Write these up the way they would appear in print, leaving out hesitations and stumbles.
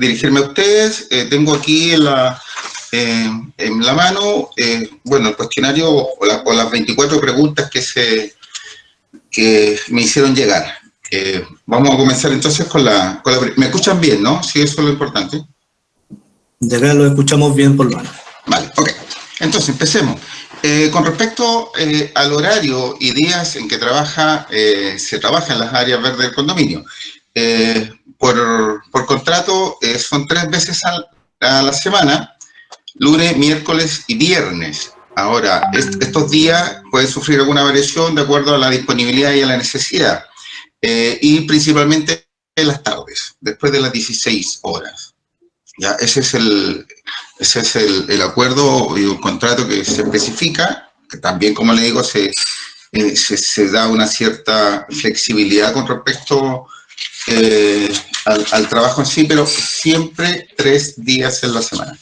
dirigirme a ustedes. Tengo aquí en la mano, bueno, el cuestionario o las 24 preguntas que me hicieron llegar. Vamos a comenzar entonces con la... ¿Me escuchan bien, no? Sí, eso es lo importante. De acá lo escuchamos bien, por lo menos. Vale, ok. Entonces, empecemos. Con respecto al horario y días en que se trabaja en las áreas verdes del condominio, por contrato son 3 veces a la semana, lunes, miércoles y viernes. Ahora, estos días pueden sufrir alguna variación de acuerdo a la disponibilidad y a la necesidad, y principalmente en las tardes, después de las 16 horas. Ya, ese es el acuerdo y el contrato que se especifica, que también, como le digo, se da una cierta flexibilidad con respecto al trabajo en sí, pero siempre 3 días en la semana.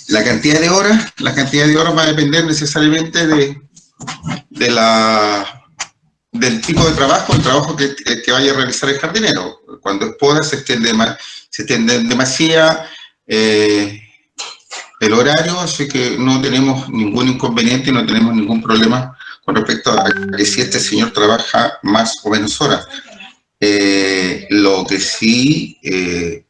La cantidad de horas va a depender necesariamente del tipo de trabajo, el trabajo que vaya a realizar el jardinero. Cuando es poda se extiende demasiado el horario, así que no tenemos ningún inconveniente, no tenemos ningún problema con respecto a que si este señor trabaja más o menos horas. Lo que sí le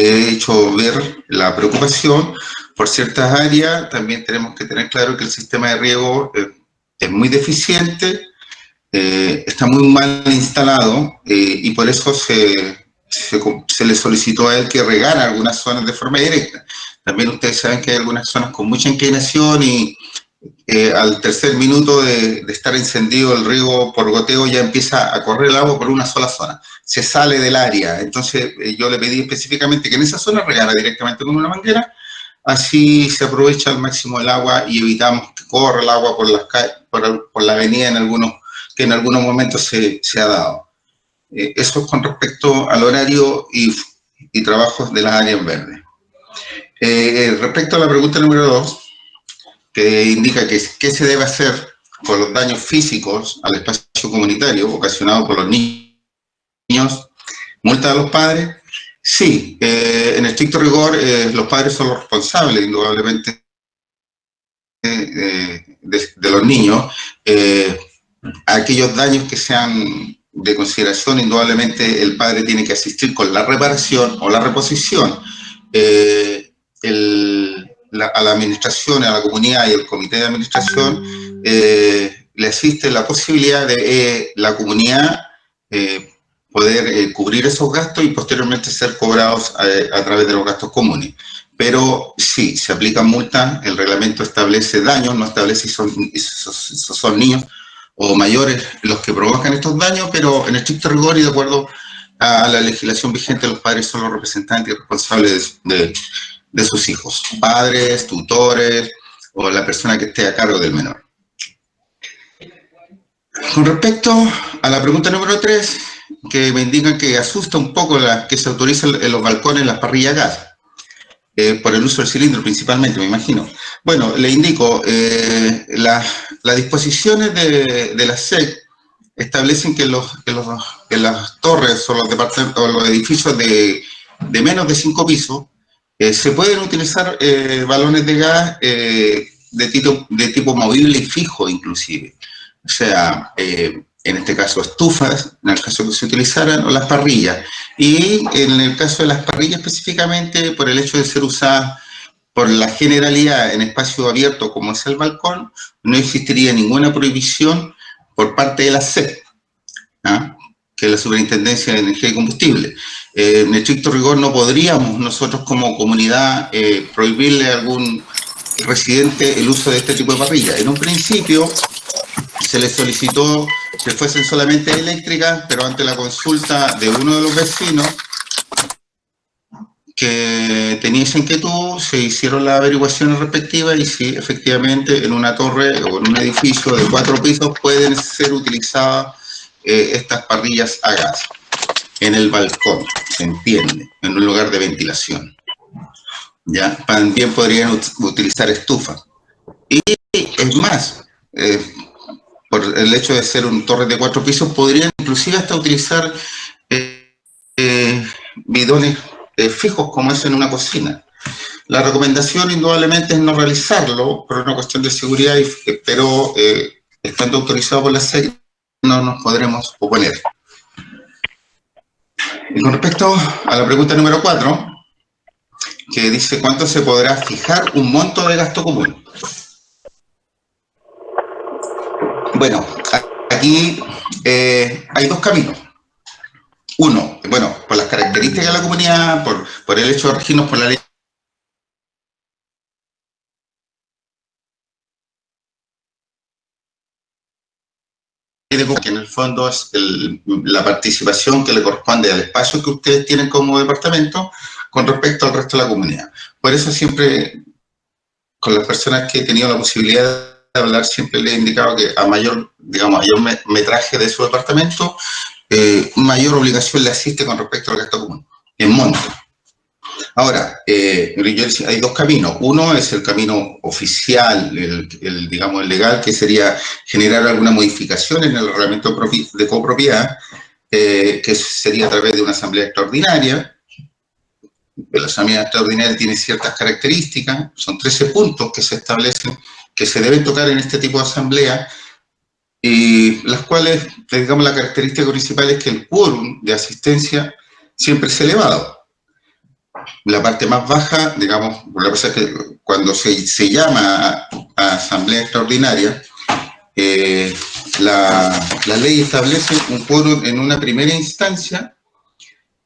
he hecho ver la preocupación por ciertas áreas. También tenemos que tener claro que el sistema de riego es muy deficiente, está muy mal instalado, y por eso se le solicitó a él que regara algunas zonas de forma directa. También ustedes saben que hay algunas zonas con mucha inclinación y al tercer minuto de estar encendido el riego por goteo ya empieza a correr el agua por una sola zona, se sale del área. Entonces yo le pedí específicamente que en esa zona regara directamente con una manguera, así se aprovecha al máximo el agua y evitamos que corra el agua por la avenida que en algunos momentos se ha dado. Eso es con respecto al horario y trabajos de las áreas verdes. Respecto a la pregunta número 2, que indica qué se debe hacer con los daños físicos al espacio comunitario ocasionados por los niños, multa a los padres. Sí, en estricto rigor, los padres son los responsables, indudablemente, de los niños. Aquellos daños que sean de consideración, indudablemente el padre tiene que asistir con la reparación o la reposición. A la administración, a la comunidad y al comité de administración le asiste la posibilidad de la comunidad poder cubrir esos gastos y posteriormente ser cobrados a través de los gastos comunes. Pero sí, se aplican multas, el reglamento establece daños, no establece si son niños o mayores los que provocan estos daños, pero en estricto rigor y de acuerdo a la legislación vigente, los padres son los representantes y responsables de sus hijos, padres, tutores o la persona que esté a cargo del menor. Con respecto a la pregunta número 3, que me indican que asusta un poco que se autoriza en los balcones las parrillas a gas, por el uso del cilindro principalmente, me imagino. Bueno, le indico, las disposiciones de la SEC establecen que las torres o los edificios de menos de 5 pisos se pueden utilizar balones de gas de tipo movible y fijo inclusive. O sea, en este caso estufas, en el caso que se utilizaran, o las parrillas. Y en el caso de las parrillas específicamente, por el hecho de ser usadas por la generalidad en espacio abierto como es el balcón, no existiría ninguna prohibición por parte de la SEC, que es la Superintendencia de Energía y Combustible. En estricto rigor no podríamos nosotros como comunidad prohibirle a algún residente el uso de este tipo de parrilla. En un principio se les solicitó que fuesen solamente eléctricas, pero ante la consulta de uno de los vecinos que tenía esa inquietud, se hicieron las averiguaciones respectivas y sí, efectivamente, en una torre o en un edificio de 4 pisos pueden ser utilizadas estas parrillas a gas. En el balcón, se entiende, en un lugar de ventilación. ¿Ya? También podrían utilizar estufas. Y es más, por el hecho de ser un torre de 4 pisos, podrían inclusive hasta utilizar bidones fijos como es en una cocina. La recomendación indudablemente es no realizarlo por una cuestión de seguridad, pero estando autorizado por la SEC no nos podremos oponer. Y con respecto a la pregunta número 4, que dice ¿cuánto se podrá fijar un monto de gasto común? Bueno, aquí hay dos caminos. Uno, bueno, por las características de la comunidad, por el hecho de regirnos por la ley que en el fondo es la participación que le corresponde al espacio que ustedes tienen como departamento con respecto al resto de la comunidad. Por eso siempre, con las personas que he tenido la posibilidad de hablar, siempre les he indicado que a mayor, digamos, mayor metraje de su departamento, mayor obligación le asiste con respecto al gasto común, en monto. Ahora, hay dos caminos. Uno es el camino oficial, digamos, el legal, que sería generar alguna modificación en el reglamento de copropiedad, que sería a través de una asamblea extraordinaria. La asamblea extraordinaria tiene ciertas características, son 13 puntos que se establecen, que se deben tocar en este tipo de asamblea, y las cuales, digamos, la característica principal es que el quórum de asistencia siempre es elevado. La parte más baja, digamos, lo que pasa es que cuando se llama a asamblea extraordinaria, la ley establece un quórum en una primera instancia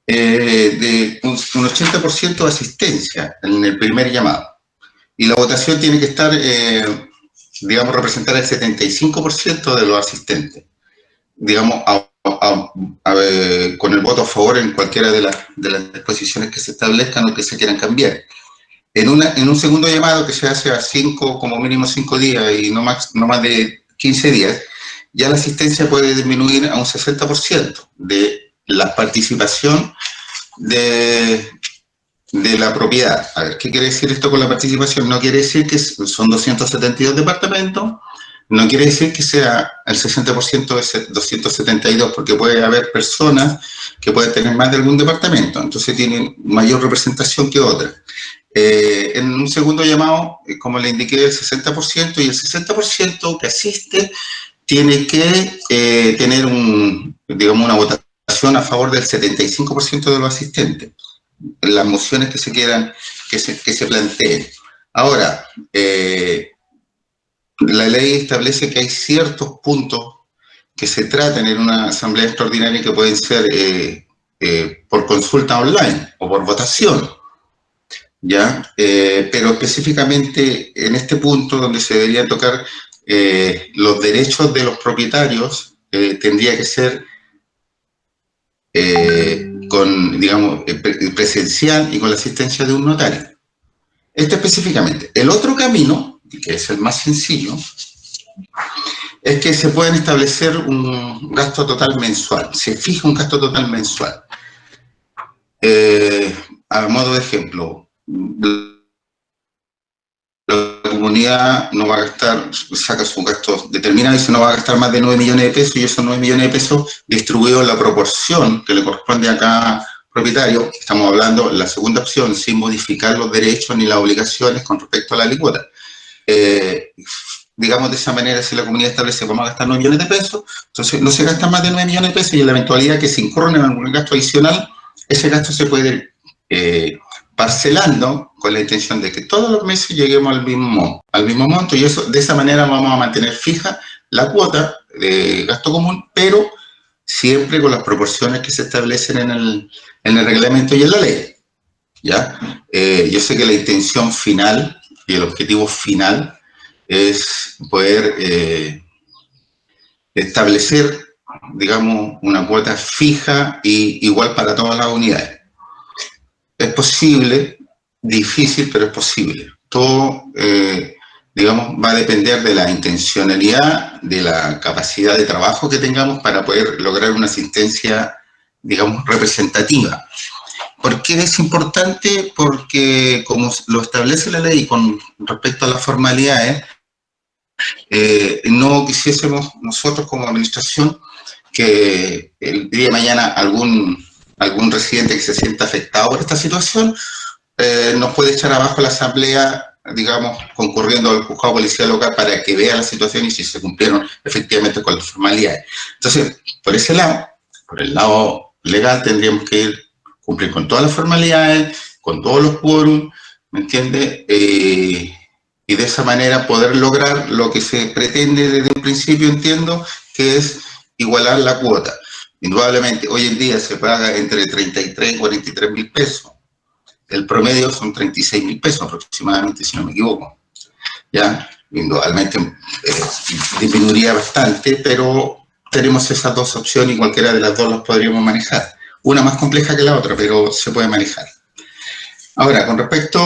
de un 80% de asistencia en el primer llamado. Y la votación tiene que estar, digamos, representar el 75% de los asistentes. Digamos, con el voto a favor en cualquiera de las disposiciones que se establezcan o que se quieran cambiar. En un segundo llamado que se hace a como mínimo 5 días y no más de 15 días, ya la asistencia puede disminuir a un 60% de la participación de la propiedad. A ver, ¿qué quiere decir esto con la participación? No quiere decir que son 272 departamentos, no quiere decir que sea el 60% de 272, porque puede haber personas que pueden tener más de algún departamento, entonces tienen mayor representación que otras. En un segundo llamado, como le indiqué, el 60%, y el 60% que asiste tiene que tener digamos, una votación a favor del 75% de los asistentes, en las mociones que se quieran, que se planteen. Ahora, la ley establece que hay ciertos puntos que se tratan en una asamblea extraordinaria que pueden ser por consulta online o por votación, ¿ya? Pero específicamente en este punto donde se deberían tocar los derechos de los propietarios, tendría que ser digamos, presencial y con la asistencia de un notario. Esto específicamente. El otro camino, que es el más sencillo, es que se pueden establecer un gasto total mensual. Se fija un gasto total mensual. A modo de ejemplo, la comunidad no va a gastar, saca su gasto determinado y dice no va a gastar más de 9 millones de pesos, y esos 9 millones de pesos distribuidos en la proporción que le corresponde a cada propietario. Estamos hablando, la segunda opción, sin modificar los derechos ni las obligaciones con respecto a la alícuota. Digamos de esa manera, si la comunidad establece vamos a gastar 9 millones de pesos, entonces no se gastan más de 9 millones de pesos, y en la eventualidad que se incurra en algún gasto adicional, ese gasto se puede parcelando con la intención de que todos los meses lleguemos al mismo monto, y eso, de esa manera vamos a mantener fija la cuota de gasto común, pero siempre con las proporciones que se establecen en el reglamento y en la ley, ¿ya? Yo sé que la intención final y el objetivo final es poder establecer, digamos, una cuota fija y igual para todas las unidades. Es posible, difícil, pero es posible. Todo, digamos, va a depender de la intencionalidad, de la capacidad de trabajo que tengamos para poder lograr una asistencia, digamos, representativa. ¿Por qué es importante? Porque como lo establece la ley con respecto a las formalidades, no quisiésemos nosotros como administración que el día de mañana algún residente que se sienta afectado por esta situación, nos puede echar abajo la asamblea, digamos, concurriendo al juzgado policial local para que vea la situación y si se cumplieron efectivamente con las formalidades. Entonces, por ese lado, por el lado legal, tendríamos que cumplir con todas las formalidades, con todos los quórums, ¿me entiende? Y de esa manera poder lograr lo que se pretende desde un principio, entiendo, que es igualar la cuota. Indudablemente, hoy en día se paga entre 33 y 43 mil pesos. El promedio son 36 mil pesos aproximadamente, si no me equivoco. Ya, indudablemente disminuiría bastante, pero tenemos esas dos opciones y cualquiera de las dos las podríamos manejar. Una más compleja que la otra, pero se puede manejar. Ahora, con respecto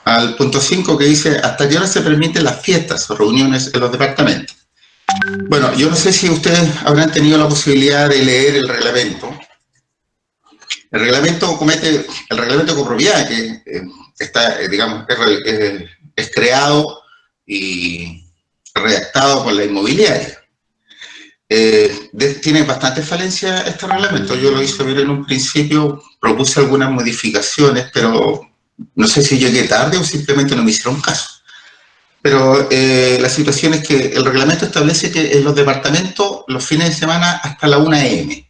al punto 5 que dice, ¿hasta qué hora se permiten las fiestas o reuniones en los departamentos? Bueno, yo no sé si ustedes habrán tenido la posibilidad de leer el reglamento. El reglamento de copropiedad, que está, digamos, es creado y redactado por la inmobiliaria. Tiene bastante falencia este reglamento. Yo lo hice ver en un principio, propuse algunas modificaciones, pero no sé si llegué tarde o simplemente no me hicieron caso. Pero la situación es que el reglamento establece que en los departamentos los fines de semana hasta la 1 a.m.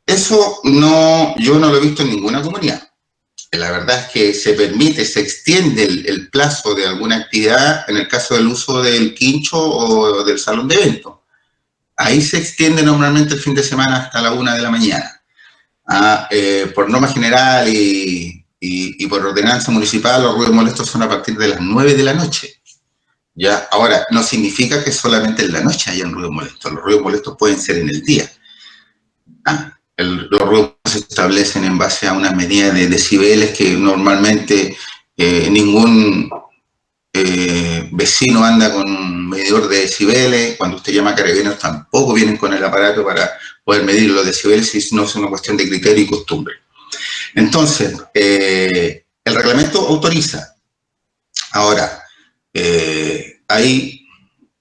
Eso yo no lo he visto en ninguna comunidad. La verdad es que se permite, se extiende el plazo de alguna actividad en el caso del uso del quincho o del salón de eventos. Ahí se extiende normalmente el fin de semana hasta la 1 de la mañana. Por norma general y por ordenanza municipal, los ruidos molestos son a partir de las 9 de la noche. ¿Ya? Ahora, no significa que solamente en la noche hayan ruidos molestos. Los ruidos molestos pueden ser en el día. Los ruidos se establecen en base a una medida de decibeles que normalmente ningún vecino anda con un medidor de decibeles. Cuando usted llama a Carabineros tampoco vienen con el aparato para poder medir los decibeles, si no es una cuestión de criterio y costumbre. Entonces, el reglamento autoriza. Ahora, hay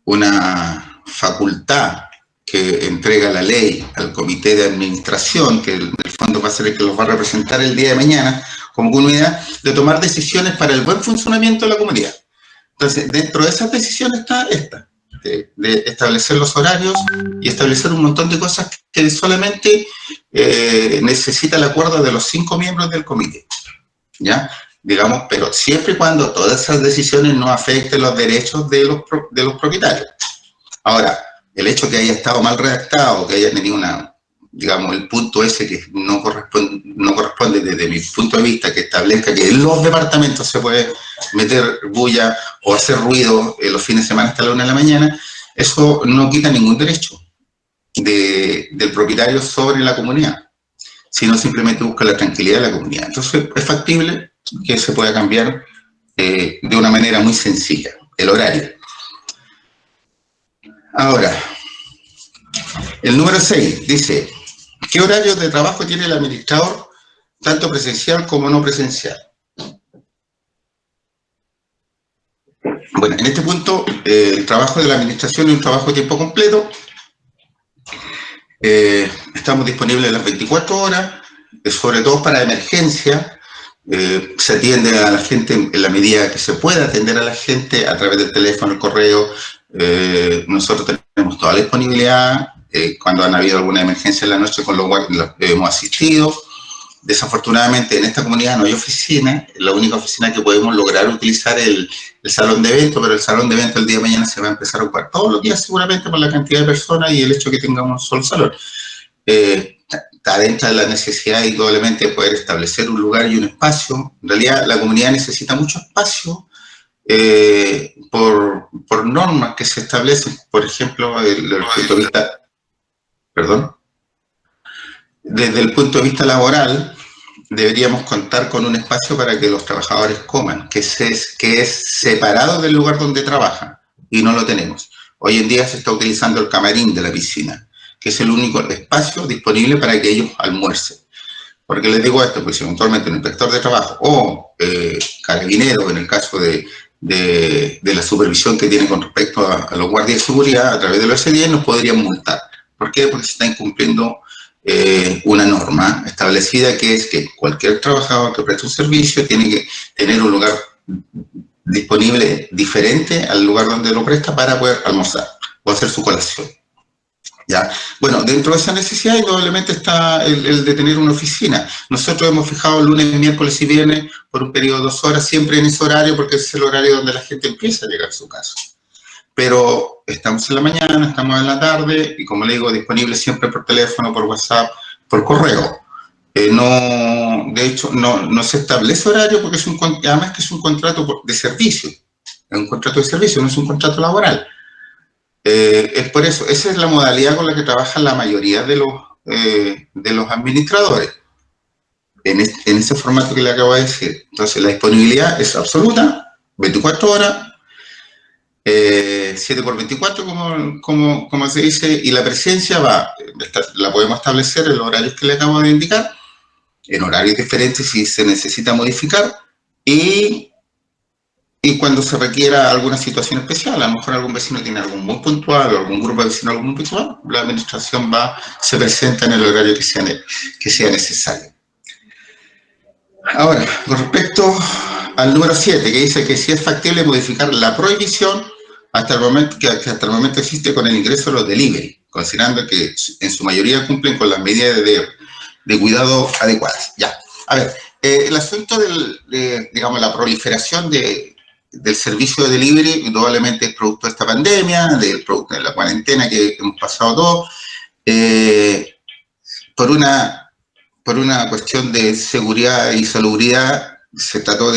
una facultad que entrega la ley al comité de administración, que en el fondo va a ser el que los va a representar el día de mañana como comunidad, de tomar decisiones para el buen funcionamiento de la comunidad. Entonces, dentro de esas decisiones está esta, de establecer los horarios y establecer un montón de cosas que solamente necesita el acuerdo de los 5 miembros del comité, ¿ya? Digamos, pero siempre y cuando todas esas decisiones no afecten los derechos de los propietarios. Ahora, el hecho que haya estado mal redactado, que haya tenido digamos, el punto ese que no corresponde desde mi punto de vista, que establezca que en los departamentos se puede meter bulla o hacer ruido en los fines de semana hasta la 1 de la mañana, eso no quita ningún derecho del propietario sobre la comunidad, sino simplemente busca la tranquilidad de la comunidad. Entonces, es factible que se pueda cambiar de una manera muy sencilla, el horario. Ahora, el número 6 dice, ¿qué horarios de trabajo tiene el administrador, tanto presencial como no presencial? Bueno, en este punto, el trabajo de la administración es un trabajo de tiempo completo. Estamos disponibles las 24 horas, sobre todo para emergencia. Se atiende a la gente en la medida que se pueda atender a la gente a través del teléfono, el correo. Nosotros tenemos toda la disponibilidad. Cuando han habido alguna emergencia en la noche, con lo cual los hemos asistido. Desafortunadamente en esta comunidad no hay oficina. La única oficina que podemos lograr utilizar es el salón de eventos, pero el salón de eventos el día de mañana se va a empezar a ocupar todos los días seguramente por la cantidad de personas y el hecho de que tengamos un solo salón. Está dentro de la necesidad indudablemente de poder establecer un lugar y un espacio. En realidad la comunidad necesita mucho espacio por normas que se establecen, por ejemplo, desde el punto de vista, desde el punto de vista laboral, deberíamos contar con un espacio para que los trabajadores coman, que es separado del lugar donde trabajan, y no lo tenemos. Hoy en día se está utilizando el camarín de la piscina, que es el único espacio disponible para que ellos almuercen. ¿Por qué les digo esto? Pues si eventualmente un inspector de trabajo o carabinero, en el caso de la supervisión que tiene con respecto a los guardias de seguridad, a través de los S10, nos podrían multar. ¿Por qué? Porque se está incumpliendo una norma establecida que es que cualquier trabajador que preste un servicio tiene que tener un lugar disponible diferente al lugar donde lo presta para poder almorzar o hacer su colación. ¿Ya? Bueno, dentro de esa necesidad indudablemente está el de tener una oficina. Nosotros hemos fijado lunes, miércoles y viernes por un periodo de 2 horas, siempre en ese horario, porque ese es el horario donde la gente empieza a llegar a su casa. Pero estamos en la mañana, estamos en la tarde, y como le digo, disponible siempre por teléfono, por WhatsApp, por correo. No, de hecho, no se establece horario porque además que es un contrato de servicio. Es un contrato de servicio, no es un contrato laboral. Es por eso, esa es la modalidad con la que trabajan la mayoría de los administradores, en ese formato que le acabo de decir. Entonces, la disponibilidad es absoluta, 24 horas, 7 por 24, como se dice, y la presencia la podemos establecer en los horarios que le acabo de indicar, en horarios diferentes si se necesita modificar, y cuando se requiera alguna situación especial, a lo mejor algún vecino tiene algo muy puntual o algún grupo de vecinos algo muy puntual, la administración se presenta en el horario que sea necesario. Ahora, con respecto al número 7, que dice que si es factible modificar la prohibición hasta el momento que hasta el momento existe con el ingreso de los delivery, considerando que en su mayoría cumplen con las medidas de cuidado adecuadas. Ya, a ver, el asunto digamos, la proliferación del servicio de delivery indudablemente es producto de esta pandemia, producto de la cuarentena que hemos pasado todos, por una cuestión de seguridad y salubridad. Se trató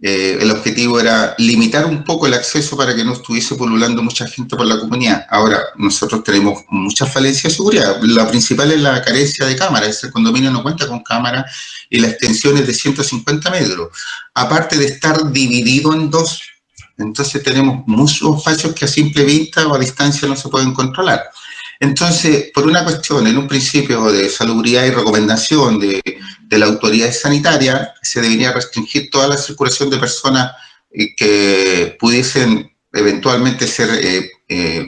el objetivo era limitar un poco el acceso para que no estuviese pululando mucha gente por la comunidad. Ahora, nosotros tenemos muchas falencias de seguridad. La principal es la carencia de cámaras. El condominio no cuenta con cámara y la extensión es de 150 metros. Aparte de estar dividido en dos, entonces tenemos muchos espacios que a simple vista o a distancia no se pueden controlar. Entonces, por una cuestión, en un principio de salubridad y recomendación de la autoridad sanitaria, se debería restringir toda la circulación de personas que pudiesen eventualmente ser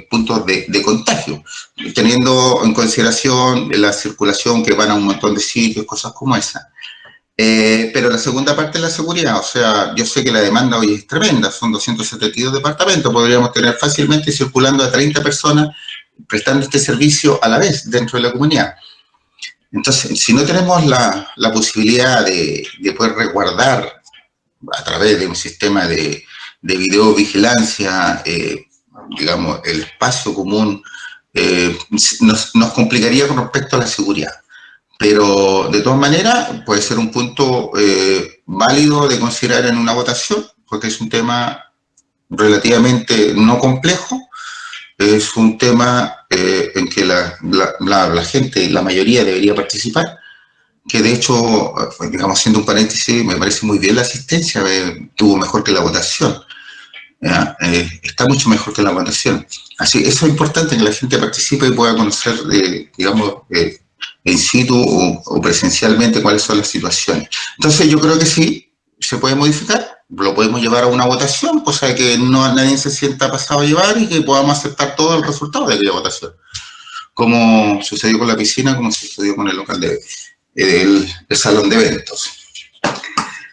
puntos de contagio, teniendo en consideración la circulación que van a un montón de sitios, cosas como esa. Pero la segunda parte es la seguridad. O sea, yo sé que la demanda hoy es tremenda, son 272 departamentos, podríamos tener fácilmente circulando a 30 personas prestando este servicio a la vez dentro de la comunidad. Entonces, si no tenemos la posibilidad de poder resguardar a través de un sistema de videovigilancia, digamos, el espacio común, nos complicaría con respecto a la seguridad. Pero, de todas maneras, puede ser un punto válido de considerar en una votación, porque es un tema relativamente no complejo. Es un tema en que la gente, la mayoría debería participar, que de hecho, digamos, haciendo un paréntesis, me parece muy bien la asistencia, estuvo mejor que la votación, está mucho mejor que la votación. Así, eso es importante, que la gente participe y pueda conocer, digamos, in situ o presencialmente cuáles son las situaciones. Entonces yo creo que sí, se puede modificar, lo podemos llevar a una votación, cosa de que nadie se sienta pasado a llevar y que podamos aceptar todo el resultado de aquella votación, como sucedió con la piscina, como sucedió con el local el salón de eventos.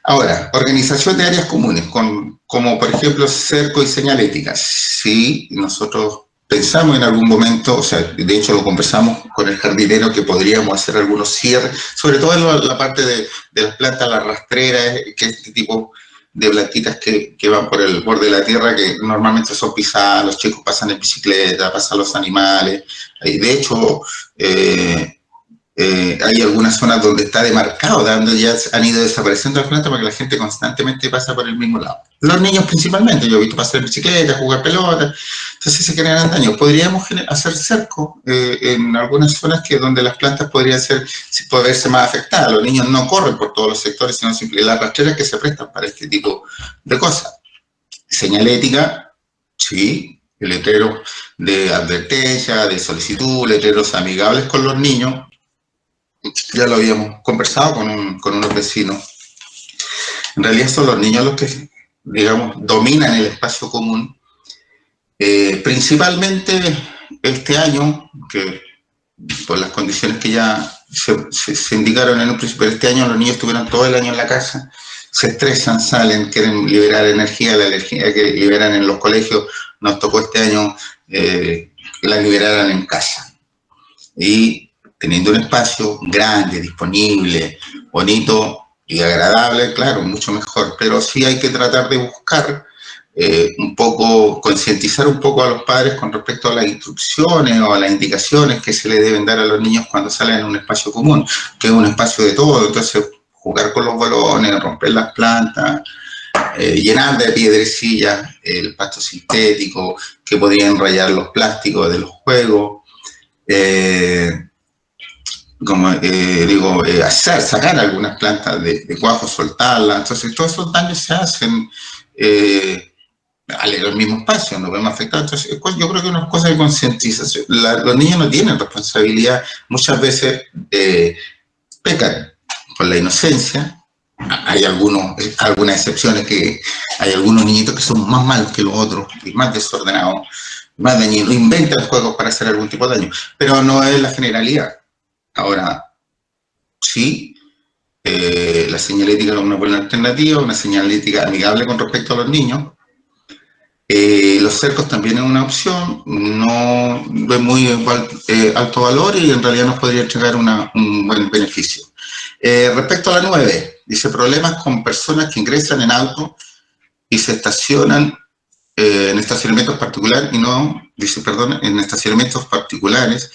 Ahora, organización de áreas comunes, como por ejemplo cerco y señalética. Sí, nosotros pensamos en algún momento, o sea, de hecho lo conversamos con el jardinero, que podríamos hacer algunos cierres, sobre todo en la parte de las plantas, las rastreras, que es este tipo de plantitas que van por el borde de la tierra, que normalmente son pisadas, los chicos pasan en bicicleta, pasan los animales. De hecho, hay algunas zonas donde está demarcado, donde ya han ido desapareciendo las plantas porque la gente constantemente pasa por el mismo lado. Los niños principalmente, yo he visto pasar en bicicleta, jugar pelota, entonces se generan daños. Podríamos hacer cerco en algunas zonas donde las plantas puede verse más afectadas. Los niños no corren por todos los sectores, sino simplemente las rastreras que se prestan para este tipo de cosas. Señalética, sí, el letrero de advertencia, de solicitud, letreros amigables con los niños. Ya lo habíamos conversado con unos vecinos. En realidad son los niños los que, digamos, dominan el espacio común. Principalmente este año, que por las condiciones que ya se indicaron en un principio de este año, los niños estuvieron todo el año en la casa, se estresan, salen, quieren liberar energía, la energía que liberan en los colegios, nos tocó este año la liberaran en casa. Y teniendo un espacio grande, disponible, bonito y agradable, claro, mucho mejor, pero sí hay que tratar de buscar un poco, concientizar un poco a los padres con respecto a las instrucciones o a las indicaciones que se le deben dar a los niños cuando salen en un espacio común, que es un espacio de todo. Entonces, jugar con los balones, romper las plantas, llenar de piedrecillas el pasto sintético, que podrían rayar los plásticos de los juegos, sacar algunas plantas de cuajo, soltarlas. Entonces, todos esos daños se hacen al mismo espacio, nos vemos afectados. Entonces, yo creo que es una cosa de concientización. Los niños no tienen responsabilidad, muchas veces pecan por la inocencia. Hay algunas excepciones, que hay algunos niñitos que son más malos que los otros, y más desordenados, más dañinos, inventan juegos para hacer algún tipo de daño, pero no es la generalidad. Ahora, sí, la señalética es una buena alternativa, una señalética amigable con respecto a los niños. Los cercos también es una opción, no de muy alto valor y en realidad nos podría entregar un buen beneficio. Respecto a la 9, dice problemas con personas que ingresan en auto y se estacionan en estacionamientos particulares en estacionamientos particulares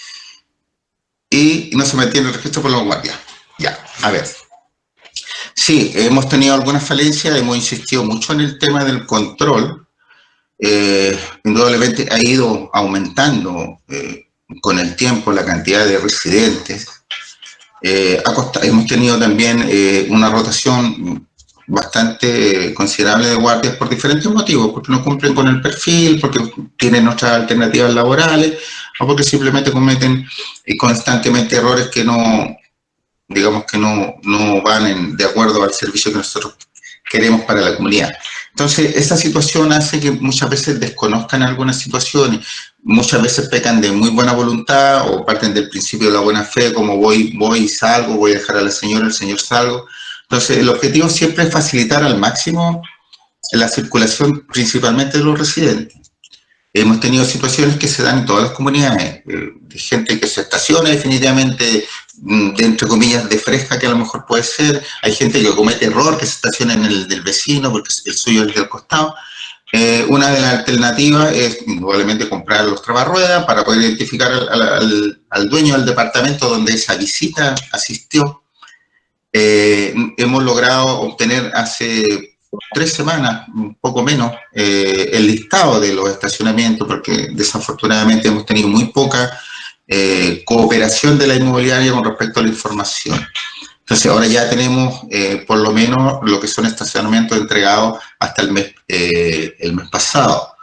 y no se mantiene el registro por los guardias. Ya, a ver. Sí, hemos tenido algunas falencias, hemos insistido mucho en el tema del control. Indudablemente ha ido aumentando con el tiempo la cantidad de residentes. Hemos tenido también una rotación bastante considerable de guardias por diferentes motivos, porque no cumplen con el perfil, porque tienen otras alternativas laborales o porque simplemente cometen constantemente errores que no van de acuerdo al servicio que nosotros queremos para la comunidad. Entonces, esa situación hace que muchas veces desconozcan algunas situaciones, muchas veces pecan de muy buena voluntad o parten del principio de la buena fe, como voy y salgo, voy a dejar a la señora, el señor salgo. Entonces, el objetivo siempre es facilitar al máximo la circulación principalmente de los residentes. Hemos tenido situaciones que se dan en todas las comunidades, de gente que se estaciona definitivamente, entre comillas, de fresca, que a lo mejor puede ser. Hay gente que comete error, que se estaciona en el del vecino porque el suyo es del costado. Una de las alternativas es indudablemente comprar los trabarruedas para poder identificar al dueño del departamento donde esa visita asistió. Hemos logrado obtener hace 3 semanas, un poco menos, el listado de los estacionamientos, porque desafortunadamente hemos tenido muy poca cooperación de la inmobiliaria con respecto a la información. Entonces ahora ya tenemos por lo menos lo que son estacionamientos entregados hasta el mes pasado.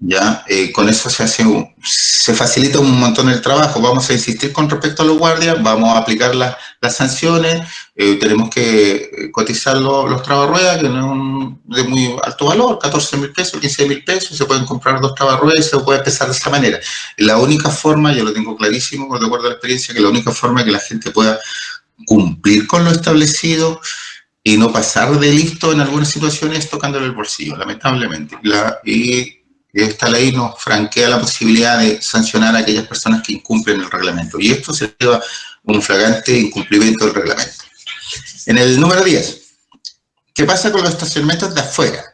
¿Ya? Con eso se facilita un montón el trabajo. Vamos a insistir con respecto a los guardias, vamos a aplicar las sanciones, tenemos que cotizar los trabarruedas, que no es de muy alto valor, 14.000 pesos, 15.000 pesos, se pueden comprar 2 trabarruedas y se puede empezar de esa manera. La única forma, yo lo tengo clarísimo, de acuerdo a la experiencia, que la única forma que la gente pueda cumplir con lo establecido y no pasar de listo en algunas situaciones es tocándole el bolsillo, lamentablemente. Esta ley nos franquea la posibilidad de sancionar a aquellas personas que incumplen el reglamento. Y esto se lleva un flagrante incumplimiento del reglamento. En el número 10, ¿qué pasa con los estacionamientos de afuera?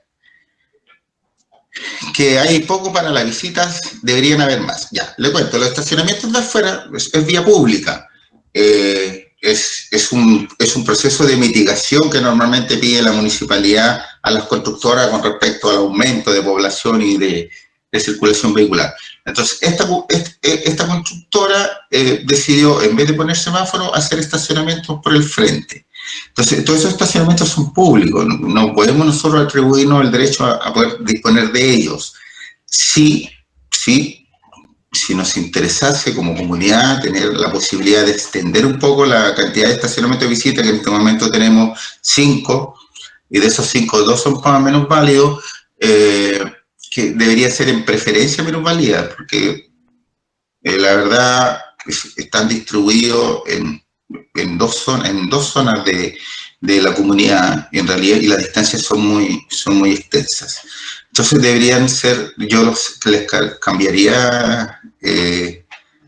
Que hay poco para las visitas, deberían haber más. Ya, le cuento, los estacionamientos de afuera es vía pública. Es un proceso de mitigación que normalmente pide la municipalidad a las constructoras con respecto al aumento de población y de circulación vehicular. Entonces, esta constructora decidió, en vez de poner semáforo, hacer estacionamientos por el frente. Entonces, todos esos estacionamientos son públicos, no podemos nosotros atribuirnos el derecho a poder disponer de ellos. Si nos interesase como comunidad tener la posibilidad de extender un poco la cantidad de estacionamientos de visita, que en este momento tenemos 5, y de esos 5, 2 son más o menos válidos, que debería ser en preferencia menos válida, porque la verdad están distribuidos en dos zonas de la comunidad, en realidad, y las distancias son muy extensas. Entonces deberían ser, les cambiaría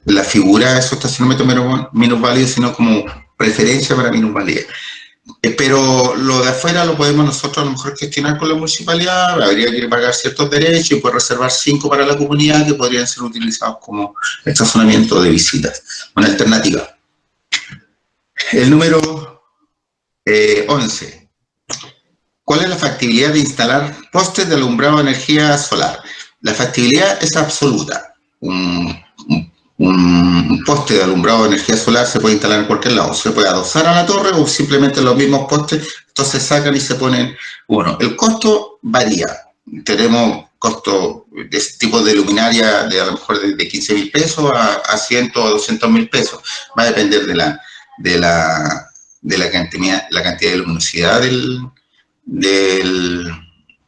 la figura de esos estacionamientos minusválidos, sino como preferencia para minusvalía. Pero lo de afuera lo podemos nosotros a lo mejor gestionar con la municipalidad, habría que pagar ciertos derechos y poder reservar 5 para la comunidad que podrían ser utilizados como estacionamiento de visitas, una alternativa. El número 11. ¿Cuál es la factibilidad de instalar postes de alumbrado de energía solar? La factibilidad es absoluta. Un poste de alumbrado de energía solar se puede instalar en cualquier lado. Se puede adosar a la torre o simplemente los mismos postes, entonces se sacan y se ponen uno. El costo varía. Tenemos costo de este tipo de luminaria de a lo mejor de 15.000 pesos a 100 o 200.000 pesos. Va a depender de la cantidad de luminosidad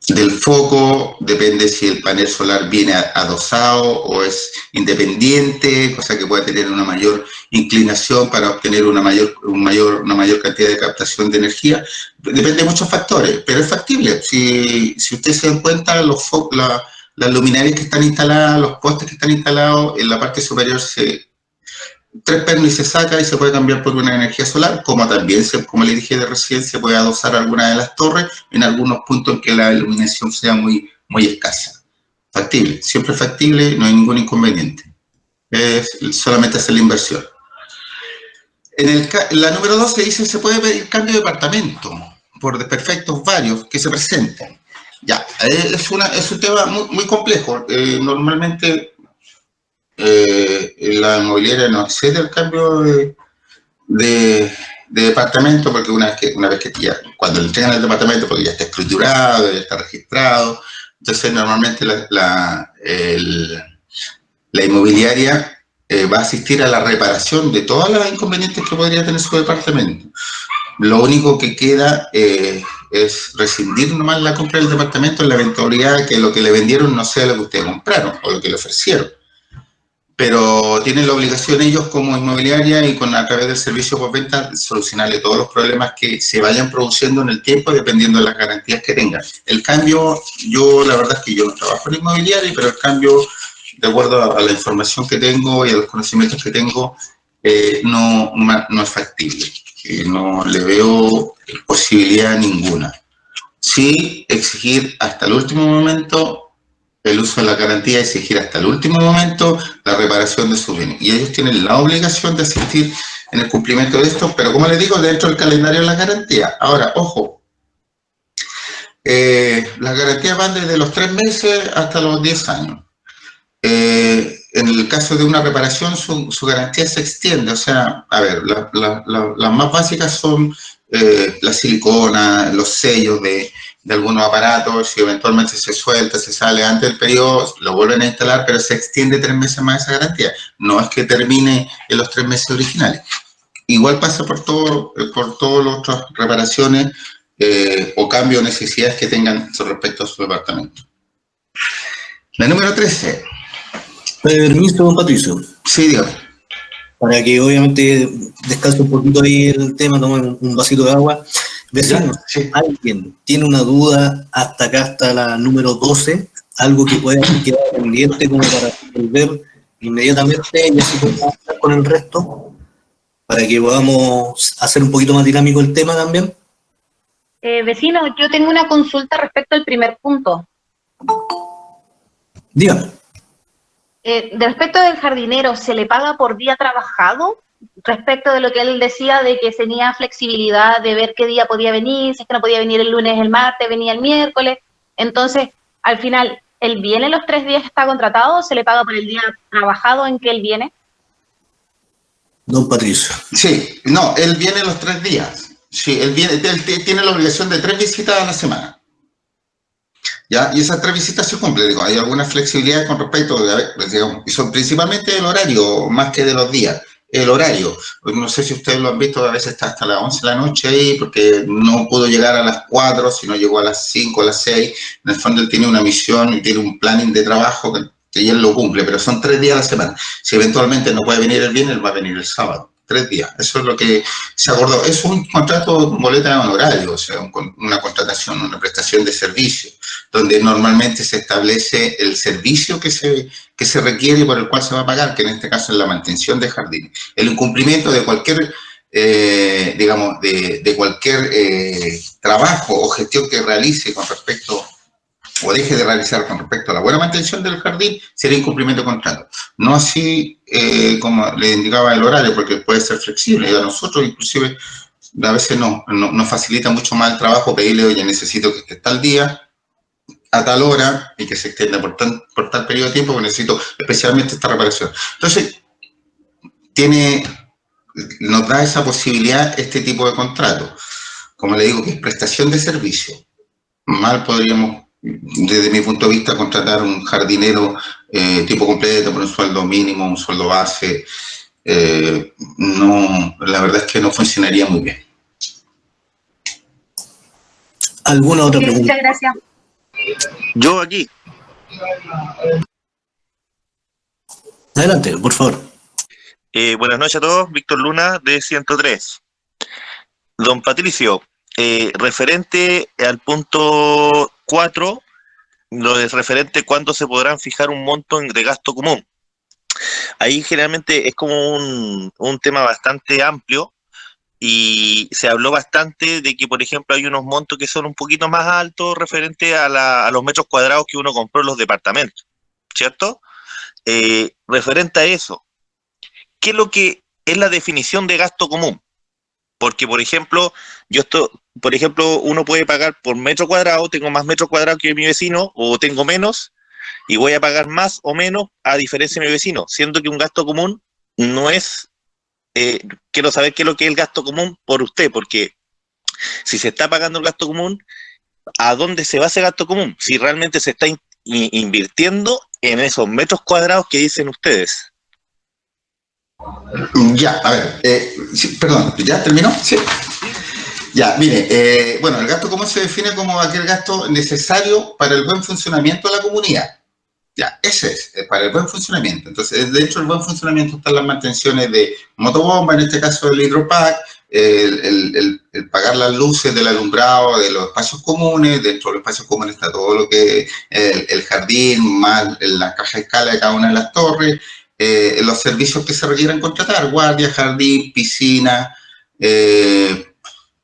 del foco, depende si el panel solar viene adosado o es independiente, cosa que puede tener una mayor inclinación para obtener una mayor cantidad de captación de energía. Depende de muchos factores, pero es factible. Si ustedes se dan cuenta, las luminarias que están instaladas, los postes que están instalados, en la parte superior 3 pernos y se saca y se puede cambiar por una energía solar, como también, como le dije de recién, se puede adosar alguna de las torres en algunos puntos en que la iluminación sea muy escasa. Factible, siempre factible, no hay ningún inconveniente. Es solamente hacer la inversión. En la número 12 dice, se puede pedir cambio de departamento por desperfectos varios que se presenten. Ya, es un tema muy complejo. Normalmente la inmobiliaria no accede al cambio de departamento porque una vez que ya, cuando le entregan el departamento, porque ya está estructurado, ya está registrado, entonces normalmente la inmobiliaria va a asistir a la reparación de todas las inconvenientes que podría tener su departamento. Lo único que queda es rescindir nomás la compra del departamento en la eventualidad de que lo que le vendieron no sea lo que ustedes compraron o lo que le ofrecieron. Pero tienen la obligación ellos como inmobiliaria y a través del servicio postventa solucionarle todos los problemas que se vayan produciendo en el tiempo dependiendo de las garantías que tengan. El cambio, la verdad es que yo no trabajo en inmobiliaria, pero el cambio, de acuerdo a la información que tengo y a los conocimientos que tengo, no es factible. No le veo posibilidad ninguna. Sí, exigir hasta el último momento el uso de la garantía, exigir hasta el último momento la reparación de su bien. Y ellos tienen la obligación de asistir en el cumplimiento de esto, pero como les digo, dentro del calendario de las garantías. Ahora, ojo, las garantías van desde los 3 meses hasta los 10 años. En el caso de una reparación, su garantía se extiende. O sea, a ver, las más básicas son la silicona, los sellos de algunos aparatos. Si eventualmente se suelta, se sale antes del periodo, lo vuelven a instalar, pero se extiende 3 meses más esa garantía. No es que termine en los 3 meses originales. Igual pasa por todas las otras reparaciones o cambios o necesidades que tengan respecto a su departamento. La número 13. Permiso, don Patricio. Sí, dígame. Para que obviamente descanse un poquito ahí el tema, tome un vasito de agua. Vecinos, sí. ¿Alguien tiene una duda hasta acá, hasta la número 12? Algo que pueda quedar pendiente como para resolver inmediatamente y así podemos avanzar con el resto, para que podamos hacer un poquito más dinámico el tema también. Vecino, yo tengo una consulta respecto al primer punto. Dígame. Respecto del jardinero, ¿se le paga por día trabajado? Respecto de lo que él decía de que tenía flexibilidad de ver qué día podía venir, si es que no podía venir el lunes, el martes, venía el miércoles. Entonces, al final, ¿él viene los 3 días que está contratado o se le paga por el día trabajado en que él viene? Don Patricio. Sí, no, él viene los 3 días. Sí, él tiene la obligación de 3 visitas a la semana. ¿Ya? Y esas 3 visitas se cumplen. Digo, hay alguna flexibilidad con respecto, digamos, y son principalmente del horario, más que de los días. El horario, no sé si ustedes lo han visto, a veces está hasta las 11 de la noche ahí, porque no pudo llegar a las 4, sino llegó a las 5, a las 6. En el fondo él tiene una misión y tiene un planning de trabajo y él lo cumple, pero son 3 días a la semana. Si eventualmente no puede venir el viernes, él va a venir el sábado. 3 días. Eso es lo que se acordó. Es un contrato boleta de honorario, o sea, una contratación, una prestación de servicio, donde normalmente se establece el servicio que se requiere y por el cual se va a pagar, que en este caso es la mantención de jardines. El incumplimiento de cualquier, digamos, de cualquier trabajo o gestión que realice con respecto o deje de realizar con respecto a la buena mantención del jardín, sería incumplimiento de contrato. No así como le indicaba el horario, porque puede ser flexible. Y a nosotros, inclusive, a veces nos facilita mucho más el trabajo pedirle, oye, necesito que esté tal día, a tal hora, y que se extienda por tal periodo de tiempo, porque necesito especialmente esta reparación. Entonces, nos da esa posibilidad este tipo de contrato. Como le digo, que es prestación de servicio. Mal podríamos, desde mi punto de vista, contratar un jardinero tipo completo por un sueldo mínimo, un sueldo base. No, la verdad es que no funcionaría muy bien. ¿Alguna otra pregunta? Muchas gracias. Yo aquí. Adelante, por favor. Buenas noches a todos, Víctor Luna de 103. Don Patricio, referente al punto 4, lo de referente cuándo se podrán fijar un monto de gasto común. Ahí generalmente es como un tema bastante amplio y se habló bastante de que, por ejemplo, hay unos montos que son un poquito más altos referente a los metros cuadrados que uno compró en los departamentos, ¿cierto? Referente a eso, ¿qué es lo que es la definición de gasto común? Porque, por ejemplo, uno puede pagar por metro cuadrado, tengo más metros cuadrados que mi vecino, o tengo menos, y voy a pagar más o menos a diferencia de mi vecino, siendo que un gasto común no es, quiero saber qué es lo que es el gasto común por usted, porque si se está pagando el gasto común, ¿a dónde se va ese gasto común? Si realmente se está invirtiendo en esos metros cuadrados que dicen ustedes. Ya, a ver, sí, perdón, ¿ya terminó? Sí. Ya, mire, bueno, el gasto común se define como aquel gasto necesario para el buen funcionamiento de la comunidad. Ya, ese es, para el buen funcionamiento. Entonces, dentro del buen funcionamiento están las mantenciones de motobomba, en este caso el hidropack, el pagar las luces del alumbrado de los espacios comunes. Dentro de los espacios comunes está todo lo que el jardín, más la caja de escala de cada una de las torres, los servicios que se requieran contratar, guardia, jardín, piscina,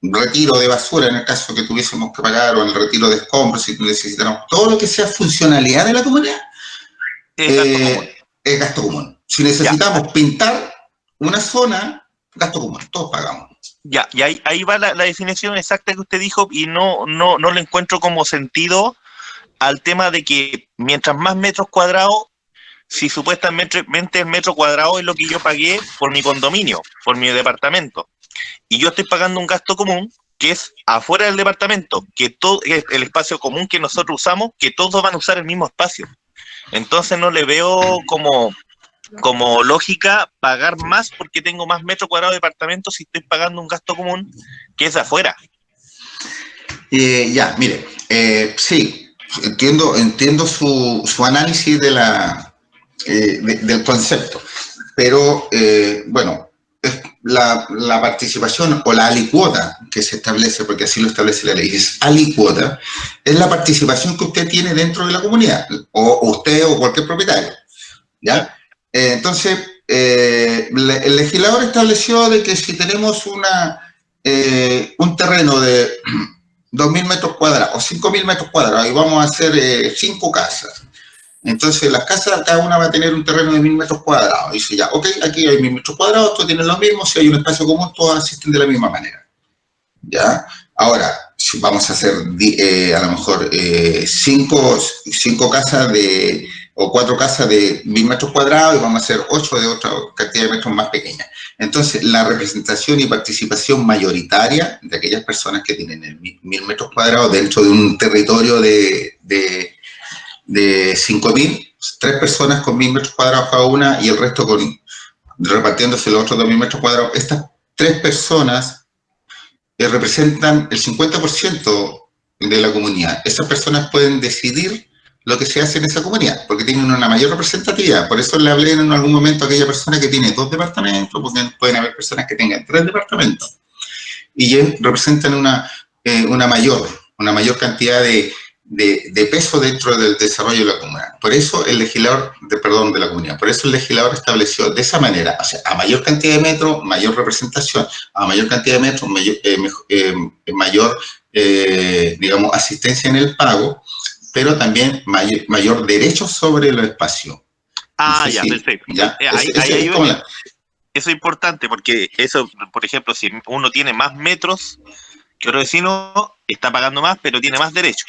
retiro de basura en el caso que tuviésemos que pagar, o el retiro de escombros si necesitamos, todo lo que sea funcionalidad de la comunidad es gasto común. Si necesitamos pintar una zona, gasto común, todos pagamos. Ya, y ahí va la definición exacta que usted dijo, y no le encuentro como sentido al tema de que mientras más metros cuadrados, si supuestamente el metro cuadrado es lo que yo pagué por mi condominio, por mi departamento, y yo estoy pagando un gasto común que es afuera del departamento, que todo es el espacio común que nosotros usamos, que todos van a usar el mismo espacio. Entonces no le veo como lógica pagar más porque tengo más metros cuadrados de departamento si estoy pagando un gasto común que es de afuera. Ya, mire, sí, entiendo su análisis de del concepto, pero bueno, la participación o la alicuota que se establece, porque así lo establece la ley, es alicuota, es la participación que usted tiene dentro de la comunidad, o usted o cualquier propietario, ¿ya? Entonces, el legislador estableció de que si tenemos un terreno de 2.000 metros cuadrados o 5.000 metros cuadrados y vamos a hacer 5 casas, entonces las casas, cada una va a tener un terreno de 1.000 metros cuadrados. Dice ya, ok, aquí hay 1.000 metros cuadrados, todos tienen lo mismo, si hay un espacio común, todos asisten de la misma manera. ¿Ya? Ahora, si vamos a hacer a lo mejor 5 casas o 4 casas de 1.000 metros cuadrados y vamos a hacer 8 de otra cantidad de metros más pequeña. Entonces, la representación y participación mayoritaria de aquellas personas que tienen 1.000 metros cuadrados dentro de un territorio de 5.000, 3 personas con 1.000 metros cuadrados cada una y el resto repartiéndose los otros 2.000 metros cuadrados, estas 3 personas representan el 50% de la comunidad. Esas personas pueden decidir lo que se hace en esa comunidad, porque tienen una mayor representatividad. Por eso le hablé en algún momento a aquella persona que tiene 2 departamentos, porque pueden haber personas que tengan 3 departamentos, y representan una mayor cantidad de peso dentro del desarrollo de la comunidad. Por eso el legislador, de la comunidad, por eso el legislador estableció de esa manera, o sea, a mayor cantidad de metros, mayor representación, a mayor cantidad de metros, mayor digamos, asistencia en el pago, pero también mayor derecho sobre el espacio. Ah, No sé ya, si, perfecto. ¿ya? Eso es importante, porque eso, por ejemplo, si uno tiene más metros que otro vecino, está pagando más, pero tiene más derechos.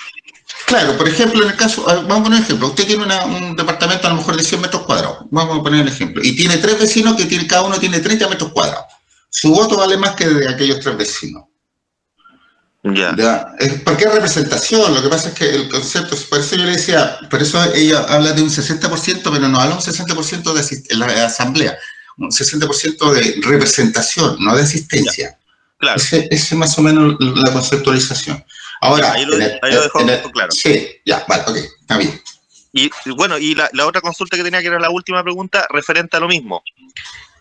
Claro, por ejemplo, en el caso, vamos a poner un ejemplo, usted tiene un departamento a lo mejor de 100 metros cuadrados, vamos a poner el ejemplo, y tiene 3 vecinos que cada uno tiene 30 metros cuadrados. Su voto vale más que de aquellos 3 vecinos. Ya. ¿Por qué representación? Lo que pasa es que el concepto, por eso yo le decía, por eso ella habla de un 60%, pero no habla de un 60% de la asamblea, un 60% de representación, no de asistencia. Ya. Claro. Ese es más o menos la conceptualización. Ahora, ahí lo dejo claro. Sí, ya, vale, ok, está bien. Y bueno, y la otra consulta que tenía, que era la última pregunta, referente a lo mismo.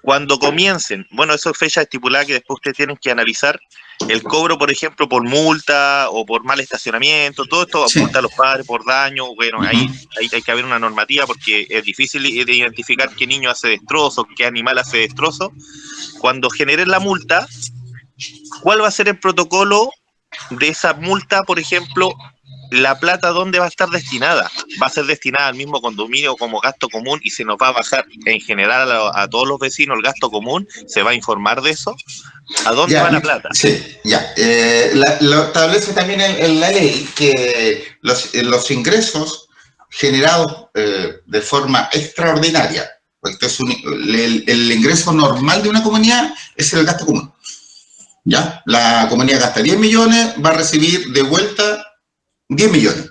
Cuando comiencen, bueno, eso es fecha estipulada que después ustedes tienen que analizar, el cobro, por ejemplo, por multa o por mal estacionamiento, todo esto, multa a los padres por daño, bueno, ahí hay que haber una normativa, porque es difícil de identificar qué niño hace destrozo, qué animal hace destrozo. Cuando generen la multa, ¿cuál va a ser el protocolo de esa multa? Por ejemplo, la plata, ¿dónde va a estar destinada? ¿Va a ser destinada al mismo condominio como gasto común y se nos va a bajar en general a todos los vecinos el gasto común? ¿Se va a informar de eso? ¿A dónde va la plata? Sí, ya. Lo establece también en la ley que los ingresos generados de forma extraordinaria, porque el ingreso normal de una comunidad es el gasto común. ¿Ya? La comunidad gasta 10 millones, va a recibir de vuelta 10 millones.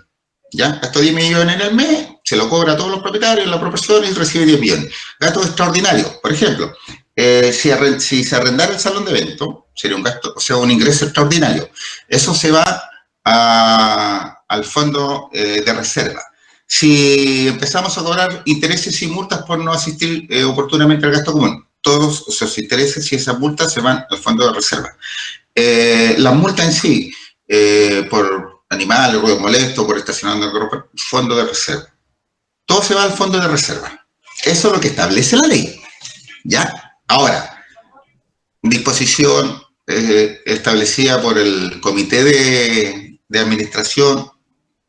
¿Ya? Gastó 10 millones en el mes, se lo cobra a todos los propietarios en la proporción y recibe 10 millones. Gastos extraordinarios, por ejemplo, si se arrendara el salón de eventos, sería un gasto, o sea, un ingreso extraordinario. Eso se va al fondo de reserva. Si empezamos a cobrar intereses y multas por no asistir oportunamente al gasto común, todos esos intereses y esas multas se van al fondo de reserva. La multa en sí, por animales, ruido molesto, por estacionar en el fondo de reserva. Todo se va al fondo de reserva. Eso es lo que establece la ley. ¿Ya? Ahora, disposición establecida por el comité de administración,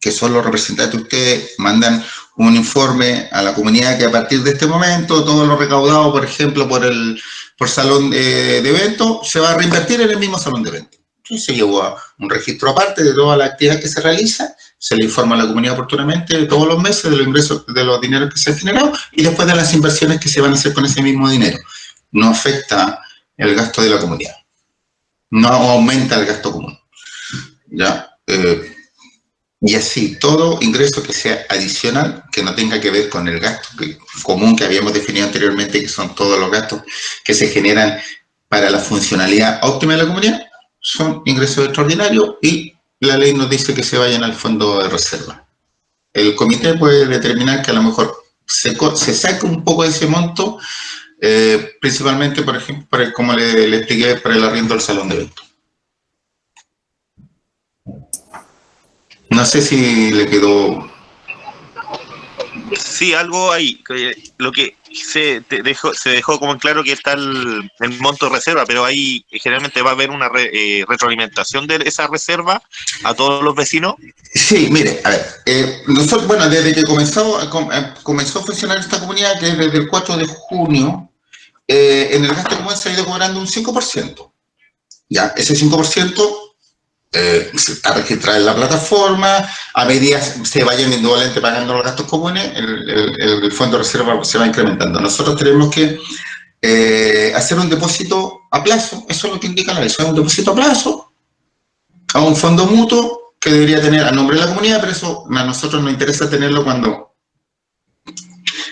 que son los representantes de ustedes, mandan un informe a la comunidad que a partir de este momento todo lo recaudado, por ejemplo, por salón de eventos, se va a reinvertir en el mismo salón de eventos. Entonces se llevó a un registro aparte de toda la actividad que se realiza, se le informa a la comunidad oportunamente todos los meses de los ingresos, de los dineros que se han generado y después de las inversiones que se van a hacer con ese mismo dinero. No afecta el gasto de la comunidad, no aumenta el gasto común. ¿Ya? Y así, todo ingreso que sea adicional, que no tenga que ver con el gasto común que habíamos definido anteriormente, que son todos los gastos que se generan para la funcionalidad óptima de la comunidad, son ingresos extraordinarios y la ley nos dice que se vayan al fondo de reserva. El comité puede determinar que a lo mejor se saque un poco de ese monto, principalmente, por ejemplo, como le expliqué, para el arriendo del salón de eventos. No sé si le quedó... Sí, algo ahí. Lo que se dejó como en claro que está el monto de reserva, pero ahí generalmente va a haber una retroalimentación de esa reserva a todos los vecinos. Sí, mire, a ver, nosotros, bueno, desde que comenzó a funcionar esta comunidad, que es desde el 4 de junio, en el gasto común se ha ido cobrando un 5%. Ya, ese 5%... está registrado en la plataforma, a medida se vayan indudablemente pagando los gastos comunes, el fondo de reserva se va incrementando. Nosotros tenemos que hacer un depósito a plazo, eso es lo que indica la ley, un depósito a plazo a un fondo mutuo que debería tener a nombre de la comunidad, pero eso a nosotros nos interesa tenerlo cuando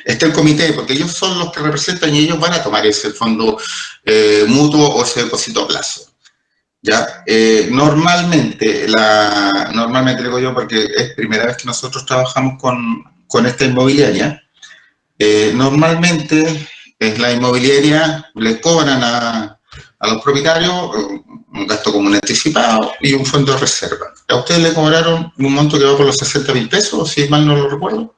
esté el comité, porque ellos son los que representan y ellos van a tomar ese fondo mutuo o ese depósito a plazo. Ya, normalmente digo yo, porque es primera vez que nosotros trabajamos con esta inmobiliaria, normalmente la inmobiliaria le cobran a los propietarios un gasto común anticipado y un fondo de reserva. A ustedes le cobraron un monto que va por los 60.000 pesos, si mal no lo recuerdo.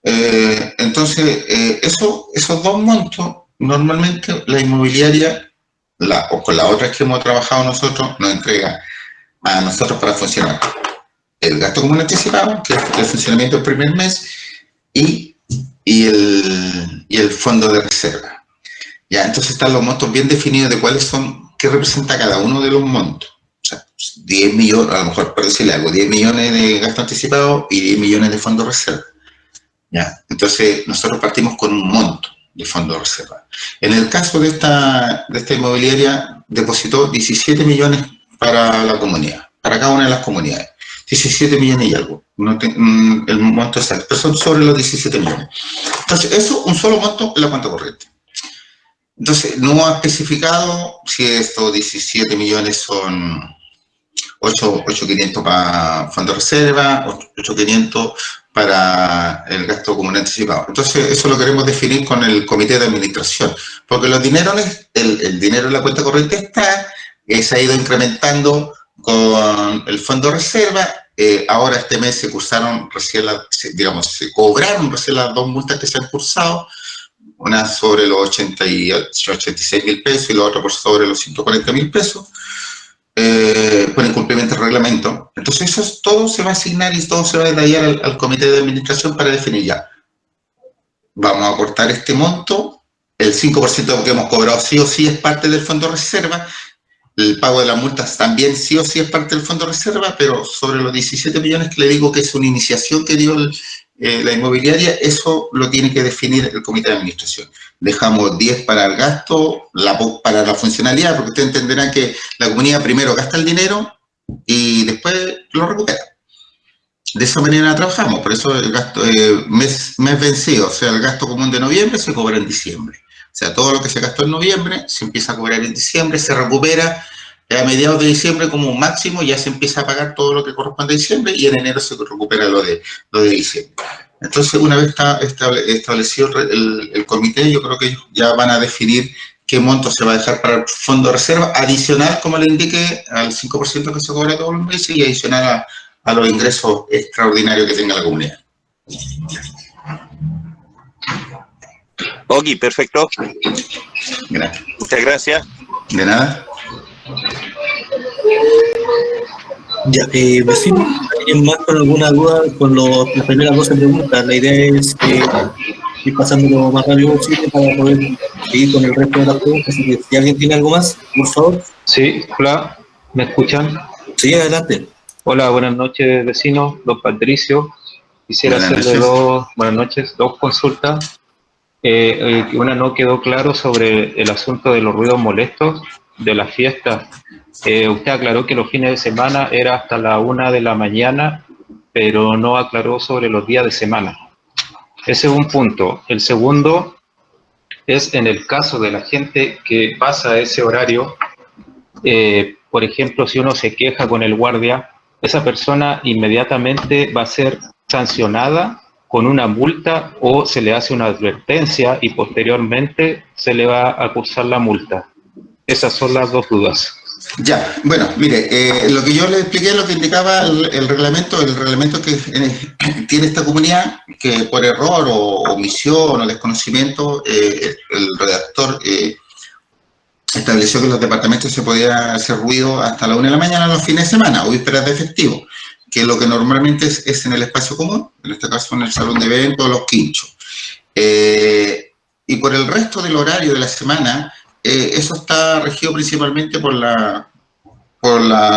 Entonces, esos dos montos, normalmente la inmobiliaria, o con las otras que hemos trabajado nosotros, nos entrega a nosotros para funcionar el gasto común anticipado, que es el funcionamiento del primer mes, y el fondo de reserva. Ya, entonces están los montos bien definidos de cuáles son, qué representa cada uno de los montos. O sea, 10 millones, a lo mejor por decirle algo, 10 millones de gasto anticipado y 10 millones de fondo de reserva. ¿Ya? Entonces, nosotros partimos con un monto de fondo de reserva. En el caso de esta inmobiliaria, depositó 17 millones para la comunidad, para cada una de las comunidades. 17 millones y algo, el monto exacto, pero son sobre los 17 millones. Entonces, eso, un solo monto en la cuenta corriente. Entonces, no ha especificado si estos 17 millones son 8.500 para fondo de reserva, 8.500 para el gasto común anticipado. Entonces, eso lo queremos definir con el comité de administración, porque los dineros, el dinero en la cuenta corriente está, se ha ido incrementando con el fondo de reserva. Ahora este mes se cursaron recién, se cobraron recién las dos multas que se han cursado, una sobre los 86.000 pesos y la otra por sobre los 140.000 pesos. Por incumplimiento del reglamento. Entonces eso todo se va a asignar y todo se va a detallar al comité de administración para definir ya. Vamos a cortar este monto, el 5% que hemos cobrado sí o sí es parte del fondo de reserva, el pago de las multas también sí o sí es parte del fondo de reserva, pero sobre los 17 millones que le digo que es una iniciación que dio la inmobiliaria, eso lo tiene que definir el comité de administración. Dejamos 10 para el gasto, para la funcionalidad, porque ustedes entenderán que la comunidad primero gasta el dinero y después lo recupera. De esa manera trabajamos, por eso el gasto mes vencido, o sea, el gasto común de noviembre se cobra en diciembre. O sea, todo lo que se gastó en noviembre se empieza a cobrar en diciembre, se recupera a mediados de diciembre como un máximo, ya se empieza a pagar todo lo que corresponde a diciembre y en enero se recupera lo de diciembre. Entonces, una vez está establecido el comité, yo creo que ellos ya van a definir qué monto se va a dejar para el fondo de reserva, adicional, como le indiqué, al 5% que se cobra todos los meses y adicional a los ingresos extraordinarios que tenga la comunidad. Ok, perfecto. Gracias. Muchas gracias. De nada. Ya, vecino, ¿alguien más con alguna duda con las primeras 12 preguntas? La idea es ir pasando lo más rápido posible para poder seguir con el resto de las preguntas. Así que si alguien tiene algo más, por favor. Sí, hola, ¿me escuchan? Sí, adelante. Hola, buenas noches, vecinos, don Patricio. Quisiera hacerle dos consultas. Una no quedó claro sobre el asunto de los ruidos molestos de las fiestas. Usted aclaró que los fines de semana era hasta la 1 de la mañana, pero no aclaró sobre los días de semana. Ese es un punto. El segundo es en el caso de la gente que pasa ese horario, por ejemplo, si uno se queja con el guardia, esa persona inmediatamente va a ser sancionada con una multa o se le hace una advertencia y posteriormente se le va a cursar la multa. Esas son las dos dudas. Ya, bueno, mire, lo que yo le expliqué, lo que indicaba el reglamento que tiene esta comunidad, que por error o omisión o desconocimiento, el redactor estableció que en los departamentos se podía hacer ruido hasta la 1 de la mañana los fines de semana o vísperas de festivo, que lo que normalmente es en el espacio común, en este caso en el salón de eventos o los quinchos. Y por el resto del horario de la semana, eso está regido principalmente por la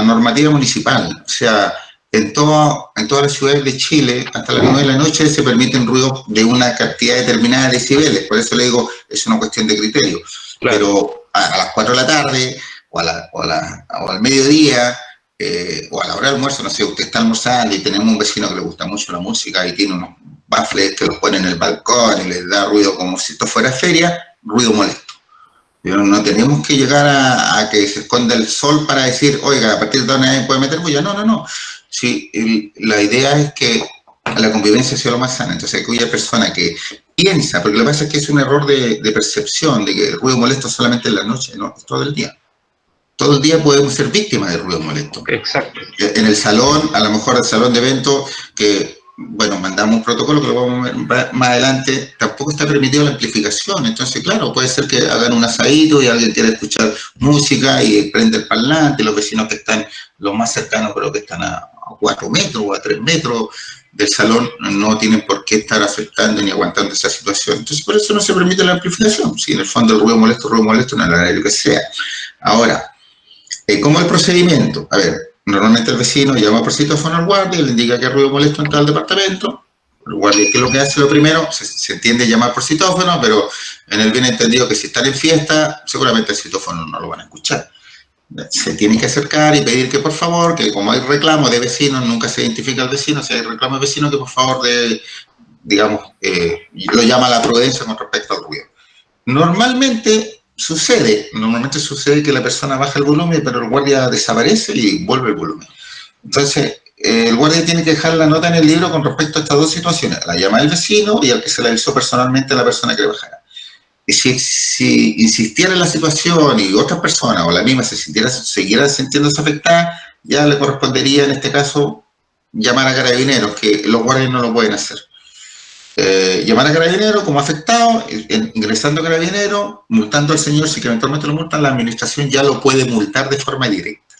normativa municipal. O sea, en todas las ciudades de Chile, hasta las 9 de la noche se permiten ruidos de una cantidad determinada de decibeles. Por eso le digo, es una cuestión de criterio. Claro. Pero a las 4 de la tarde, o al mediodía, o a la hora del almuerzo, no sé, usted está almorzando y tenemos un vecino que le gusta mucho la música y tiene unos baffles que los pone en el balcón y les da ruido como si esto fuera feria, ruido molesto. Pero no tenemos que llegar a que se esconda el sol para decir, oiga, a partir de ahora nadie puede meter bulla. No, no, no. Sí, la idea es que la convivencia sea lo más sana. Entonces, aquella persona que piensa, porque lo que pasa es que es un error de percepción, de que el ruido molesto solamente en la noche, no, es todo el día. Todo el día podemos ser víctimas del ruido molesto. Exacto. En el salón, a lo mejor el salón de eventos, que, bueno, mandamos un protocolo que lo vamos a ver más adelante, tampoco está permitido la amplificación. Entonces, claro, puede ser que hagan un asadito y alguien quiera escuchar música y prende el parlante, los vecinos que están, los más cercanos, pero que están a 4 metros o a 3 metros del salón, no tienen por qué estar afectando ni aguantando esa situación. Entonces, por eso no se permite la amplificación. Si en el fondo el ruido molesto en el horario que sea. Ahora, ¿cómo es el procedimiento? A ver, normalmente el vecino llama por citófono al guardia, le indica que hay ruido molesto en tal departamento. El guardia, ¿qué es lo que hace lo primero? Se entiende llamar por citófono, pero en el bien entendido que si están en fiesta, seguramente el citófono no lo van a escuchar. Se tiene que acercar y pedir que por favor, que como hay reclamo de vecinos, nunca se identifica al vecino, si hay reclamo de vecino, que por favor, digamos, lo llama a la prudencia con respecto al ruido. Normalmente sucede que la persona baja el volumen, pero el guardia desaparece y vuelve el volumen. Entonces, el guardia tiene que dejar la nota en el libro con respecto a estas dos situaciones, la llama del vecino y al que se le avisó personalmente a la persona que le bajara. Y si insistiera en la situación y otras personas o la misma siguiera sintiéndose afectada, ya le correspondería en este caso llamar a carabineros, que los guardias no lo pueden hacer. Llamar a carabineros como afectado, ingresando a carabineros, multando al señor. Si que eventualmente lo multan, la administración ya lo puede multar de forma directa.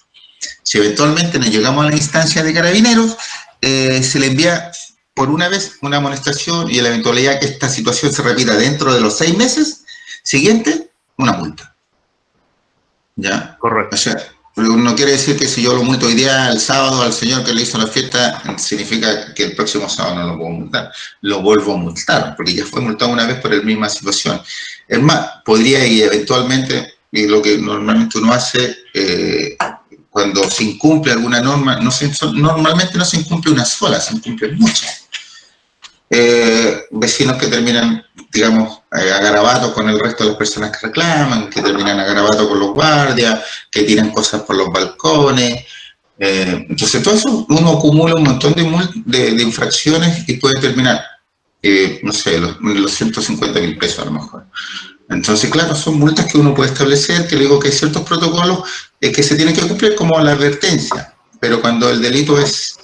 Si eventualmente nos llegamos a la instancia de carabineros, se le envía por una vez una amonestación y en la eventualidad que esta situación se repita dentro de los 6 meses siguientes, una multa. ¿Ya? Correcto. O sea, no quiere decir que si yo lo multo hoy día, el sábado, al señor que le hizo la fiesta, significa que el próximo sábado no lo puedo multar. Lo vuelvo a multar, porque ya fue multado una vez por la misma situación. Es más, podría ir eventualmente, y lo que normalmente uno hace, cuando se incumple alguna norma, normalmente no se incumple una sola, se incumplen muchas. Vecinos que terminan, digamos, a garabatos con el resto de las personas que reclaman, que terminan a garabatos con los guardias, que tiran cosas por los balcones. Entonces, todo eso uno acumula un montón de infracciones y puede terminar, no sé, los 150.000 pesos a lo mejor. Entonces, claro, son multas que uno puede establecer, que le digo que hay ciertos protocolos que se tienen que cumplir como la advertencia, pero cuando el delito es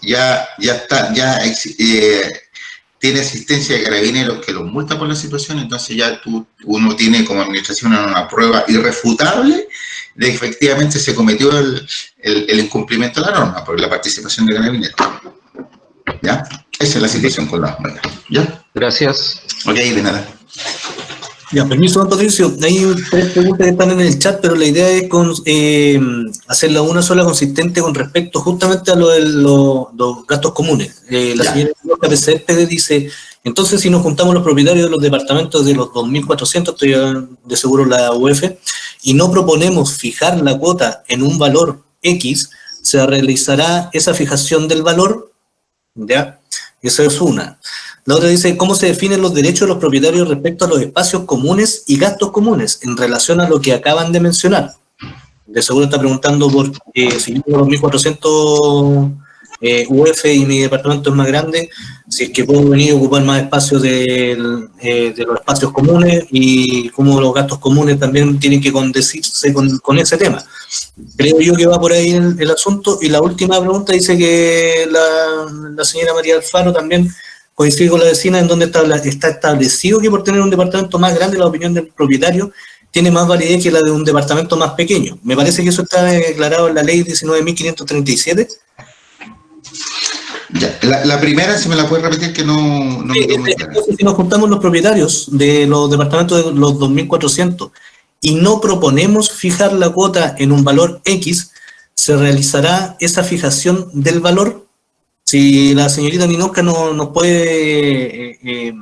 tiene asistencia de carabineros que los multa por la situación, entonces ya uno tiene como administración una prueba irrefutable de que efectivamente se cometió el incumplimiento de la norma por la participación de carabineros. ¿Ya? Esa es la situación con la norma. ¿Ya? Gracias. Ok, de nada. Ya, permiso, don Patricio. Hay 3 preguntas que están en el chat, pero la idea es hacerla una sola consistente con respecto justamente a lo de los gastos comunes. La señora PCP dice, entonces si nos juntamos los propietarios de los departamentos de los 2.400, estoy de seguro la UF, y no proponemos fijar la cuota en un valor X, se realizará esa fijación del valor, ¿ya? Esa es una. La otra dice, ¿cómo se definen los derechos de los propietarios respecto a los espacios comunes y gastos comunes en relación a lo que acaban de mencionar? De seguro está preguntando por si yo tengo 2.400 UF y mi departamento es más grande, si es que puedo venir a ocupar más espacios de los espacios comunes y cómo los gastos comunes también tienen que condecirse con ese tema. Creo yo que va por ahí el asunto. Y la última pregunta dice que la señora María Alfaro también coincide con la vecina en donde está establecido que por tener un departamento más grande la opinión del propietario tiene más validez que la de un departamento más pequeño. Me parece que eso está declarado en la ley 19.537. Ya, la primera, si me la puedes repetir, que no me quedó muy clara. Si nos juntamos los propietarios de los departamentos de los 2.400 y no proponemos fijar la cuota en un valor X, ¿se realizará esa fijación del valor? Si la señorita Ninoca nos puede,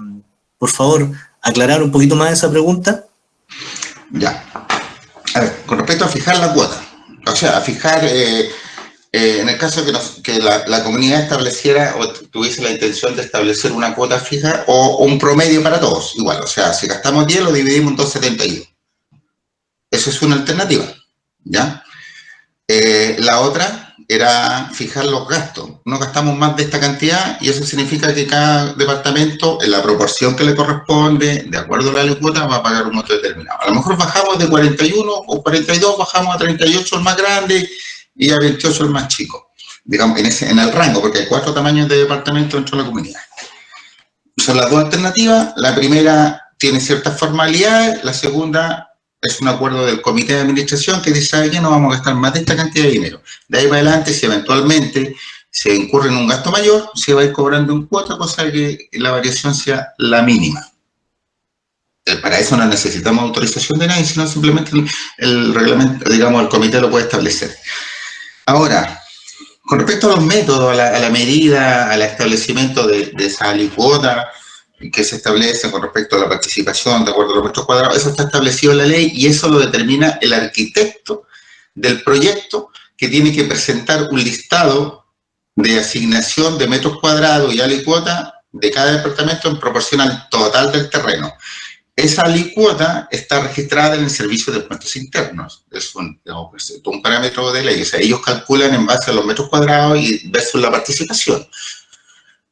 por favor, aclarar un poquito más esa pregunta. Ya. A ver, con respecto a fijar la cuota, o sea, a fijar, en el caso que la comunidad estableciera o tuviese la intención de establecer una cuota fija o un promedio para todos, igual, o sea, si gastamos 10 lo dividimos en 2,72. Eso es una alternativa, ¿ya? La otra era fijar los gastos. No gastamos más de esta cantidad y eso significa que cada departamento, en la proporción que le corresponde, de acuerdo a la alícuota, va a pagar un monto determinado. A lo mejor bajamos de 41 o 42, bajamos a 38 el más grande y a 28 el más chico, digamos, en el rango, porque hay 4 tamaños de departamento dentro de la comunidad. Son las dos alternativas. La primera tiene ciertas formalidades, la segunda es un acuerdo del comité de administración que dice, ¿sabe qué? No vamos a gastar más de esta cantidad de dinero. De ahí para adelante, si eventualmente se incurre en un gasto mayor, se va a ir cobrando en cuota, cosa que la variación sea la mínima. Para eso no necesitamos autorización de nadie, sino simplemente el reglamento, digamos, el comité lo puede establecer. Ahora, con respecto a los métodos, a la medida, al establecimiento de esa alicuota que se establece con respecto a la participación de acuerdo a los metros cuadrados, eso está establecido en la ley y eso lo determina el arquitecto del proyecto, que tiene que presentar un listado de asignación de metros cuadrados y alicuota de cada departamento en proporción al total del terreno. Esa alicuota está registrada en el servicio de impuestos internos. Es un parámetro de ley. O sea, ellos calculan en base a los metros cuadrados y versus la participación.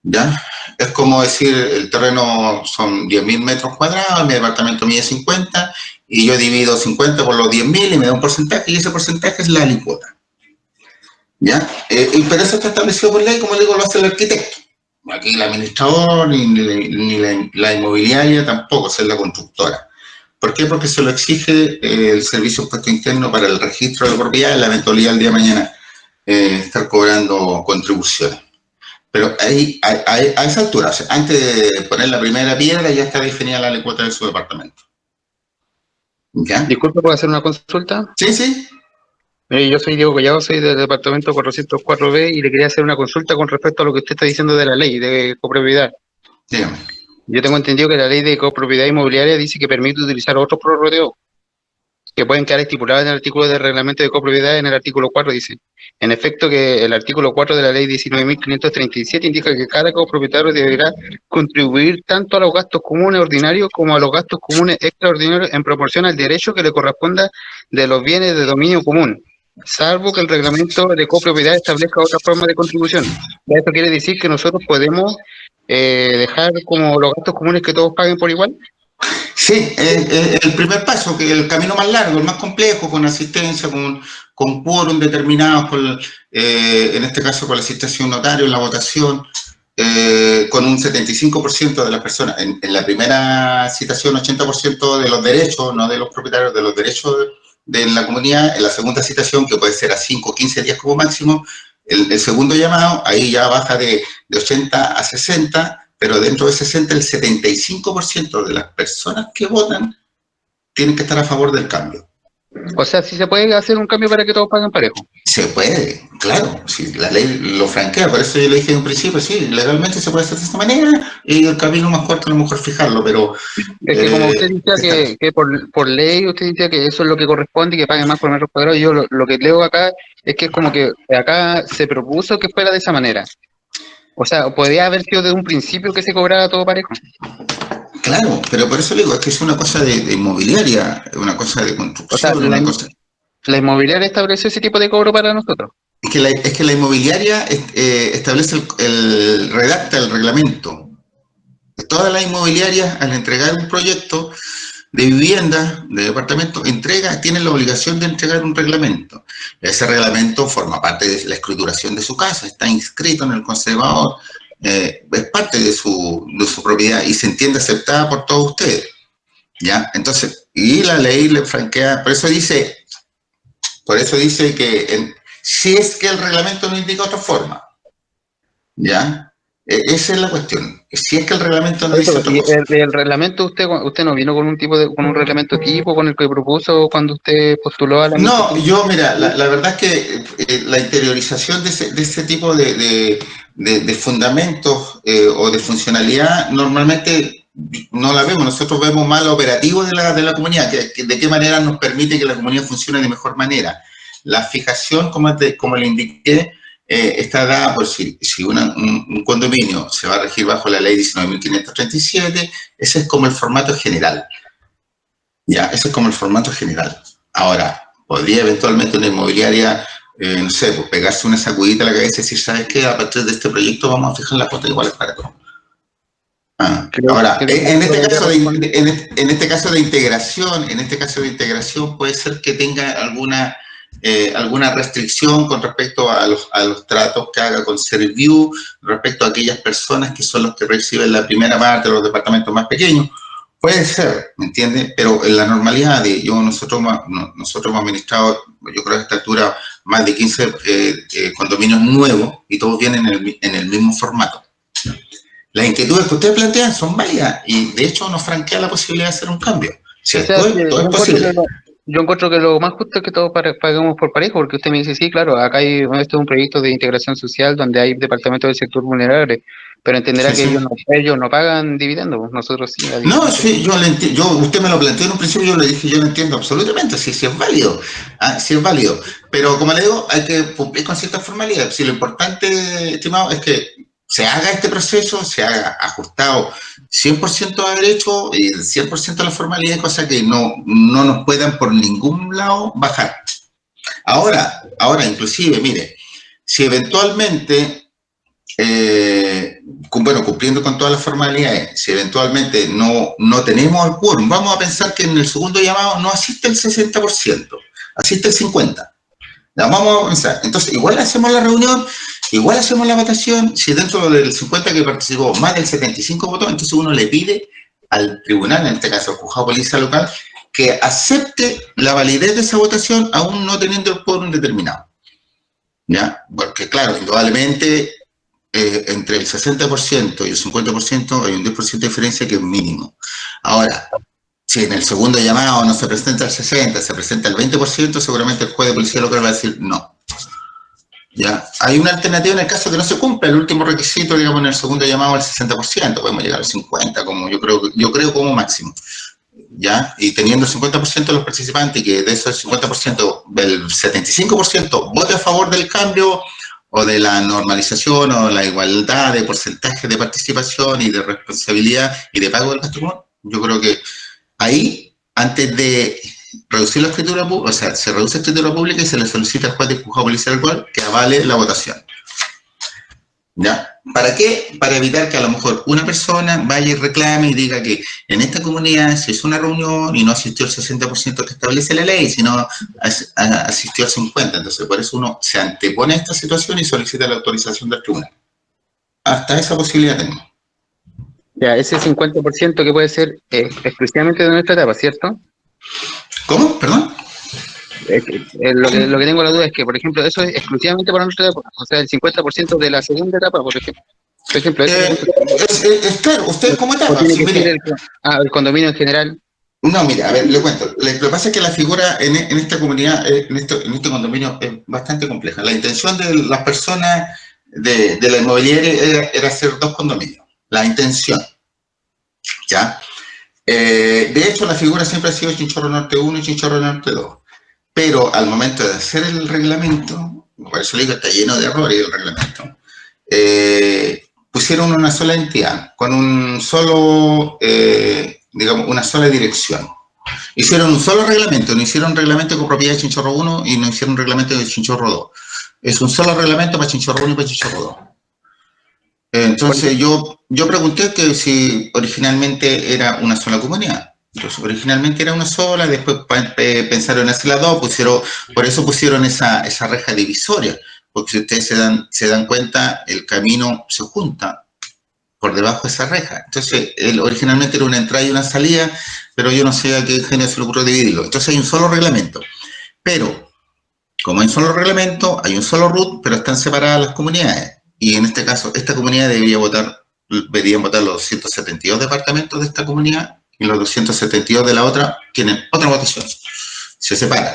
¿Ya? Es como decir, el terreno son 10.000 metros cuadrados, mi departamento mide 50, y yo divido 50 por los 10.000 y me da un porcentaje, y ese porcentaje es la alicuota. ¿Ya? Pero eso está establecido por ley, como digo, lo hace el arquitecto. Aquí el administrador ni la inmobiliaria tampoco, es la constructora. ¿Por qué? Porque se lo exige el servicio de impuesto interno para el registro de la propiedad en la eventualidad del día de mañana estar cobrando contribuciones. Pero ahí, a esa altura, o sea, antes de poner la primera piedra, ya está definida la alicuota de su departamento. ¿Ya? Disculpe, ¿puedo hacer una consulta? Sí, sí. Yo soy Diego Collado, soy del departamento 404B y le quería hacer una consulta con respecto a lo que usted está diciendo de la ley de copropiedad. Dígame. Yo tengo entendido que la ley de copropiedad inmobiliaria dice que permite utilizar otros prorrodeos que pueden quedar estipulados en el artículo de reglamento de copropiedad. En el artículo 4 dice, en efecto, que el artículo 4 de la ley 19.537 indica que cada copropietario deberá contribuir tanto a los gastos comunes ordinarios como a los gastos comunes extraordinarios en proporción al derecho que le corresponda de los bienes de dominio común, salvo que el reglamento de copropiedad establezca otra forma de contribución. ¿Esto quiere decir que nosotros podemos dejar como los gastos comunes que todos paguen por igual? Sí, el primer paso, que el camino más largo, el más complejo, con asistencia, con quórum determinados, en este caso con la asistencia de un notario en la votación, con un 75% de las personas. En la primera citación, 80% de los derechos, no de los propietarios, de los derechos de la comunidad. En la segunda citación, que puede ser a 5 o 15 días como máximo, el segundo llamado, ahí ya baja de 80 a 60, pero dentro de 60 el 75% de las personas que votan tienen que estar a favor del cambio. O sea, ¿sí se puede hacer un cambio para que todos paguen parejo? Se puede, claro, si la ley lo franquea, por eso yo le dije en un principio, sí, legalmente se puede hacer de esta manera, y el camino más corto a lo mejor fijarlo, pero... Es que como usted decía que por ley, usted decía que eso es lo que corresponde y que paguen más por metros cuadrados, yo lo que leo acá es que es como que acá se propuso que fuera de esa manera. O sea, podría haber sido desde un principio que se cobrara todo parejo. Claro, pero por eso le digo, es que es una cosa de inmobiliaria, una cosa de construcción, o sea, la inmobiliaria estableció ese tipo de cobro para nosotros. Es que la inmobiliaria establece redacta el reglamento. Todas las inmobiliarias, al entregar un proyecto de vivienda, de departamento, tienen la obligación de entregar un reglamento. Ese reglamento forma parte de la escrituración de su casa, está inscrito en el conservador, es parte de su propiedad y se entiende aceptada por todos ustedes. ¿Ya? Entonces, y la ley le franquea, por eso dice que si es que el reglamento no indica otra forma, ¿ya? Esa es la cuestión. Si es que el reglamento no dice otra cosa. El reglamento, usted no vino con un reglamento tipo con el que propuso cuando usted postuló a la... No, yo, mira, la verdad es que la interiorización de ese tipo de fundamentos o de funcionalidad normalmente no la vemos. Nosotros vemos más lo operativo de la comunidad, de qué manera nos permite que la comunidad funcione de mejor manera. La fijación, como le indiqué, está dada por si un condominio se va a regir bajo la ley 19.537, ese es como el formato general. Ya, ese es como el formato general. Ahora, podría eventualmente una inmobiliaria, no sé, pues pegarse una sacudita a la cabeza y decir, ¿sabes qué? A partir de este proyecto vamos a fijar las cuotas iguales para todos. Ahora, en este caso de integración puede ser que tenga alguna restricción con respecto a los tratos que haga con Serviu, respecto a aquellas personas que son los que reciben la primera parte de los departamentos más pequeños. Puede ser, ¿me entiendes? Pero en la normalidad nosotros hemos administrado, yo creo a esta altura, más de 15 condominios nuevos y todos vienen en el mismo formato. Las inquietudes que ustedes plantean son válidas y de hecho nos franquea la posibilidad de hacer un cambio. Sí, todo es posible. Yo encuentro que lo más justo es que todos paguemos por parejo, porque usted me dice, sí, claro, acá esto es un proyecto de integración social donde hay departamentos del sector vulnerable, pero entenderá que ellos no pagan dividendos, nosotros sí. No, sí, usted me lo planteó en un principio, yo le dije, yo lo entiendo absolutamente, sí es válido, sí es válido, pero como le digo, hay que cumplir con ciertas formalidades. Sí, lo importante, estimado, es que se haga este proceso, se haga ajustado 100% a derecho y 100% a la formalidad, cosa que no nos puedan por ningún lado bajar. Ahora, inclusive, mire, si eventualmente, cumpliendo con todas las formalidades, si eventualmente no tenemos el quórum, vamos a pensar que en el segundo llamado no asiste el 60%, asiste el 50%. Vamos a pensar, entonces igual hacemos la reunión, igual hacemos la votación, si dentro del 50 que participó más del 75 votó, entonces uno le pide al tribunal, en este caso al juzgado de policía local, que acepte la validez de esa votación aún no teniendo el quórum determinado. ¿Ya? Porque claro, indudablemente entre el 60% y el 50% hay un 10% de diferencia que es mínimo. Ahora, si en el segundo llamado no se presenta el 60%, se presenta el 20%, seguramente el juez de policía local va a decir no. ¿Ya? Hay una alternativa en el caso que no se cumpla el último requisito, digamos, en el segundo llamado al 60%, podemos llegar al 50%, como yo creo como máximo. ¿Ya? Y teniendo el 50% de los participantes, y que de esos 50%, el 75% vote a favor del cambio, o de la normalización, o la igualdad de porcentaje de participación y de responsabilidad y de pago del gasto común, yo creo que ahí, antes de reducir la escritura pública, o sea, se reduce la escritura pública y se le solicita al juez de juzgado policial local que avale la votación. ¿Ya? ¿Para qué? Para evitar que a lo mejor una persona vaya y reclame y diga que en esta comunidad se hizo una reunión y no asistió el 60% que establece la ley, sino asistió al 50%. Entonces, por eso uno se antepone a esta situación y solicita la autorización del tribunal. Hasta esa posibilidad tenemos. Ya, ese 50% que puede ser exclusivamente de nuestra etapa, ¿cierto? ¿Cómo? ¿Perdón? Lo que tengo la duda es que, por ejemplo, eso es exclusivamente para nuestra etapa, o sea, el 50% de la segunda etapa, por ejemplo. Claro, usted como etapa. ¿O tiene que ser el condominio en general? No, mira, a ver, le cuento. Lo que pasa es que la figura en esta comunidad, en este condominio, es bastante compleja. La intención de las personas de la inmobiliaria era hacer 2 condominios. La intención. ¿Ya? De hecho, la figura siempre ha sido Chinchorro Norte 1 y Chinchorro Norte 2. Pero al momento de hacer el reglamento, por eso le digo, está lleno de errores el reglamento, pusieron una sola entidad, con un solo, digamos, una sola dirección. Hicieron un solo reglamento, no hicieron reglamento con propiedad de Chinchorro 1 y no hicieron reglamento de Chinchorro 2. Es un solo reglamento para Chinchorro 1 y para Chinchorro 2. Entonces yo pregunté que si originalmente era una sola comunidad. Entonces originalmente era una sola, después pensaron en hacer las 2, por eso pusieron esa reja divisoria, porque si ustedes se dan cuenta, el camino se junta por debajo de esa reja. Entonces originalmente era una entrada y una salida, pero yo no sé a qué genio se le ocurrió dividirlo. Entonces hay un solo reglamento. Pero, como hay un solo reglamento, hay un solo RUT, pero están separadas las comunidades. Y en este caso, esta comunidad deberían votar los 272 departamentos de esta comunidad y los 272 de la otra tienen otra votación. Se separan.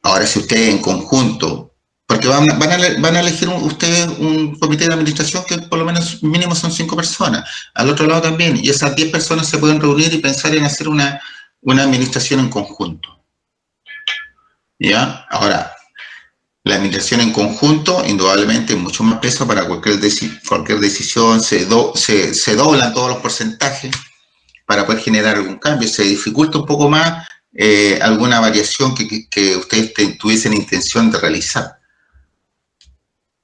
Ahora, si ustedes en conjunto, porque van a elegir ustedes un comité de administración que por lo menos mínimo son 5 personas, al otro lado también, y esas 10 personas se pueden reunir y pensar en hacer una administración en conjunto. ¿Ya? Ahora, la administración en conjunto, indudablemente, es mucho más peso para cualquier decisión, se doblan todos los porcentajes para poder generar algún cambio. Se dificulta un poco más alguna variación que ustedes tuviesen intención de realizar.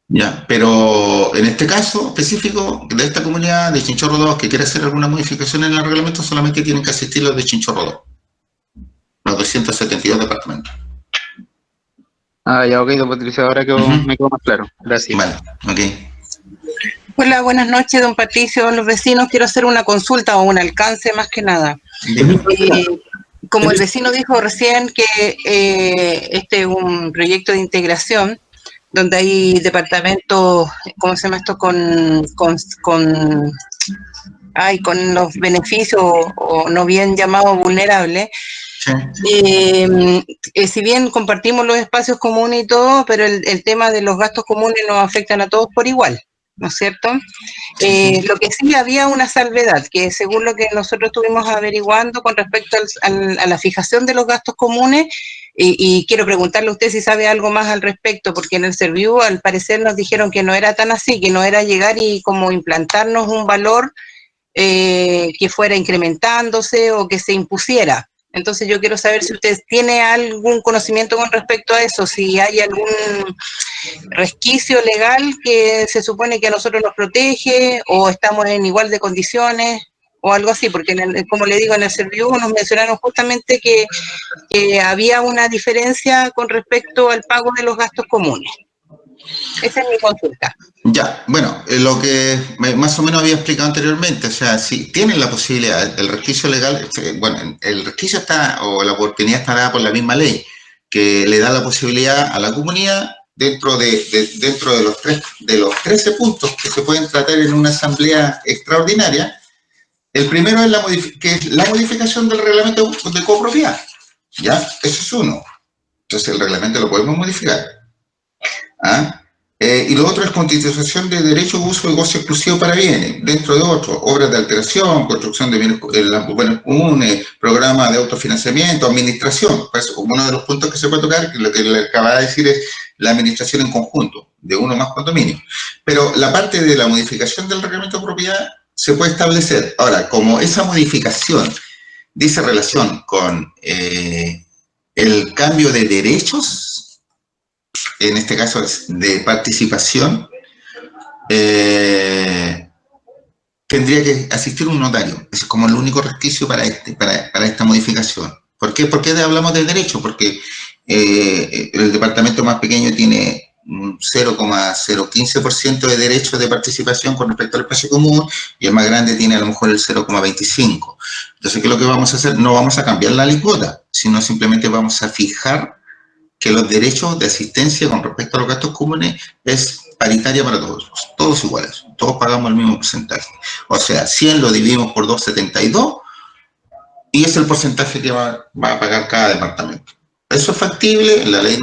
Ya, pero en este caso específico de esta comunidad de Chinchorro 2 que quiere hacer alguna modificación en el reglamento, solamente tienen que asistir los de Chinchorro 2, los 272 departamentos. Ah, ya, ok, don Patricio, ahora me quedó más claro. Gracias. Vale, ok. Hola, buenas noches, don Patricio. Los vecinos, quiero hacer una consulta o un alcance más que nada. Como el vecino dijo recién que este es un proyecto de integración donde hay departamentos, ¿cómo se llama esto? Con los beneficios o no bien llamados vulnerables. Sí. Si bien compartimos los espacios comunes y todo, pero el tema de los gastos comunes nos afectan a todos por igual, ¿no es cierto? Lo que sí había una salvedad, que según lo que nosotros estuvimos averiguando con respecto a la fijación de los gastos comunes, y quiero preguntarle a usted si sabe algo más al respecto, porque en el Serviu al parecer nos dijeron que no era tan así, que no era llegar y como implantarnos un valor que fuera incrementándose o que se impusiera. Entonces yo quiero saber si usted tiene algún conocimiento con respecto a eso, si hay algún resquicio legal que se supone que a nosotros nos protege o estamos en igual de condiciones o algo así, porque como le digo, en el Serviu nos mencionaron justamente que había una diferencia con respecto al pago de los gastos comunes. Esa es mi consulta. Ya, bueno, lo que más o menos había explicado anteriormente, o sea, si tienen la posibilidad, el resquicio legal, bueno, el resquicio está, o la oportunidad está dada por la misma ley, que le da la posibilidad a la comunidad, dentro de los 13 puntos que se pueden tratar en una asamblea extraordinaria. El primero es la modificación del reglamento de copropiedad, ¿ya? Eso es uno. Entonces el reglamento lo podemos modificar. ¿Ah? Y lo otro es constitución de derecho, uso y goce exclusivo para bienes, dentro de otros, obras de alteración, construcción de bienes comunes, programa de autofinanciamiento, administración. Pues uno de los puntos que se puede tocar, que lo que le acaba de decir, es la administración en conjunto, de uno o más condominios. Pero la parte de la modificación del reglamento de propiedad se puede establecer. Ahora, como esa modificación dice relación con el cambio de derechos, en este caso es de participación, tendría que asistir un notario. Es como el único resquicio para esta modificación. ¿Por qué? ¿Por qué hablamos de derecho? Porque el departamento más pequeño tiene un 0,015% de derechos de participación con respecto al espacio común, y el más grande tiene a lo mejor el 0,25%. Entonces, ¿qué es lo que vamos a hacer? No vamos a cambiar la alícuota, sino simplemente vamos a fijar que los derechos de asistencia con respecto a los gastos comunes es paritaria para todos iguales, todos pagamos el mismo porcentaje. O sea, 100 lo dividimos por 2,72 y es el porcentaje que va a pagar cada departamento. Eso es factible, la ley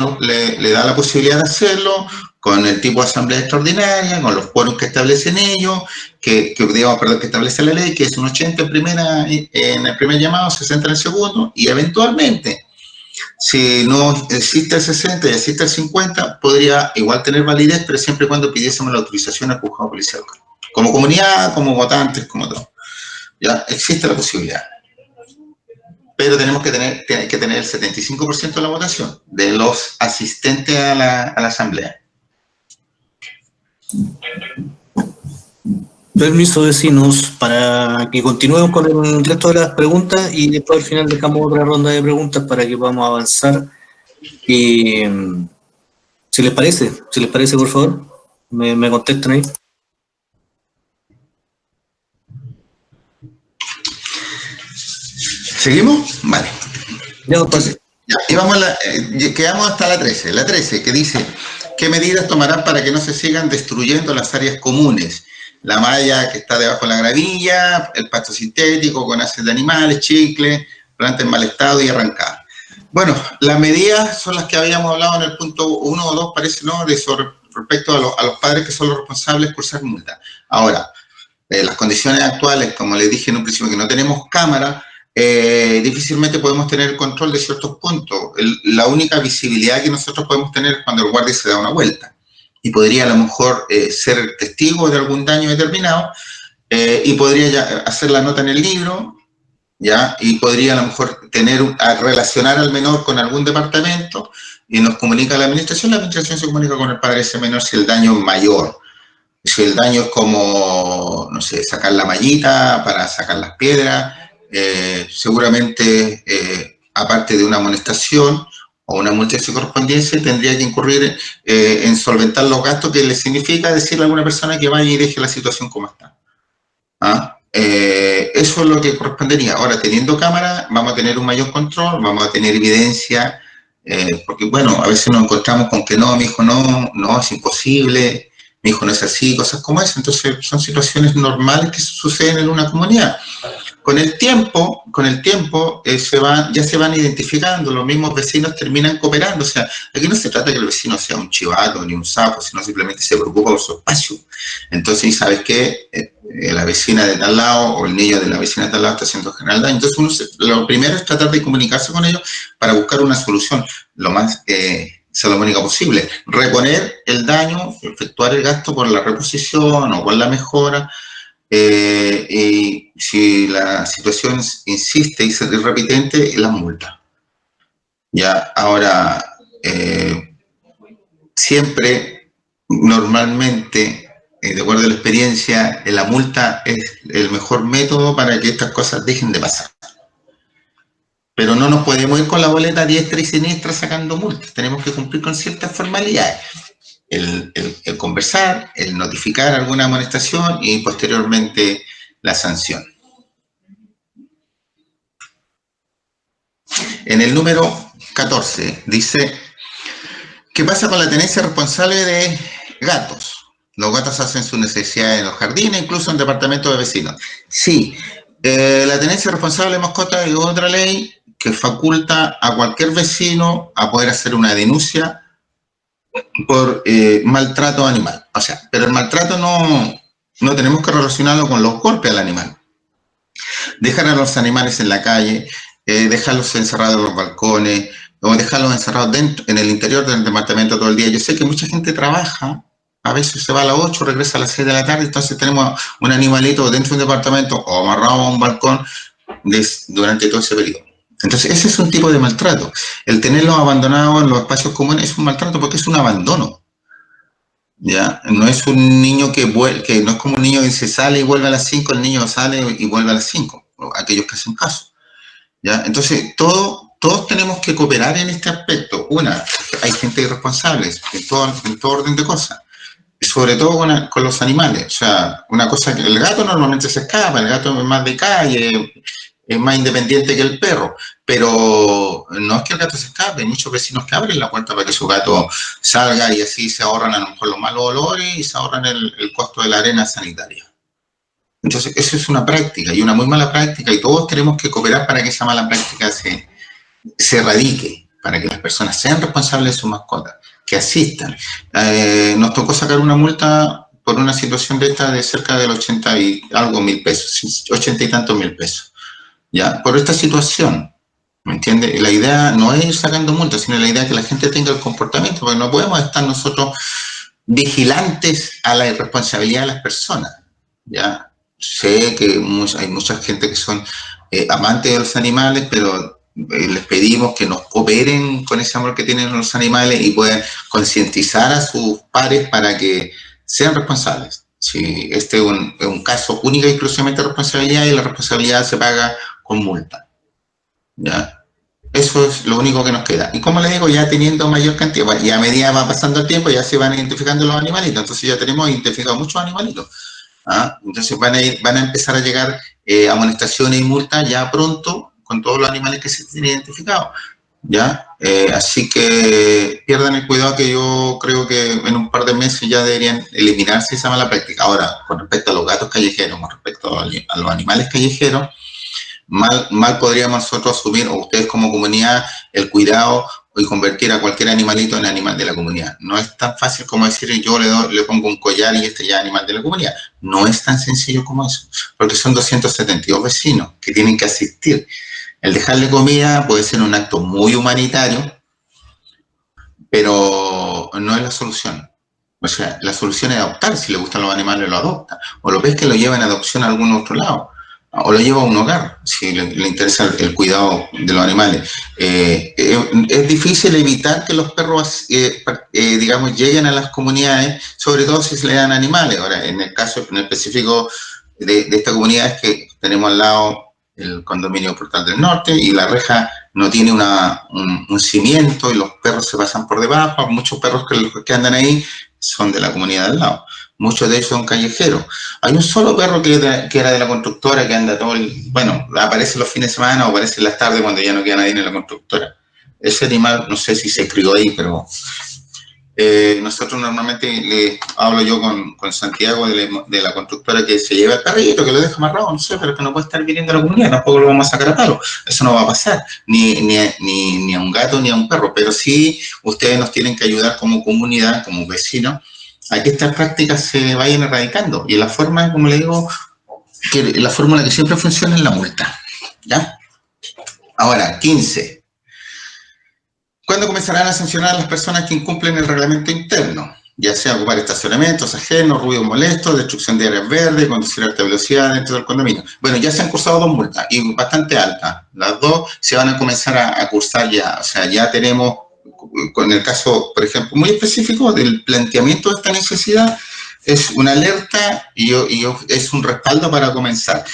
le da la posibilidad de hacerlo con el tipo de asamblea extraordinaria, con los quórums que establecen ellos, que establece la ley, que es un 80 en el primer llamado, 60 en el segundo, y eventualmente, si no existe el 60 y existe el 50, podría igual tener validez, pero siempre y cuando pidiésemos la autorización al juzgado policial. Como comunidad, como votantes, como todo. Ya existe la posibilidad. Pero tenemos que tener el 75% de la votación de los asistentes a la asamblea. Permiso, vecinos, para que continuemos con el resto de las preguntas y después al final dejamos otra ronda de preguntas para que podamos avanzar. Si les parece, por favor, me contestan ahí. ¿Seguimos? Vale. Ya, entonces. Y vamos quedamos hasta la 13. La 13, que dice, ¿qué medidas tomarán para que no se sigan destruyendo las áreas comunes? La malla que está debajo de la gravilla, el pasto sintético con heces de animales, chicle, planta en mal estado y arrancada. Bueno, las medidas son las que habíamos hablado en el punto 1 o 2, parece, ¿no? Respecto a los padres que son los responsables por cursar multa. Ahora, las condiciones actuales, como les dije en un principio, que no tenemos cámara, difícilmente podemos tener el control de ciertos puntos. La única visibilidad que nosotros podemos tener es cuando el guardia se da una vuelta. Y podría a lo mejor ser testigo de algún daño determinado y podría ya hacer la nota en el libro ¿ya? Y podría a lo mejor relacionar al menor con algún departamento y nos comunica a la administración se comunica con el padre de ese menor si el daño es mayor. Si el daño es como, no sé, sacar la mallita para sacar las piedras, seguramente, aparte de una amonestación o una multa de correspondencia, tendría que incurrir en solventar los gastos que le significa decirle a alguna persona que vaya y deje la situación como está. ¿Ah? Eso es lo que correspondería. Ahora, teniendo cámara, vamos a tener un mayor control, vamos a tener evidencia, porque, bueno, a veces nos encontramos con que no, mi hijo no, es imposible, mi hijo no es así, cosas como esa. Entonces, son situaciones normales que suceden en una comunidad. Con el tiempo ya se van identificando, los mismos vecinos terminan cooperando. O sea, aquí no se trata de que el vecino sea un chivato ni un sapo, sino simplemente se preocupa por su espacio. Entonces, ¿sabes qué? La vecina de tal lado o el niño de la vecina de tal lado está haciendo general daño. Entonces, lo primero es tratar de comunicarse con ellos para buscar una solución lo más salomónica posible. Reponer el daño, efectuar el gasto por la reposición o por la mejora. Y si la situación insiste y es repetente, la multa. Ya, ahora, siempre, normalmente, de acuerdo a la experiencia, la multa es el mejor método para que estas cosas dejen de pasar. Pero no nos podemos ir con la boleta diestra y siniestra sacando multas, tenemos que cumplir con ciertas formalidades. El conversar, el notificar alguna amonestación y posteriormente la sanción. En el número 14 dice, ¿qué pasa con la tenencia responsable de gatos? Los gatos hacen sus necesidades en los jardines, incluso en departamentos de vecinos. Sí, la tenencia responsable de mascotas es otra ley que faculta a cualquier vecino a poder hacer una denuncia por maltrato animal. O sea, pero el maltrato no tenemos que relacionarlo con los golpes al animal. Dejar a los animales en la calle, dejarlos encerrados en los balcones, o dejarlos encerrados en el interior del departamento todo el día. Yo sé que mucha gente trabaja, a veces se va a las 8, regresa a las 6 de la tarde, entonces tenemos un animalito dentro de un departamento o amarrado a un balcón durante todo ese periodo. Entonces, ese es un tipo de maltrato. El tenerlos abandonados en los espacios comunes es un maltrato porque es un abandono. ¿Ya? No es un niño que no es como un niño que se sale y vuelve a las 5, el niño sale y vuelve a las 5, aquellos que hacen caso. ¿Ya? Entonces, todos tenemos que cooperar en este aspecto. Hay gente irresponsable en todo orden de cosas. Sobre todo con los animales. O sea, una cosa que el gato normalmente se escapa, el gato es más de calle, es más independiente que el perro, pero no es que el gato se escape, hay muchos vecinos que abren la puerta para que su gato salga y así se ahorran a lo mejor los malos olores y se ahorran el costo de la arena sanitaria. Entonces, eso es una práctica y una muy mala práctica y todos tenemos que cooperar para que esa mala práctica se erradique, para que las personas sean responsables de sus mascotas, que asistan. Nos tocó sacar una multa por una situación de esta de cerca del 80 y algo mil pesos, 80 y tantos mil pesos. ¿Ya? Por esta situación, ¿me entiende? La idea no es ir sacando multas, sino la idea es que la gente tenga el comportamiento, porque no podemos estar nosotros vigilantes a la irresponsabilidad de las personas, ¿ya? Sé que hay mucha gente que son amantes de los animales, pero les pedimos que nos cooperen con ese amor que tienen los animales y puedan concientizar a sus pares para que sean responsables. Si este es un caso única y exclusivamente de responsabilidad y la responsabilidad se paga con multa. ¿Ya? Eso es lo único que nos queda. Y como les digo, ya teniendo mayor cantidad, ya a medida va pasando el tiempo, ya se van identificando los animalitos. Entonces ya tenemos identificado muchos animalitos. ¿Ah? Entonces van a empezar a llegar amonestaciones y multas ya pronto con todos los animales que se tienen identificados. ¿Ya? Así que pierdan el cuidado, que yo creo que en un par de meses ya deberían eliminarse esa mala práctica. Ahora, con respecto a los gatos callejeros, con respecto a los animales callejeros, mal podríamos nosotros asumir, o ustedes como comunidad, el cuidado y convertir a cualquier animalito en animal de la comunidad. No es tan fácil como decir yo le pongo un collar y este ya es animal de la comunidad. No es tan sencillo como eso, porque son 272 vecinos que tienen que asistir. El dejarle comida puede ser un acto muy humanitario, pero no es la solución. O sea, la solución es adoptar. Si le gustan los animales, lo adopta. O lo ves que lo llevan a adopción a algún otro lado. o lo lleva a un hogar, si le interesa el cuidado de los animales. Es difícil evitar que los perros, digamos, lleguen a las comunidades, sobre todo si se le dan animales. Ahora, en el caso en específico de esta comunidad es que tenemos al lado el condominio Portal del Norte y la reja no tiene un cimiento y los perros se pasan por debajo. Muchos perros que andan ahí son de la comunidad al lado. Muchos de ellos son callejeros. Hay un solo perro que era de la constructora que anda bueno, aparece los fines de semana o aparece en las tardes cuando ya no queda nadie en la constructora. Ese animal, no sé si se crió ahí, pero nosotros normalmente le hablo yo con Santiago de la constructora que se lleva el perrito, que lo deja amarrado, no sé, pero que no puede estar viniendo a la comunidad, tampoco lo vamos a sacar a palo. Eso no va a pasar, ni a un gato ni a un perro, pero sí ustedes nos tienen que ayudar como comunidad, como vecinos, a que estas prácticas se vayan erradicando. Y la forma, como le digo, que la fórmula que siempre funciona es la multa, ¿ya? Ahora, 15. ¿Cuándo comenzarán a sancionar a las personas que incumplen el reglamento interno? Ya sea ocupar estacionamientos ajenos, ruidos molestos, destrucción de áreas verdes, conducir a alta velocidad dentro del condominio. Bueno, ya se han cursado 2 multas y bastante altas. Las 2 se van a comenzar a cursar ya. O sea, ya tenemos, con el caso, por ejemplo, muy específico del planteamiento de esta necesidad, es una alerta y es un respaldo para comenzar.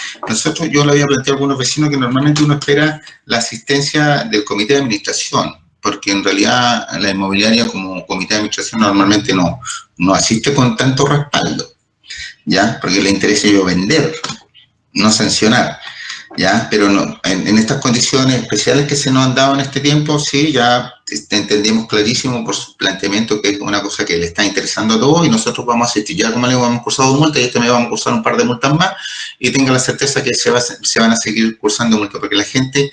Yo le había planteado a algunos vecinos que normalmente uno espera la asistencia del comité de administración, porque en realidad la inmobiliaria como comité de administración normalmente no asiste con tanto respaldo, ¿ya? Porque le interesa yo vender, no sancionar, ¿ya? Pero no, en estas condiciones especiales que se nos han dado en este tiempo, sí, ya entendemos clarísimo por su planteamiento que es una cosa que le está interesando a todos y nosotros vamos a asistir. Ya como le digo, hemos cursado 2 multas y este mes vamos a cursar un par de multas más y tenga la certeza que se van a seguir cursando multas, porque la gente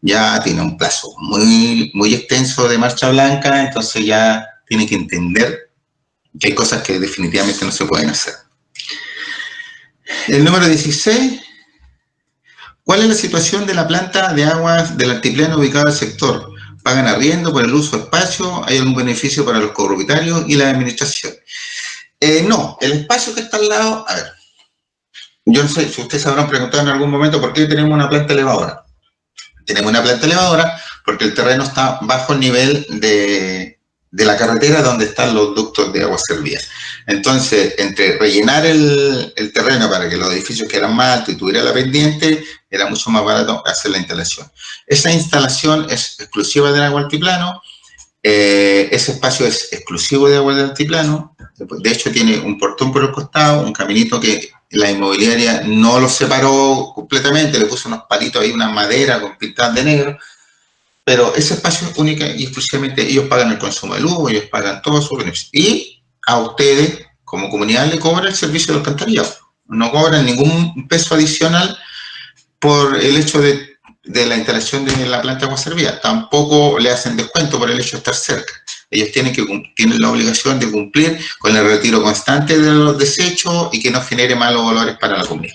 ya tiene un plazo muy, muy extenso de marcha blanca, entonces ya tiene que entender que hay cosas que definitivamente no se pueden hacer. El número 16. ¿Cuál es la situación de la planta de aguas del altiplano ubicada al sector? ¿Pagan arriendo por el uso de espacio? ¿Hay algún beneficio para los copropietarios y la administración? No, el espacio que está al lado, a ver, yo no sé si ustedes habrán preguntado en algún momento por qué tenemos una planta elevadora. Tenemos una planta elevadora porque el terreno está bajo el nivel de la carretera donde están los ductos de agua servida. Entonces, entre rellenar el terreno para que los edificios quedaran más altos y tuviera la pendiente, era mucho más barato hacer la instalación. Esa instalación es exclusiva del agua altiplano, ese espacio es exclusivo de agua del altiplano, de hecho tiene un portón por el costado, un caminito que la inmobiliaria no lo separó completamente, le puso unos palitos ahí, una madera con pintadas de negro, pero ese espacio es única y exclusivamente ellos pagan el consumo de luz, ellos pagan todos sus beneficios. Y a ustedes, como comunidad, le cobran el servicio de alcantarillado. No cobran ningún peso adicional por el hecho de la instalación de la planta de agua servida. Tampoco le hacen descuento por el hecho de estar cerca. Ellos tienen la obligación de cumplir con el retiro constante de los desechos y que no genere malos olores para la comunidad.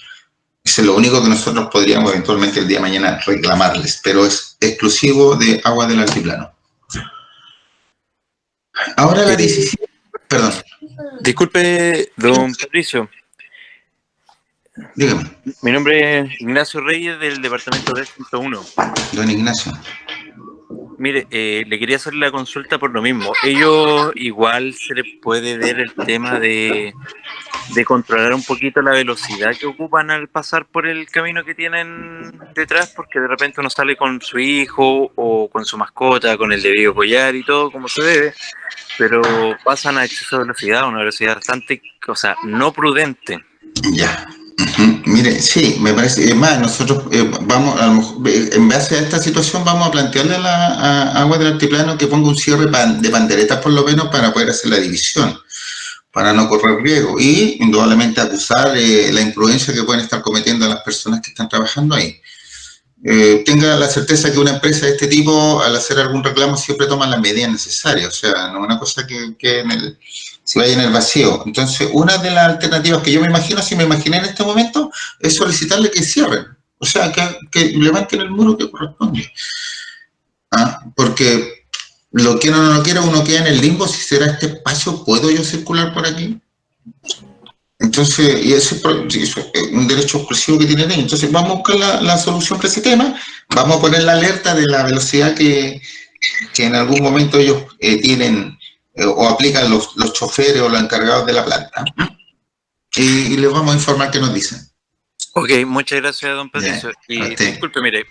Eso es lo único que nosotros podríamos eventualmente el día de mañana reclamarles, pero es exclusivo de agua del altiplano. Ahora la 17. Perdón. Disculpe, don Patricio. Dígame. Mi nombre es Ignacio Reyes, del departamento de 101. Don Ignacio. Mire, le quería hacer la consulta por lo mismo. Ellos igual se les puede ver el tema de controlar un poquito la velocidad que ocupan al pasar por el camino que tienen detrás, porque de repente uno sale con su hijo o con su mascota, con el debido collar y todo como se debe, pero pasan a exceso de velocidad, a una velocidad bastante, o sea, no prudente. Ya. Mire, sí, me parece, es más, nosotros vamos, a lo mejor, en base a esta situación vamos a plantearle a Agua del Altiplano que ponga un cierre de panderetas por lo menos para poder hacer la división, para no correr riesgo y indudablemente acusar la imprudencia que pueden estar cometiendo las personas que están trabajando ahí. Tenga la certeza que una empresa de este tipo, al hacer algún reclamo, siempre toma las medidas necesarias, o sea, no es una cosa que se vaya en el vacío. Entonces, una de las alternativas que yo me imagino, si me imaginé en este momento, es solicitarle que cierren, o sea, que levanten el muro que corresponde. Porque lo quiera o no lo quiera, uno queda en el limbo, si será este espacio, ¿puedo yo circular por aquí? Entonces, y ese es un derecho exclusivo que tienen ellos. Entonces, vamos a buscar la solución para ese tema, vamos a poner la alerta de la velocidad que en algún momento ellos tienen o aplican los choferes o los encargados de la planta. Y les vamos a informar qué nos dicen. Ok, muchas gracias, don Patricio. Y disculpe, mire,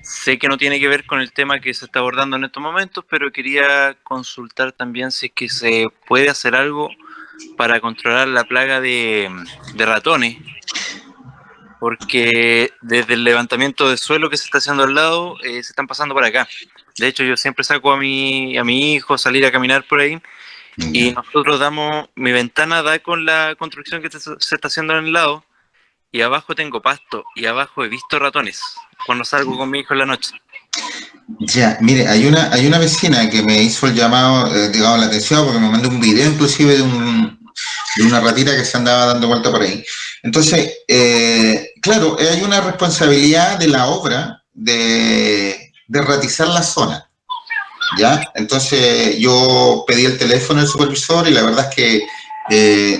sé que no tiene que ver con el tema que se está abordando en estos momentos, pero quería consultar también si es que se puede hacer algo para controlar la plaga de ratones, porque desde el levantamiento de suelo que se está haciendo al lado, se están pasando por acá. De hecho, yo siempre saco a mi hijo a salir a caminar por ahí, y nosotros mi ventana da con la construcción que se está haciendo en el lado, y abajo tengo pasto, y abajo he visto ratones cuando salgo con mi hijo en la noche. Ya, mire, hay una vecina que me hizo el llamado, digamos, la atención, porque me mandó un video inclusive de una ratita que se andaba dando vuelta por ahí. Entonces, claro, hay una responsabilidad de la obra de ratizar la zona, ¿ya? Entonces, yo pedí el teléfono del supervisor y la verdad es que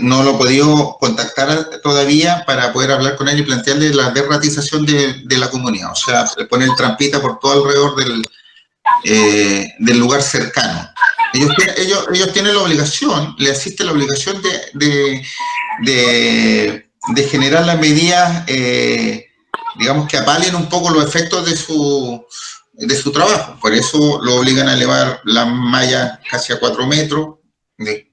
no lo he podido contactar todavía para poder hablar con él y plantearle la derratización de la comunidad, o sea, poner trampita por todo alrededor del lugar cercano. Ellos tienen la obligación, le asiste la obligación de generar las medidas, digamos, que apalen un poco los efectos de su trabajo. Por eso lo obligan a elevar la malla casi a 4 metros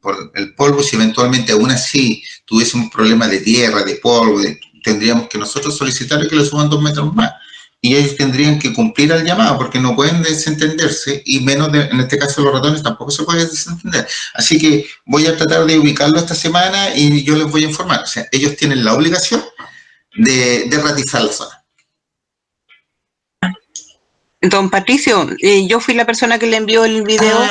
por el polvo. Si eventualmente aún así tuviésemos problemas de tierra, de polvo, tendríamos que nosotros solicitarle que le suban 2 metros más. Y ellos tendrían que cumplir al llamado, porque no pueden desentenderse, y menos en este caso los ratones tampoco se pueden desentender. Así que voy a tratar de ubicarlo esta semana y yo les voy a informar. O sea, ellos tienen la obligación de ratizar la zona. Don Patricio, yo fui la persona que le envió el video.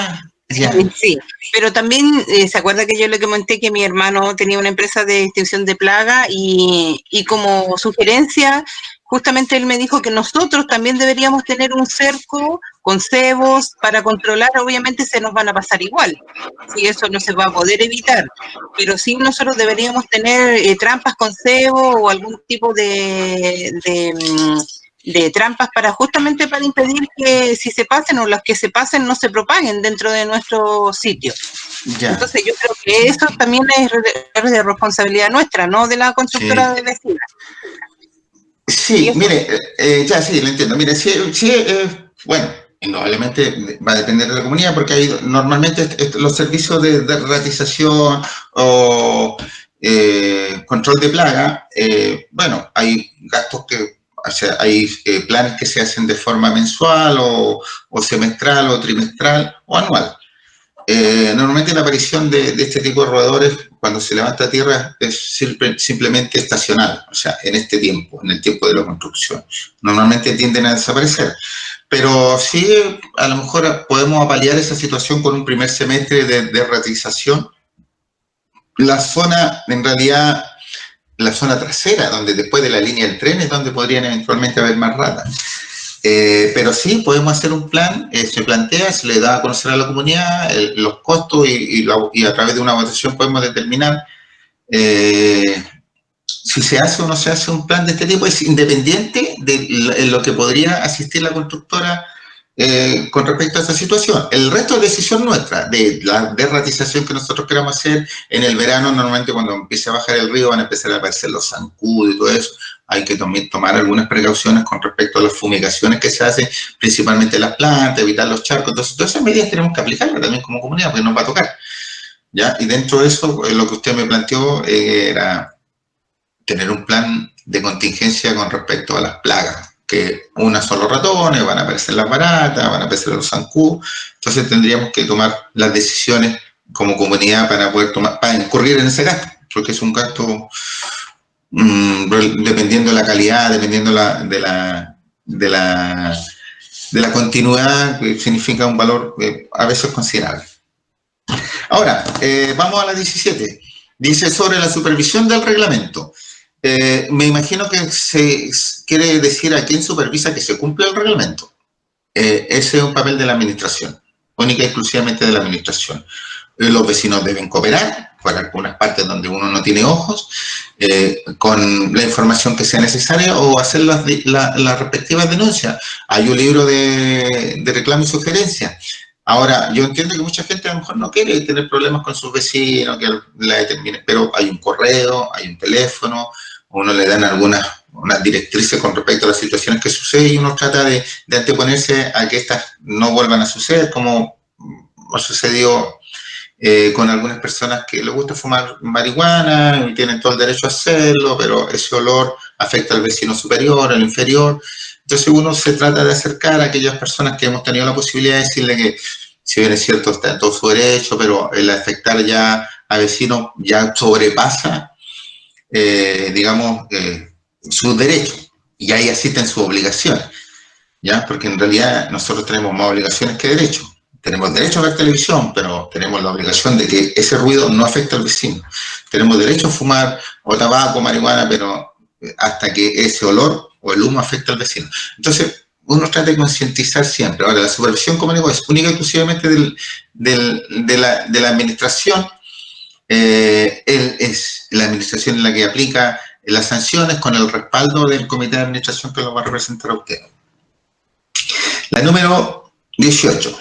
Ya. Sí, pero también se acuerda que yo le comenté que mi hermano tenía una empresa de extinción de plaga y como sugerencia, justamente él me dijo que nosotros también deberíamos tener un cerco con cebos para controlar. Obviamente se nos van a pasar igual, si eso no se va a poder evitar, pero sí nosotros deberíamos tener trampas con cebo o algún tipo de trampas justamente para impedir que si se pasen o las que se pasen no se propaguen dentro de nuestro sitio. Ya. Entonces yo creo que eso también es de responsabilidad nuestra, no de la constructora de vecinas. Sí, mire, sí, lo entiendo. Mire, bueno, indudablemente va a depender de la comunidad, porque hay normalmente los servicios de ratización o control de plaga, bueno, hay gastos o sea, hay planes que se hacen de forma mensual o semestral o trimestral o anual. Normalmente la aparición de este tipo de roedores cuando se levanta tierra es simplemente estacional, o sea, en este tiempo, en el tiempo de la construcción. Normalmente tienden a desaparecer, pero sí a lo mejor podemos apalear esa situación con un primer semestre de ratización. La zona, en realidad, la zona trasera, donde después de la línea del tren es donde podrían eventualmente haber más ratas. Pero sí, podemos hacer un plan, se plantea, se le da a conocer a la comunidad los costos y a través de una votación podemos determinar si se hace o no se hace un plan de este tipo. Es independiente de lo que podría asistir la constructora con respecto a esta situación. El resto es decisión nuestra, de la derratización que nosotros queramos hacer. En el verano, normalmente cuando empiece a bajar el río van a empezar a aparecer los zancudos y todo eso. Hay que tomar algunas precauciones con respecto a las fumigaciones que se hacen, principalmente las plantas, evitar los charcos. Entonces, todas esas medidas tenemos que aplicarlas también como comunidad, porque nos va a tocar, ¿ya? Y dentro de eso, lo que usted me planteó era tener un plan de contingencia con respecto a las plagas, que una son los ratones, van a aparecer las baratas, van a aparecer los zancudos. Entonces tendríamos que tomar las decisiones como comunidad para poder para incurrir en ese gasto, porque es un gasto dependiendo de la calidad, dependiendo de la continuidad, que significa un valor a veces considerable. Ahora, vamos a la 17. Dice sobre la supervisión del reglamento. Me imagino que se quiere decir a quién supervisa que se cumpla el reglamento. Ese es un papel de la administración, única y exclusivamente de la administración. los vecinos deben cooperar por algunas partes donde uno no tiene ojos, con la información que sea necesaria o hacer las respectivas denuncias. Hay un libro de reclamo y sugerencia. Ahora, yo entiendo que mucha gente a lo mejor no quiere tener problemas con sus vecinos, que la determinen, pero hay un correo, hay un teléfono, uno le dan unas directrices con respecto a las situaciones que suceden y uno trata de anteponerse a que estas no vuelvan a suceder, como ha sucedido con algunas personas que les gusta fumar marihuana y tienen todo el derecho a hacerlo, pero ese olor afecta al vecino superior, al inferior. Entonces uno se trata de acercar a aquellas personas que hemos tenido la posibilidad de decirle que, si bien es cierto, está en todo su derecho, pero el afectar ya a vecinos ya sobrepasa, sus derechos, y ahí asisten sus obligaciones, ¿ya? Porque en realidad nosotros tenemos más obligaciones que derechos. Tenemos derecho a ver televisión, pero tenemos la obligación de que ese ruido no afecte al vecino. Tenemos derecho a fumar o tabaco, marihuana, pero hasta que ese olor o el humo afecte al vecino. Entonces, uno trata de concientizar siempre. Ahora, la supervisión, como digo, es única y exclusivamente de la administración. Es la administración en la que aplica las sanciones con el respaldo del comité de administración que lo va a representar a usted. La número 18.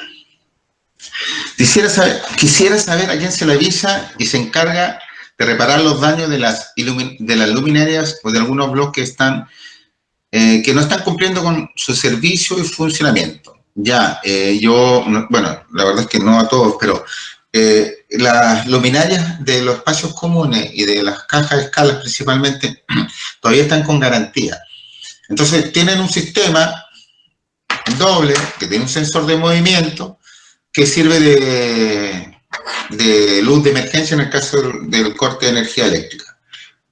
Quisiera saber a quién se le avisa y se encarga de reparar los daños de las luminarias o de algunos bloques que no están cumpliendo con su servicio y funcionamiento. La verdad es que no a todos, pero las luminarias de los espacios comunes y de las cajas de escalas principalmente todavía están con garantía. Entonces tienen un sistema doble que tiene un sensor de movimiento que sirve de luz de emergencia en el caso del corte de energía eléctrica,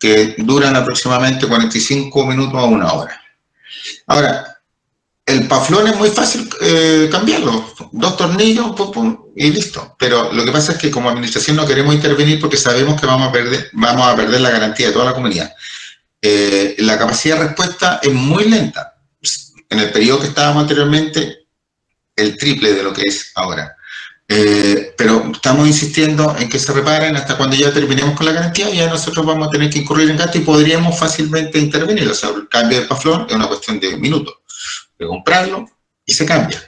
que duran aproximadamente 45 minutos a 1 hora. Ahora, el paflón es muy fácil cambiarlo, 2 tornillos, pum, pum, y listo. Pero lo que pasa es que como administración no queremos intervenir porque sabemos que vamos a perder la garantía de toda la comunidad. La capacidad de respuesta es muy lenta. En el periodo que estábamos anteriormente, el triple de lo que es ahora. Pero estamos insistiendo en que se reparen hasta cuando ya terminemos con la garantía, y ya nosotros vamos a tener que incurrir en gasto y podríamos fácilmente intervenir. O sea, el cambio del paflón es una cuestión de minutos, de comprarlo y se cambia.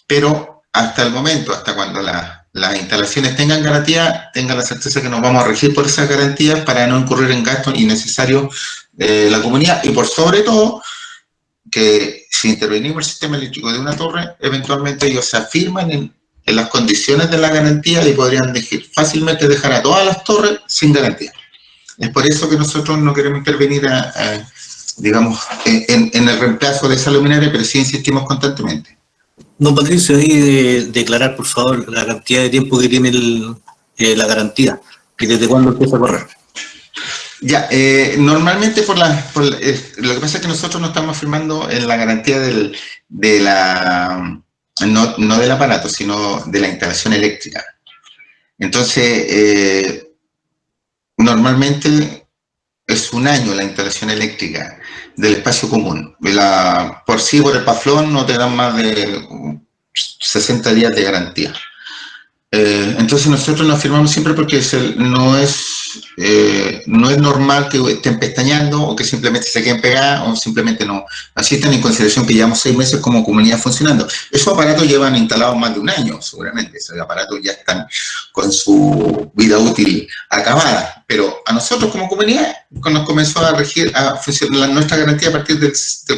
Pero hasta el momento, hasta cuando las instalaciones tengan garantía, tengan la certeza que nos vamos a regir por esas garantías para no incurrir en gastos innecesarios de la comunidad, y por sobre todo, que si intervenimos el sistema eléctrico de una torre, eventualmente ellos se afirman en las condiciones de la garantía y podrían fácilmente dejar a todas las torres sin garantía. Es por eso que nosotros no queremos intervenir en el reemplazo de esa luminaria, pero sí insistimos constantemente. Don Patricio, ahí declarar, por favor, la cantidad de tiempo que tiene la garantía y desde cuándo empieza a correr. Ya, normalmente lo que pasa es que nosotros no estamos firmando en la garantía no del aparato, sino de la instalación eléctrica. Entonces, normalmente es 1 año la instalación eléctrica del espacio común. Por el paflón no te dan más de 60 días de garantía. Entonces nosotros nos firmamos siempre porque no es normal que estén pestañeando o que simplemente se queden pegadas o simplemente no asistan, en consideración que llevamos 6 meses como comunidad funcionando. Esos aparatos llevan instalados más de 1 año, seguramente. Esos aparatos ya están con su vida útil acabada, pero a nosotros como comunidad nos comenzó a regir a funcionar nuestra garantía a partir del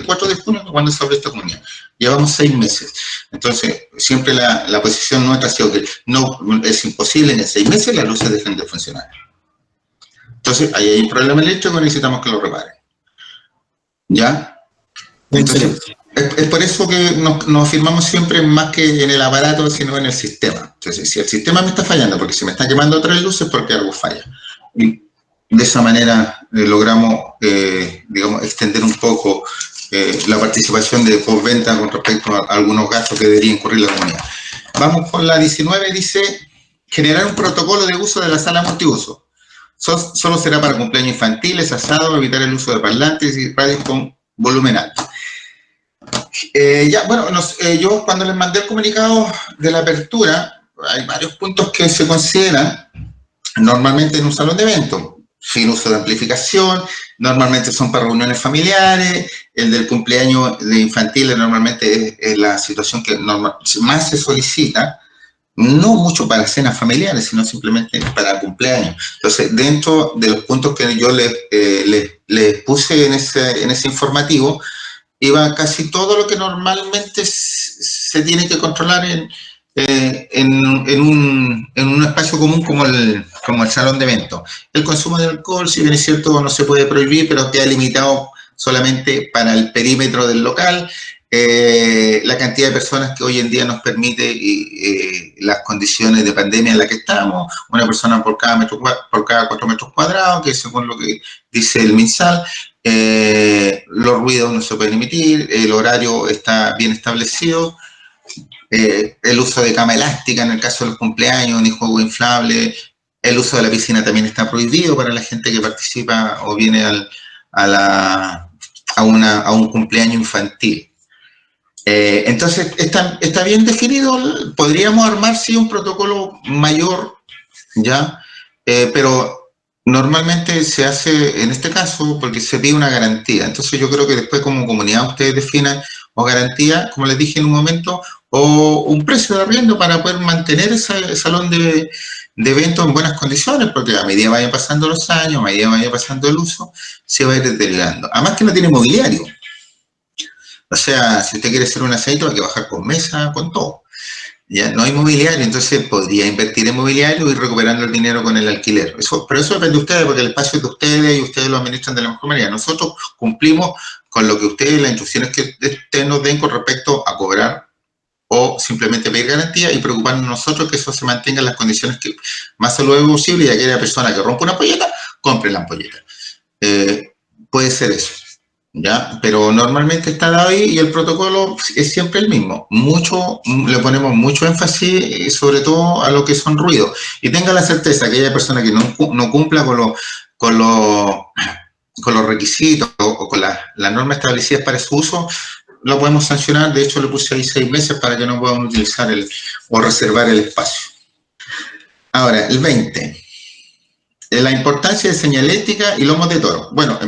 4 de junio, cuando se abrió esta comunidad. Llevamos 6 meses. Entonces, siempre la posición nuestra ha sido que no es imposible en 6 meses las luces dejen de funcionar. Entonces, ahí hay un problema eléctrico y necesitamos que lo reparen. ¿Ya? Entonces, es por eso que nos firmamos siempre más que en el aparato, sino en el sistema. Entonces, si el sistema me está fallando porque se me están quemando 3 luces, porque algo falla. Y de esa manera logramos, extender un poco la participación de postventa con respecto a algunos gastos que debería incurrir la comunidad. Vamos con la 19, dice, generar un protocolo de uso de la sala multiuso. Solo será para cumpleaños infantiles, asados, evitar el uso de parlantes y radios con volumen alto. Yo cuando les mandé el comunicado de la apertura, hay varios puntos que se consideran normalmente en un salón de eventos. Sin uso de amplificación, normalmente son para reuniones familiares, el del cumpleaños de infantiles normalmente es la situación que más se solicita, no mucho para cenas familiares, sino simplemente para cumpleaños. Entonces, dentro de los puntos que yo les puse en ese informativo, iba casi todo lo que normalmente se tiene que controlar en un espacio común como el salón de eventos. El consumo de alcohol, si bien es cierto, no se puede prohibir, pero queda limitado solamente para el perímetro del local. La cantidad de personas que hoy en día nos permite las condiciones de pandemia en las que estamos, una persona por cada 4 metros cuadrados, que según lo que dice el MinSal, los ruidos no se pueden emitir, el horario está bien establecido, el uso de cama elástica en el caso de los cumpleaños, ni juego inflable, el uso de la piscina también está prohibido para la gente que participa o viene a un cumpleaños infantil. Entonces, está bien definido, podríamos armar, sí, un protocolo mayor, ¿ya? Pero normalmente se hace, en este caso, porque se pide una garantía. Entonces, yo creo que después, como comunidad, ustedes definan o garantía, como les dije en un momento, o un precio de arriendo para poder mantener ese salón de eventos en buenas condiciones, porque a medida vayan pasando los años, a medida vaya pasando el uso, se va a ir deteriorando. Además que no tiene mobiliario. O sea, si usted quiere hacer un aceite, hay que bajar con mesa, con todo. Ya no hay mobiliario, entonces podría invertir en mobiliario y ir recuperando el dinero con el alquiler. Pero eso depende de ustedes, porque el espacio es de ustedes y ustedes lo administran de la mejor manera. Nosotros cumplimos con lo que ustedes, las instrucciones que ustedes nos den con respecto a cobrar o simplemente pedir garantía y preocuparnos nosotros que eso se mantenga en las condiciones que más saludable posible, y aquella persona que rompa una ampolleta, compre la ampolleta. Puede ser eso. ¿Ya? Pero normalmente está dado ahí y el protocolo es siempre el mismo. Le ponemos mucho énfasis, sobre todo a lo que son ruidos. Y tenga la certeza que aquella persona que no cumpla con los requisitos o con las normas establecidas para su uso, lo podemos sancionar. De hecho, le puse ahí 6 meses para que no puedan utilizar o reservar el espacio. Ahora, el 20. La importancia de señalética y lomos de toro. Bueno,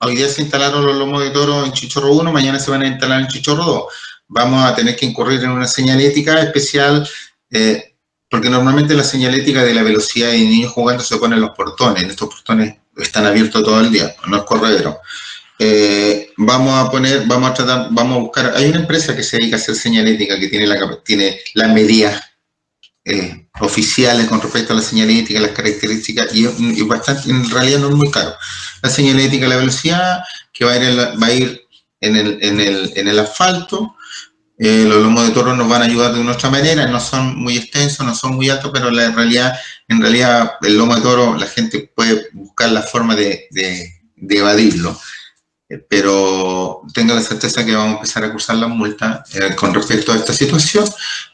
hoy día se instalaron los lomos de toro en Chichorro 1, mañana se van a instalar en Chichorro 2. Vamos a tener que incurrir en una señalética especial, porque normalmente la señalética de la velocidad de niños jugando se pone en los portones. Estos portones están abiertos todo el día, no es corredero. Vamos a buscar, hay una empresa que se dedica a hacer señalética que tiene las medidas oficiales con respecto a la señalética, las características, y bastante, en realidad no es muy caro. La señalética, la velocidad, que va a ir en el asfalto. Los lomos de toro nos van a ayudar de nuestra manera, no son muy extensos, no son muy altos, pero en realidad el lomo de toro la gente puede buscar la forma de evadirlo. Pero tenga la certeza que vamos a empezar a cursar las multas con respecto a esta situación.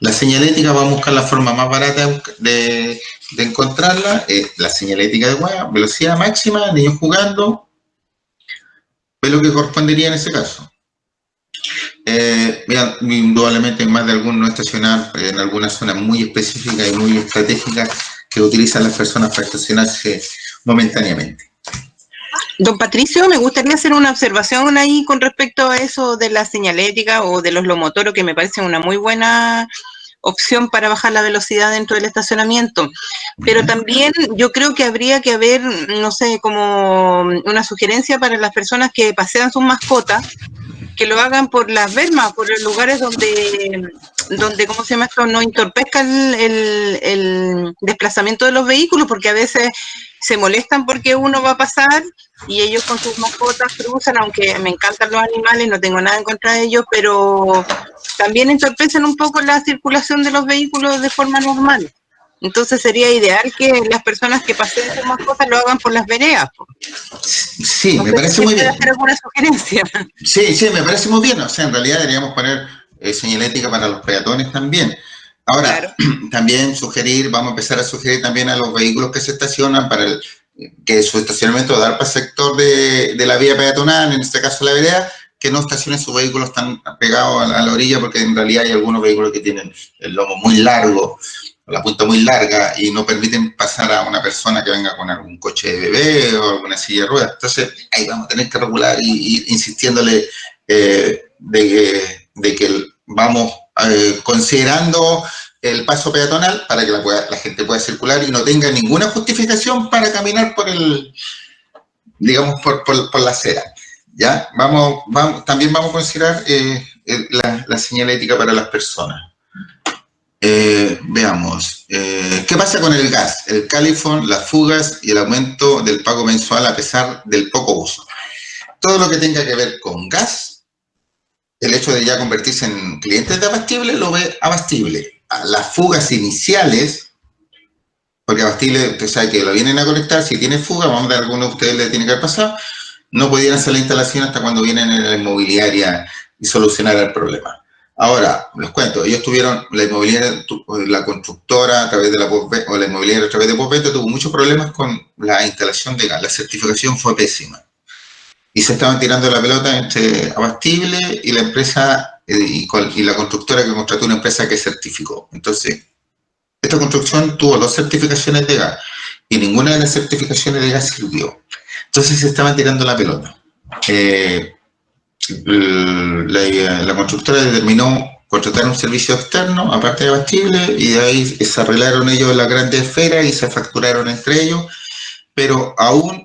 La señalética, vamos a buscar la forma más barata de encontrarla. La señalética de velocidad máxima, niños jugando, es lo que correspondería en ese caso. Indudablemente más de alguno no estacionar en alguna zona muy específica y muy estratégica que utilizan las personas para estacionarse momentáneamente. Don Patricio, me gustaría hacer una observación ahí con respecto a eso de la señalética o de los lomotoros, que me parece una muy buena opción para bajar la velocidad dentro del estacionamiento. Pero también yo creo que habría que haber, no sé, como una sugerencia para las personas que pasean sus mascotas, que lo hagan por las vermas, por los lugares donde ¿cómo se llama esto?, no entorpezca el desplazamiento de los vehículos, porque a veces se molestan porque uno va a pasar y ellos con sus mascotas cruzan, aunque me encantan los animales, no tengo nada en contra de ellos, pero también entorpecen un poco la circulación de los vehículos de forma normal. Entonces sería ideal que las personas que paseen sus mascotas lo hagan por las veredas. Sí, me parece muy bien. ¿Hacer alguna sugerencia? Sí, me parece muy bien. O sea, en realidad deberíamos poner señalética para los peatones también. Ahora, claro, también vamos a empezar a sugerir también a los vehículos que se estacionan para que su estacionamiento dar para el sector de la vía peatonal, en este caso la vereda, que no estacionen sus vehículos tan pegados a la orilla, porque en realidad hay algunos vehículos que tienen el lomo muy largo, la punta muy larga, y no permiten pasar a una persona que venga con algún coche de bebé o alguna silla de ruedas. Entonces, ahí vamos a tener que regular y ir insistiéndole de que vamos considerando el paso peatonal para que la gente pueda circular y no tenga ninguna justificación para caminar por digamos, por la acera. ¿Ya? También vamos a considerar la señalética para las personas. Veamos. ¿Qué pasa con el gas, el califón, las fugas y el aumento del pago mensual a pesar del poco uso? Todo lo que tenga que ver con gas, el hecho de ya convertirse en clientes de Abastible lo ve Abastible. Las fugas iniciales, porque Abastible, usted sabe que lo vienen a conectar, si tiene fuga, vamos a ver a alguno de ustedes le tiene que haber pasado, no podían hacer la instalación hasta cuando vienen en la inmobiliaria y solucionar el problema. Ahora, les cuento, ellos tuvieron, la inmobiliaria, la constructora a través de la inmobiliaria a través de postventa tuvo muchos problemas con la instalación de gas, la certificación fue pésima. Y se estaban tirando la pelota entre Abastible y la empresa, y la constructora que contrató una empresa que certificó. Entonces, esta construcción tuvo 2 certificaciones de gas, y ninguna de las certificaciones de gas sirvió. Entonces se estaban tirando la pelota. La constructora determinó contratar un servicio externo, aparte de Abastible, y de ahí se arreglaron ellos las grandes esferas y se facturaron entre ellos, pero aún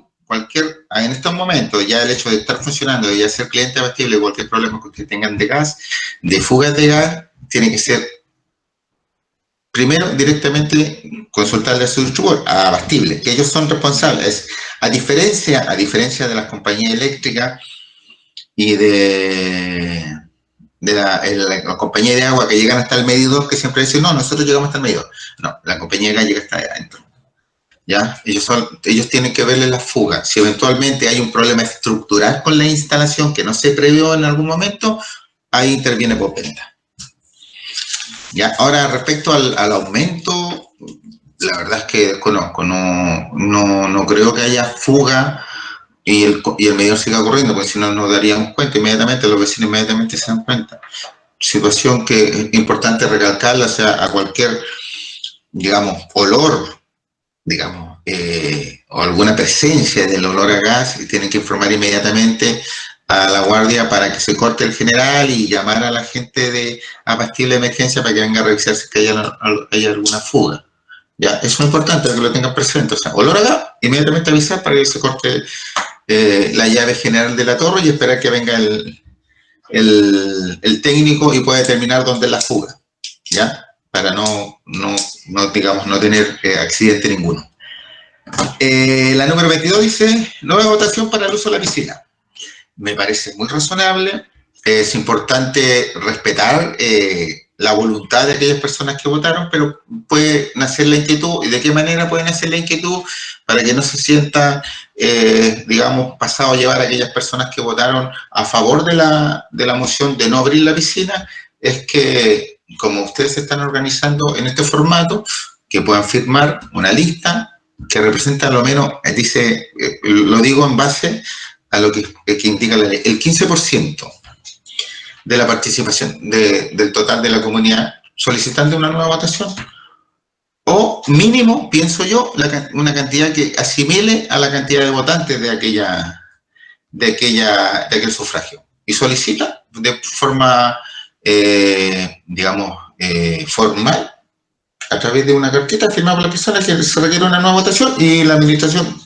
en estos momentos, ya el hecho de estar funcionando y ya ser cliente de Abastible, cualquier problema que tengan de gas, de fugas de gas, tiene que ser primero directamente consultarle a su distribuidor, a Abastible, que ellos son responsables. A diferencia de las compañías eléctricas y de la compañía de agua que llegan hasta el medidor, que siempre dicen, no, nosotros llegamos hasta el medidor. No, la compañía de gas llega hasta adentro. ¿Ya? Ellos tienen que verle las fugas. Si eventualmente hay un problema estructural con la instalación que no se previó en algún momento, ahí interviene postventa. ¿Ya? Ahora, respecto al aumento, la verdad es que desconozco, no creo que haya fuga y el medidor siga corriendo, porque si no nos daríamos cuenta inmediatamente, los vecinos inmediatamente se dan cuenta. Situación que es importante recalcarla, o sea, a cualquier, digamos, olor, digamos, o alguna presencia del olor a gas, y tienen que informar inmediatamente a la guardia para que se corte el general y llamar a la gente de Abastible de emergencia para que venga a revisar si hay alguna fuga. Ya, eso es importante que lo tengan presente. O sea, olor a gas, inmediatamente avisar para que se corte la llave general de la torre y esperar que venga el técnico y pueda determinar dónde es la fuga. ¿Ya? Para no tener accidente ninguno. La número 22 dice, nueva votación para el uso de la piscina. Me parece muy razonable. Es importante respetar la voluntad de aquellas personas que votaron, pero puede nacer la inquietud. ¿Y de qué manera puede nacer la inquietud? Para que no se sienta, digamos, pasado a llevar a aquellas personas que votaron a favor de la moción de no abrir la piscina, es que, como ustedes se están organizando en este formato, que puedan firmar una lista que representa a lo menos, lo digo en base a lo que indica la ley, el 15% de la participación del total de la comunidad solicitando una nueva votación, o mínimo, pienso yo, una cantidad que asimile a la cantidad de votantes de aquel sufragio, y solicita de forma, digamos, formal, a través de una carpeta firmada por la persona, que se requiere una nueva votación, y la administración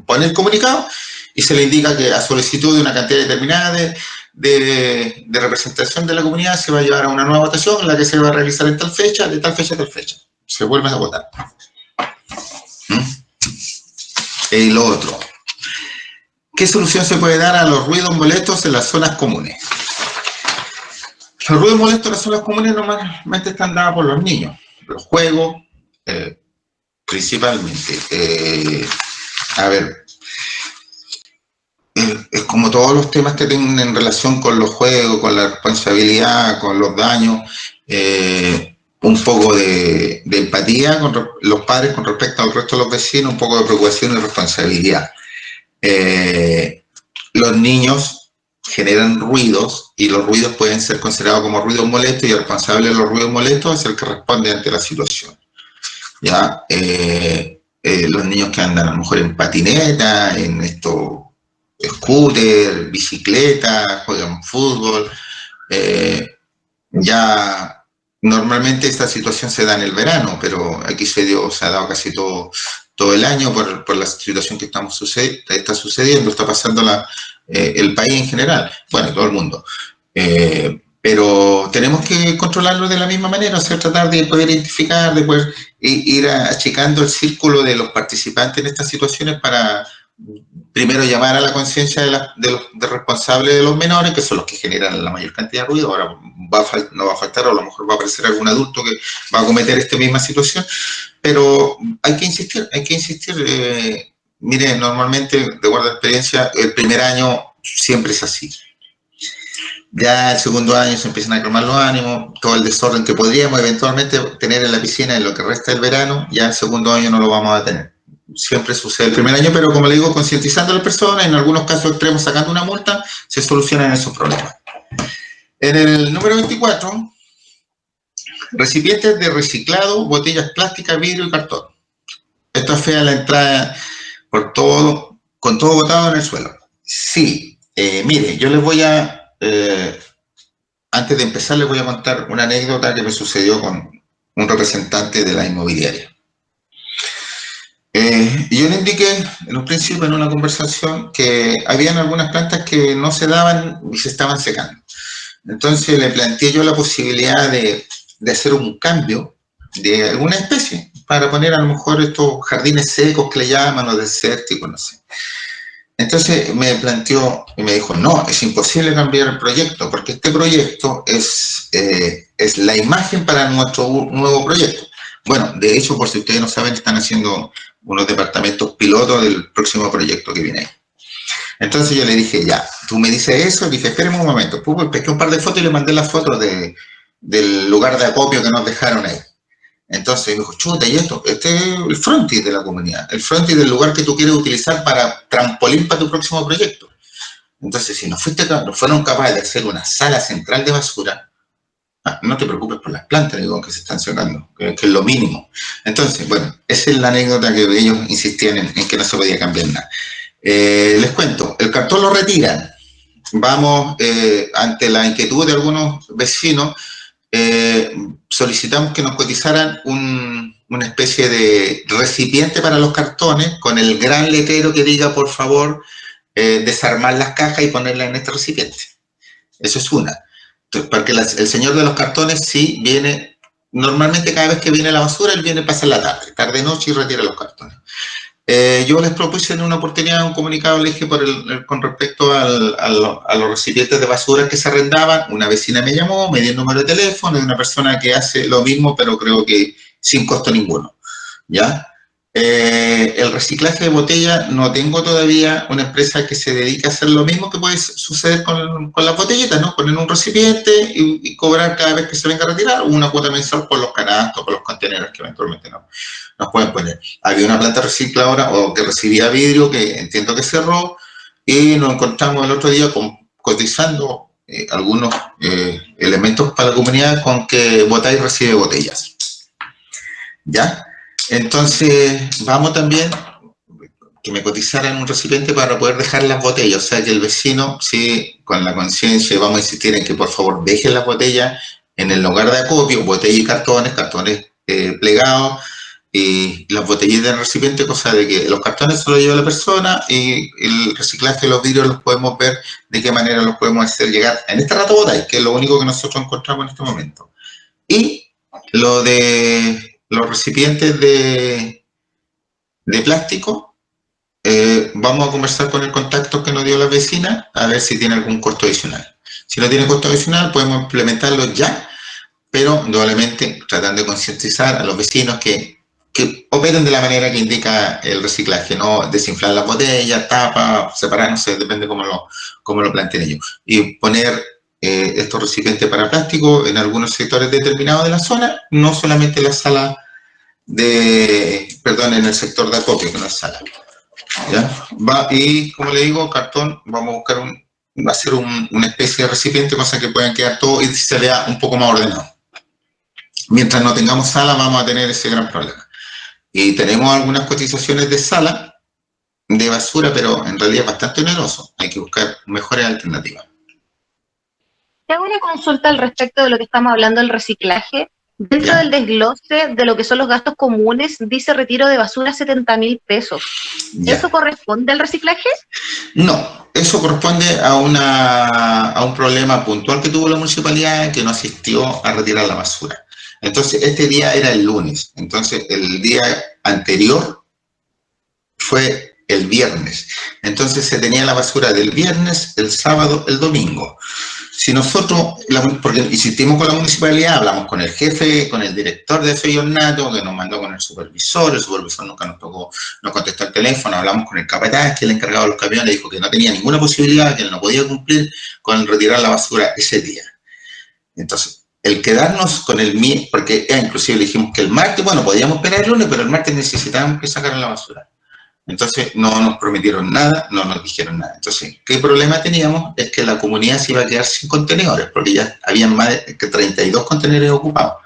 pone el comunicado y se le indica que a solicitud de una cantidad determinada de representación de la comunidad se va a llevar a una nueva votación, la que se va a realizar en tal fecha, de tal fecha a tal fecha. Se vuelve a votar. Y lo otro, ¿qué solución se puede dar a los ruidos molestos en las zonas comunes? Los ruidos molestos en las zonas comunes normalmente están dados por los niños, los juegos, principalmente. A ver, es como todos los temas que tienen en relación con los juegos, con la responsabilidad, con los daños, un poco de empatía con los padres con respecto al resto de los vecinos, un poco de preocupación y responsabilidad. Los niños generan ruidos, y los ruidos pueden ser considerados como ruidos molestos, y el responsable de los ruidos molestos es el que responde ante la situación. ¿Ya? Los niños que andan a lo mejor en patineta, en scooter, bicicleta, juegan fútbol, ya normalmente esta situación se da en el verano, pero aquí se ha dado casi todo el año por la situación que está sucediendo, está pasando el país en general, bueno, todo el mundo. Pero tenemos que controlarlo de la misma manera, o sea, tratar de poder identificar, de poder ir achicando el círculo de los participantes en estas situaciones para primero llamar a la conciencia de los responsables de los menores, que son los que generan la mayor cantidad de ruido. Ahora no va a faltar, o a lo mejor va a aparecer algún adulto que va a cometer esta misma situación, pero hay que insistir. Mire, normalmente, de acuerdo a la experiencia, el primer año siempre es así. Ya el segundo año se empiezan a calmar los ánimos, todo el desorden que podríamos eventualmente tener en la piscina en lo que resta del verano, ya el segundo año no lo vamos a tener. Siempre sucede el primer año, pero como le digo, concientizando a las personas, en algunos casos extremos sacando una multa, se solucionan esos problemas. En el número 24, recipientes de reciclado, botellas plásticas, vidrio y cartón. Esto es fea la entrada con todo botado en el suelo. Sí, mire, yo les voy a... antes de empezar les voy a contar una anécdota que me sucedió con un representante de la inmobiliaria. Yo le indiqué en un principio en una conversación que habían algunas plantas que no se daban y se estaban secando. Entonces le planteé yo la posibilidad de hacer un cambio de alguna especie para poner a lo mejor estos jardines secos que le llaman, o desérticos, no sé. Entonces me planteó y me dijo, no, es imposible cambiar el proyecto, porque este proyecto es la imagen para nuestro nuevo proyecto. Bueno, de hecho, por si ustedes no saben, están haciendo unos departamentos pilotos del próximo proyecto que viene ahí. Entonces yo le dije, ya, tú me dices eso, dije, espérame un momento. Pues pesqué un par de fotos y le mandé las fotos del lugar de acopio que nos dejaron ahí. Entonces me dijo, chuta, ¿y esto? Este es el frontis de la comunidad, el frontis del lugar que tú quieres utilizar para trampolín para tu próximo proyecto. Entonces, si no fueron capaces de hacer una sala central de basura, no te preocupes por las plantas, digo, que se están secando, que es lo mínimo. Entonces, bueno, esa es la anécdota que ellos insistían en que no se podía cambiar nada. Les cuento, el cartón lo retiran. Vamos, ante la inquietud de algunos vecinos, solicitamos que nos cotizaran una especie de recipiente para los cartones con el gran letrero que diga, por favor, desarmar las cajas y ponerlas en este recipiente. Eso es una. Entonces, porque el señor de los cartones sí viene, normalmente cada vez que viene la basura, él viene, pasa la tarde-noche y retira los cartones. Yo les propuse en una oportunidad un comunicado, le dije con respecto a los recipientes de basura que se arrendaban. Una vecina me llamó, me dio el número de teléfono de una persona que hace lo mismo, pero creo que sin costo ninguno, ¿ya? El reciclaje de botella, no tengo todavía una empresa que se dedique a hacer lo mismo que puede suceder con las botellitas, ¿no? Poner un recipiente y cobrar cada vez que se venga a retirar una cuota mensual por los canastos, por los contenedores que eventualmente nos pueden poner. Había una planta recicladora o que recibía vidrio que entiendo que cerró, y nos encontramos el otro día cotizando algunos elementos para la comunidad con que Botáis recibe botellas, ¿ya? Entonces, vamos también que me cotizaran un recipiente para poder dejar las botellas, o sea que el vecino, sí, con la conciencia, vamos a insistir en que por favor dejen las botellas en el lugar de acopio, botellas y cartones plegados, y las botellitas del recipiente, cosa de que los cartones se los lleva la persona, y el reciclaje de los vidrios los podemos ver de qué manera los podemos hacer llegar en este rato Botáis, que es lo único que nosotros encontramos en este momento. Y lo de los recipientes de plástico, vamos a conversar con el contacto que nos dio la vecina a ver si tiene algún costo adicional. Si no tiene costo adicional, podemos implementarlo ya, pero indudablemente tratando de concientizar a los vecinos que operen de la manera que indica el reciclaje, no desinflar las botellas, tapa, separar, no sé, depende cómo lo planteen ellos. Y poner estos recipientes para plástico en algunos sectores determinados de la zona, no solamente en la sala en el sector de acopio, que no es sala. ¿Ya? Y como le digo, cartón, vamos a buscar va a ser una especie de recipiente, cosa que puedan quedar todo y se vea un poco más ordenado. Mientras no tengamos sala, vamos a tener ese gran problema. Y tenemos algunas cotizaciones de sala, de basura, pero en realidad es bastante oneroso. Hay que buscar mejores alternativas. Te hago una consulta al respecto de lo que estamos hablando del reciclaje. Dentro Ya. del desglose de lo que son los gastos comunes, dice retiro de basura 70.000 pesos. Ya. ¿Eso corresponde al reciclaje? No, eso corresponde a un problema puntual que tuvo la municipalidad, que no asistió a retirar la basura. Entonces, este día era el lunes. Entonces, el día anterior fue el viernes. Entonces, se tenía la basura del viernes, el sábado, el domingo. Si nosotros, porque insistimos con la municipalidad, hablamos con el jefe, con el director de ese ornato, que nos mandó con el supervisor nunca nos contestó el teléfono, hablamos con el capataz, que es el encargado de los camiones, dijo que no tenía ninguna posibilidad, que él no podía cumplir con retirar la basura ese día. Entonces, el quedarnos con el miércoles, porque inclusive le dijimos que el martes, bueno, podíamos esperar el lunes, pero el martes necesitábamos que sacaran la basura. Entonces, no nos prometieron nada, no nos dijeron nada. Entonces, ¿qué problema teníamos? Es que la comunidad se iba a quedar sin contenedores, porque ya habían más de 32 contenedores ocupados.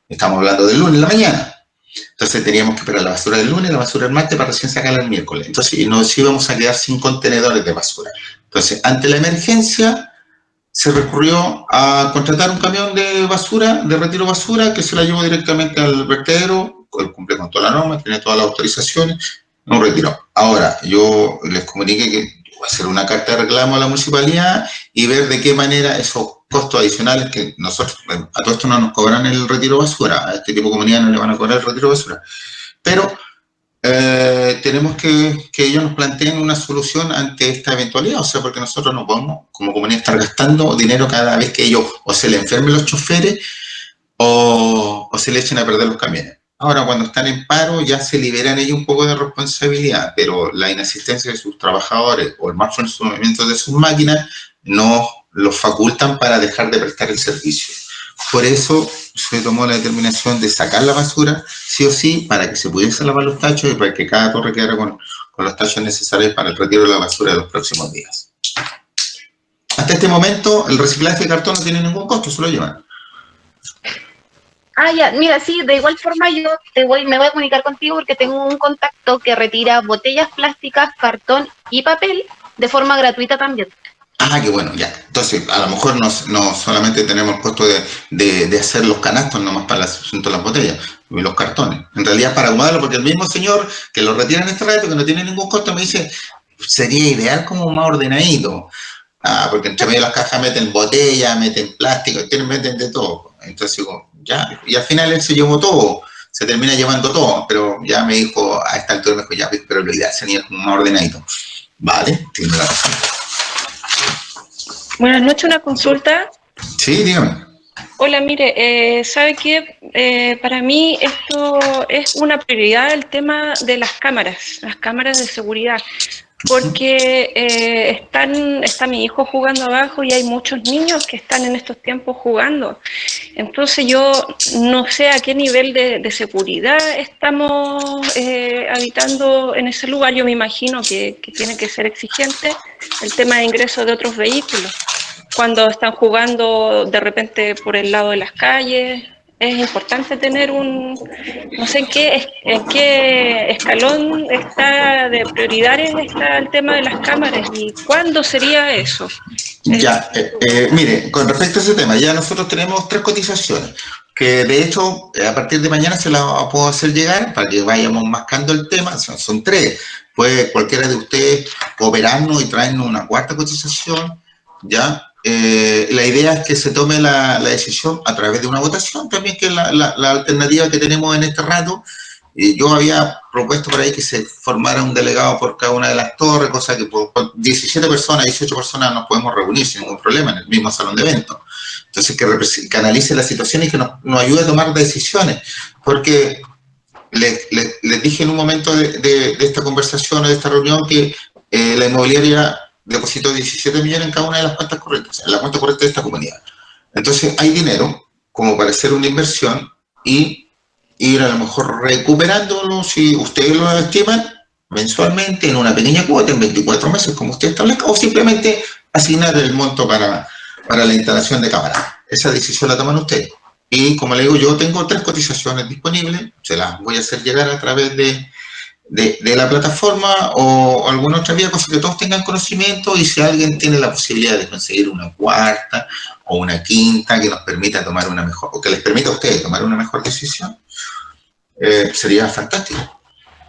Estamos hablando del lunes en la mañana. Entonces, teníamos que esperar la basura del lunes, la basura del martes, para recién sacarla el miércoles. Entonces, y nos íbamos a quedar sin contenedores de basura. Entonces, ante la emergencia, se recurrió a contratar un camión de basura, de retiro basura, que se la llevó directamente al vertedero, él cumple con toda la norma, tiene todas las autorizaciones, no retiró. Ahora, yo les comuniqué que voy a hacer una carta de reclamo a la municipalidad y ver de qué manera esos costos adicionales que nosotros, a todo esto no nos cobran el retiro basura, a este tipo de comunidad no le van a cobrar el retiro basura, pero tenemos que ellos nos planteen una solución ante esta eventualidad, o sea, porque nosotros no podemos, como comunidad, estar gastando dinero cada vez que ellos o se le enfermen los choferes o se le echen a perder los camiones. Ahora, cuando están en paro, ya se liberan ellos un poco de responsabilidad, pero la inasistencia de sus trabajadores o el mal funcionamiento de sus máquinas no los facultan para dejar de prestar el servicio. Por eso se tomó la determinación de sacar la basura, sí o sí, para que se pudiese lavar los tachos y para que cada torre quedara con los tachos necesarios para el retiro de la basura de los próximos días. Hasta este momento, el reciclaje de cartón no tiene ningún costo, se lo llevan. Ah, ya, mira, sí, de igual forma yo me voy a comunicar contigo porque tengo un contacto que retira botellas plásticas, cartón y papel de forma gratuita también. Ah, qué bueno, ya. Entonces, a lo mejor no solamente tenemos el costo de hacer los canastos nomás para el asunto de las botellas y los cartones. En realidad, para acomodarlo, porque el mismo señor que lo retira en este rato, que no tiene ningún costo, me dice, sería ideal como más ordenadito. Ah, porque entre medio de las cajas meten botella, meten plástico, meten de todo. Entonces digo, ya, y al final él se llevó todo, se termina llevando todo, pero ya me dijo, a esta altura me dijo, ya, pero lo ideal sería como más ordenadito. Vale, tiene la razón. Buenas noches, una consulta. Sí, dígame. Hola, mire, ¿sabe qué? Para mí esto es una prioridad, el tema de las cámaras de seguridad, porque está mi hijo jugando abajo y hay muchos niños que están en estos tiempos jugando. Entonces yo no sé a qué nivel de seguridad estamos habitando en ese lugar. Yo me imagino que tiene que ser exigente el tema de ingreso de otros vehículos. Cuando están jugando de repente por el lado de las calles, es importante tener no sé en qué escalón está de prioridades está el tema de las cámaras y cuándo sería eso. Ya, mire, con respecto a ese tema, ya nosotros tenemos 3 cotizaciones, que de hecho a partir de mañana se las puedo hacer llegar para que vayamos mascando el tema, son 3, puede cualquiera de ustedes cooperarnos y traernos una 4ª cotización, ya. La idea es que se tome la decisión a través de una votación también, que es la alternativa que tenemos en este rato. Yo había propuesto por ahí que se formara un delegado por cada una de las torres, cosa que por 17 personas, 18 personas nos podemos reunir sin ningún problema en el mismo salón de eventos. Entonces, que analice la situación y que nos ayude a tomar decisiones, porque les dije en un momento de esta conversación o de esta reunión que la inmobiliaria depositó 17 millones en cada una de las cuentas corrientes, en la cuenta corriente de esta comunidad. Entonces hay dinero como para hacer una inversión y ir a lo mejor recuperándolo, si ustedes lo estiman, mensualmente en una pequeña cuota, en 24 meses, como usted establezca, o simplemente asignar el monto para la instalación de cámaras. Esa decisión la toman ustedes. Y como le digo, yo tengo 3 cotizaciones disponibles, se las voy a hacer llegar a través de la plataforma o alguna otra vía, cosa que todos tengan conocimiento, y si alguien tiene la posibilidad de conseguir una cuarta o una quinta que nos permita tomar una mejor, o que les permita a ustedes tomar una mejor decisión, sería fantástico.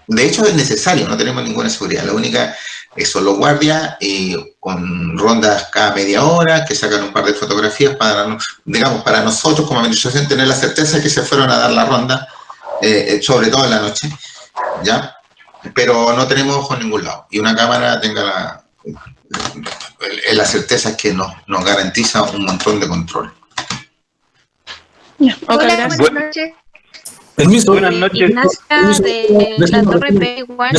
De hecho es necesario, no tenemos ninguna seguridad, la única son los guardias con rondas cada media hora que sacan un par de fotografías para, digamos, para nosotros como administración tener la certeza de que se fueron a dar la ronda, sobre todo en la noche, ¿ya? Pero no tenemos ojo en ningún lado, y una cámara tenga la certeza que nos garantiza un montón de control. Hola, buenas noches. Permiso. Buenas noches. Permiso. De la Torre P, igual.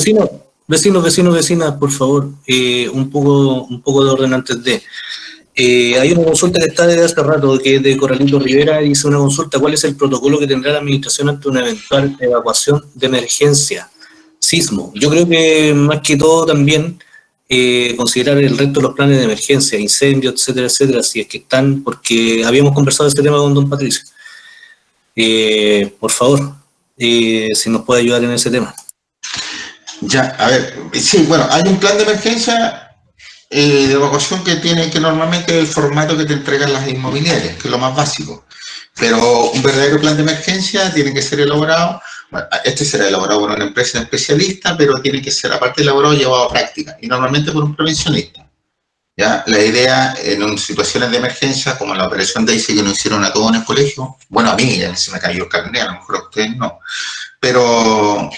Vecinos, por favor, un poco de orden antes de. Hay una consulta que está desde hace rato, que es de Corralito Rivera, y dice una consulta: ¿cuál es el protocolo que tendrá la administración ante una eventual evacuación de emergencia? Sismo. Yo creo que más que todo también considerar el resto de los planes de emergencia, incendios, etcétera, si es que están, porque habíamos conversado este tema con don Patricio. Por favor, si nos puede ayudar en ese tema. Ya, a ver, sí, bueno, hay un plan de emergencia de evacuación que normalmente es el formato que te entregan las inmobiliarias, que es lo más básico. Pero un verdadero plan de emergencia tiene que ser elaborado, bueno, este será elaborado por una empresa especialista, pero tiene que ser, aparte de elaborado, llevado a práctica, y normalmente por un prevencionista. ¿Ya? La idea en situaciones de emergencia, como la operación Daisy que nos hicieron a todos en el colegio, bueno, a mí ya se me cayó el carnet, a lo mejor a ustedes no, pero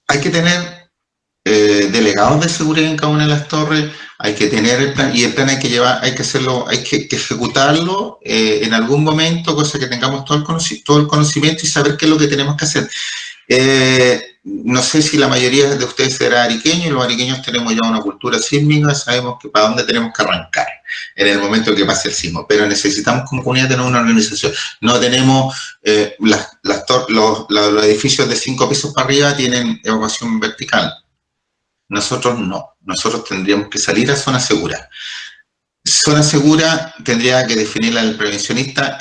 hay que tener delegados de seguridad en cada una de las torres, hay que tener el plan, y el plan hay que llevar, hay que hacerlo, hay que ejecutarlo en algún momento, cosa que tengamos todo el conocimiento y saber qué es lo que tenemos que hacer. No sé si la mayoría de ustedes será ariqueño, y los ariqueños tenemos ya una cultura sísmica, sabemos que para dónde tenemos que arrancar en el momento que pase el sismo, pero necesitamos como comunidad tener una organización. No tenemos, los edificios de 5 pisos para arriba tienen evacuación vertical. Nosotros no, nosotros tendríamos que salir a zona segura. Zona segura tendría que definirla el prevencionista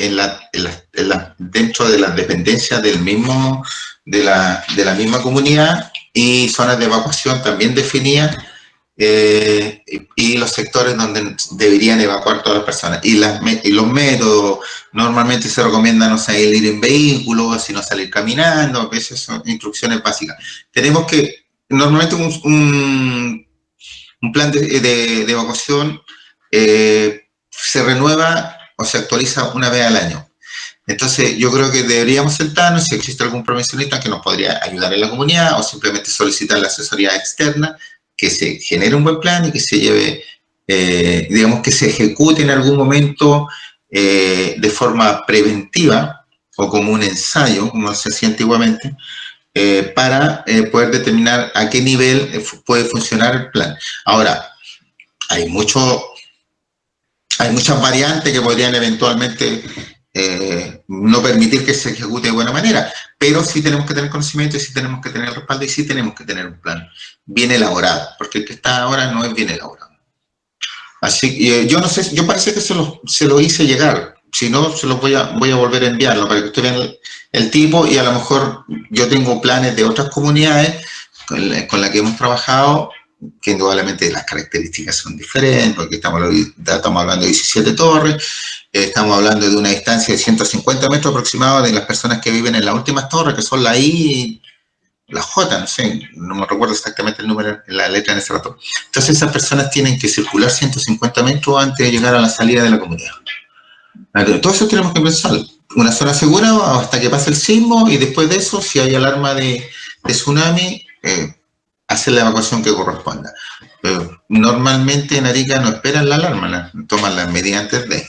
dentro de las dependencias del mismo, de la misma comunidad, y zonas de evacuación también definidas, y los sectores donde deberían evacuar todas las personas. Y los métodos, normalmente se recomienda no salir en vehículo, sino salir caminando, esas son instrucciones básicas. Tenemos que, normalmente un plan de evacuación se renueva o se actualiza una vez al año. Entonces, yo creo que deberíamos sentarnos, si existe algún profesionista que nos podría ayudar en la comunidad, o simplemente solicitar la asesoría externa, que se genere un buen plan y que se lleve, digamos, que se ejecute en algún momento de forma preventiva o como un ensayo, como se hacía antiguamente, para poder determinar a qué nivel puede funcionar el plan. Ahora, hay muchas variantes que podrían eventualmente no permitir que se ejecute de buena manera, pero sí tenemos que tener conocimiento, y sí tenemos que tener respaldo, y sí tenemos que tener un plan bien elaborado, porque el que está ahora no es bien elaborado. Así que yo no sé, yo parece que se lo hice llegar, si no, se los voy a volver a enviarlo para que ustedes vean el tipo, y a lo mejor yo tengo planes de otras comunidades con las que hemos trabajado, que indudablemente las características son diferentes, porque estamos hablando de 17 torres, estamos hablando de una distancia de 150 metros aproximadamente de las personas que viven en las últimas torres, que son la I y la J, no sé, no me recuerdo exactamente el número en la letra en ese rato. Entonces esas personas tienen que circular 150 metros antes de llegar a la salida de la comunidad. Todo eso tenemos que pensar, una zona segura hasta que pase el sismo, y después de eso, si hay alarma de tsunami, hacer la evacuación que corresponda. Normalmente en Arica no esperan la alarma, toman las medidas antes de.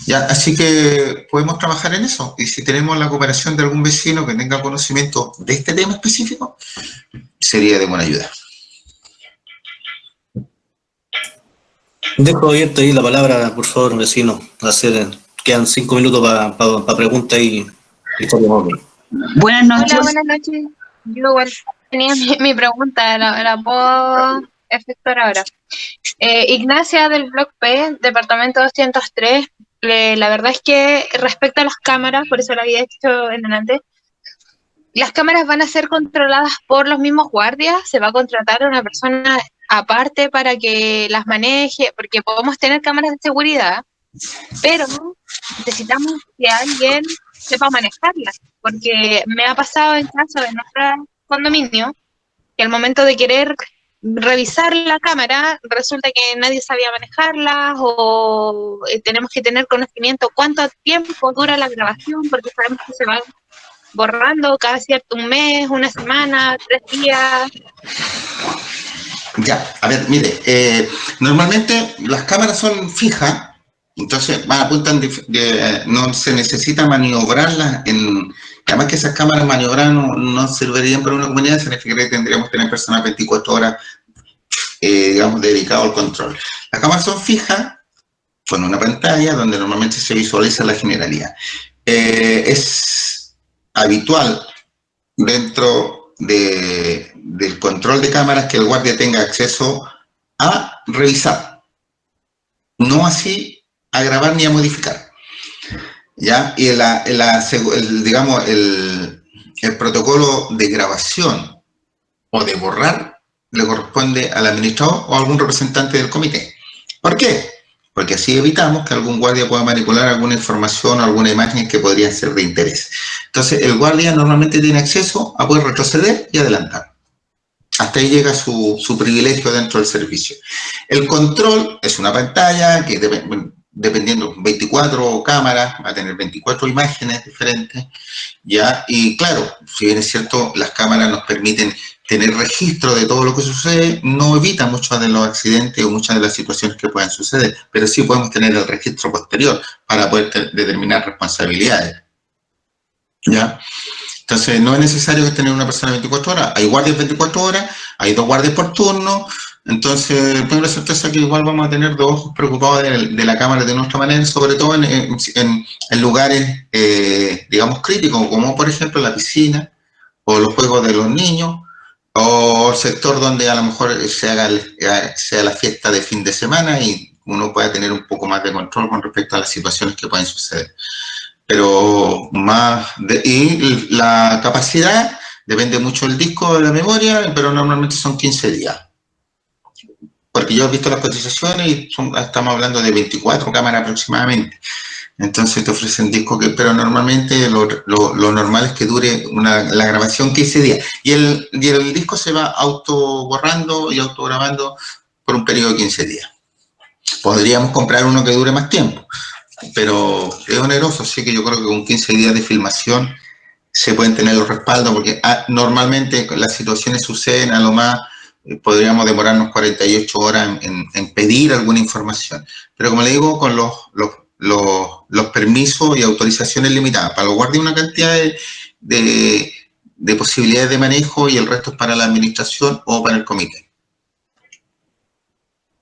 Ya, así que podemos trabajar en eso, y si tenemos la cooperación de algún vecino que tenga conocimiento de este tema específico, sería de buena ayuda. Dejo abierta ahí la palabra, por favor, vecino. Quedan 5 minutos para preguntas y Buenas noches. Hola, buenas noches. Yo igual tenía mi pregunta, ¿la puedo efectuar ahora. Ignacia del Bloc P, departamento 203. La verdad es que respecto a las cámaras, por eso lo había dicho en delante, las cámaras van a ser controladas por los mismos guardias, se va a contratar a una persona aparte para que las maneje, porque podemos tener cámaras de seguridad, pero necesitamos que alguien sepa manejarlas, porque me ha pasado en caso de nuestro condominio, que al momento de querer revisar la cámara, resulta que nadie sabía manejarla, o tenemos que tener conocimiento cuánto tiempo dura la grabación, porque sabemos que se va borrando cada cierto un mes, una semana, 3 días. Ya, a ver, mire, normalmente las cámaras son fijas, entonces apuntan no se necesita maniobrarlas, además que esas cámaras maniobradas no servirían para una comunidad, significaría que tendríamos que tener personas 24 horas, digamos, dedicado al control. Las cámaras son fijas, con una pantalla donde normalmente se visualiza la generalidad. Es habitual dentro del control de cámaras que el guardia tenga acceso a revisar, no así a grabar ni a modificar. ¿Ya? Y digamos, el protocolo de grabación o de borrar le corresponde al administrador o a algún representante del comité. ¿Por qué? Porque así evitamos que algún guardia pueda manipular alguna información o alguna imagen que podría ser de interés. Entonces, el guardia normalmente tiene acceso a poder retroceder y adelantar. Hasta ahí llega su privilegio dentro del servicio. El control es una pantalla que, dependiendo, 24 cámaras, va a tener 24 imágenes diferentes, ¿ya? Y claro, si bien es cierto, las cámaras nos permiten tener registro de todo lo que sucede, no evita muchos de los accidentes o muchas de las situaciones que puedan suceder, pero sí podemos tener el registro posterior para poder determinar responsabilidades, ¿ya? Entonces, no es necesario tener una persona 24 horas, hay guardias 24 horas, hay 2 guardias por turno, entonces tengo la certeza que igual vamos a tener 2 ojos preocupados de la cámara de nuestra manera, sobre todo en lugares, digamos, críticos, como por ejemplo la piscina, o los juegos de los niños, o el sector donde a lo mejor sea la fiesta de fin de semana y uno pueda tener un poco más de control con respecto a las situaciones que pueden suceder. Pero y la capacidad depende mucho del disco, de la memoria, pero normalmente son 15 días. Porque yo he visto las cotizaciones y estamos hablando de 24 cámaras aproximadamente. Entonces te ofrecen discos pero normalmente lo normal es que dure la grabación 15 días. Y el disco se va auto borrando y auto grabando por un periodo de 15 días. Podríamos comprar uno que dure más tiempo, pero es oneroso, así que yo creo que con 15 días de filmación se pueden tener los respaldos, porque normalmente las situaciones suceden a lo más, podríamos demorarnos 48 horas en pedir alguna información. Pero como le digo, con los permisos y autorizaciones limitadas. Para los guardias una cantidad de posibilidades de manejo y el resto es para la administración o para el comité.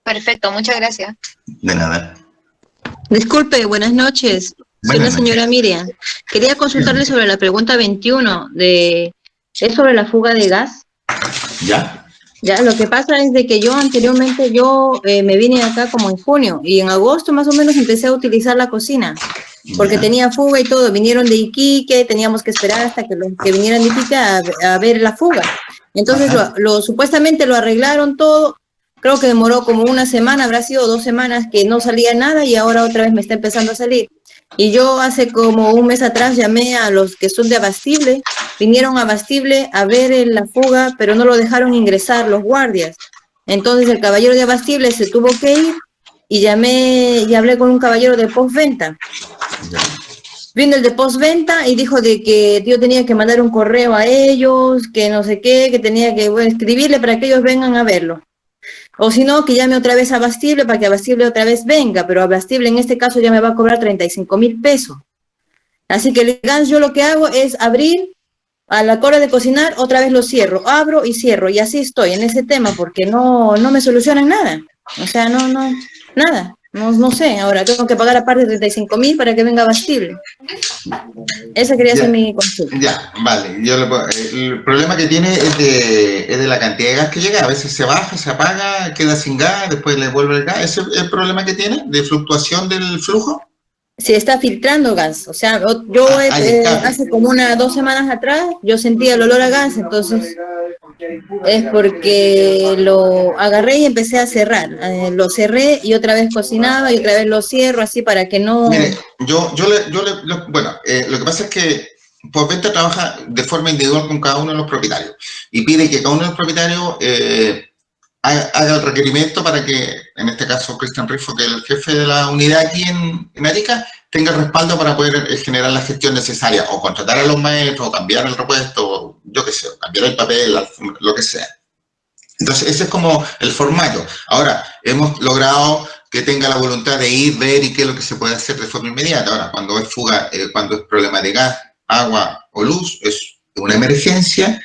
Perfecto, muchas gracias. De nada. Disculpe, buenas noches. Soy la señora Miriam. Quería consultarle sobre la pregunta 21, es sobre la fuga de gas. ¿Ya? Ya, lo que pasa es de que yo anteriormente, me vine acá como en junio, y en agosto más o menos empecé a utilizar la cocina, porque tenía fuga y todo. Vinieron de Iquique, teníamos que esperar hasta que vinieran de Iquique a ver la fuga. Entonces, supuestamente lo arreglaron todo. Creo que demoró como una semana, habrá sido 2 semanas que no salía nada y ahora otra vez me está empezando a salir. Y yo hace como un mes atrás llamé a los que son de Abastible, vinieron a Abastible a ver la fuga, pero no lo dejaron ingresar los guardias. Entonces el caballero de Abastible se tuvo que ir y llamé y hablé con un caballero de postventa. Vino el de postventa y dijo de que yo tenía que mandar un correo a ellos, que no sé qué, que tenía que escribirle para que ellos vengan a verlo. O si no, que llame otra vez a Abastible para que Abastible otra vez venga, pero Abastible en este caso ya me va a cobrar 35,000 pesos. Así que el gas yo lo que hago es abrir, a la hora de cocinar otra vez lo cierro, abro y cierro, y así estoy en ese tema porque no me solucionan nada. O sea, nada. No sé, ahora tengo que pagar aparte 35.000 para que venga abastible. Esa quería ser mi consulta. Ya, vale. El problema que tiene es de la cantidad de gas que llega. A veces se baja, se apaga, queda sin gas, después le vuelve el gas. ¿Ese es el problema que tiene de fluctuación del flujo? Se está filtrando gas, o sea, yo hace como 2 semanas atrás yo sentía el olor a gas, entonces es porque lo agarré y empecé a cerrar, lo cerré y otra vez cocinaba y otra vez lo cierro así para que no... Mire, bueno, lo que pasa es que Postventa trabaja de forma individual con cada uno de los propietarios y pide que cada uno de los propietarios haga el requerimiento para que, en este caso, Cristian Rifo, que es el jefe de la unidad aquí en Arica, tenga el respaldo para poder generar la gestión necesaria, o contratar a los maestros, o cambiar el repuesto, o yo qué sé, cambiar el papel, lo que sea. Entonces, ese es como el formato. Ahora, hemos logrado que tenga la voluntad de ir, ver y qué es lo que se puede hacer de forma inmediata. Ahora, cuando es fuga, cuando es problema de gas, agua o luz, es una emergencia.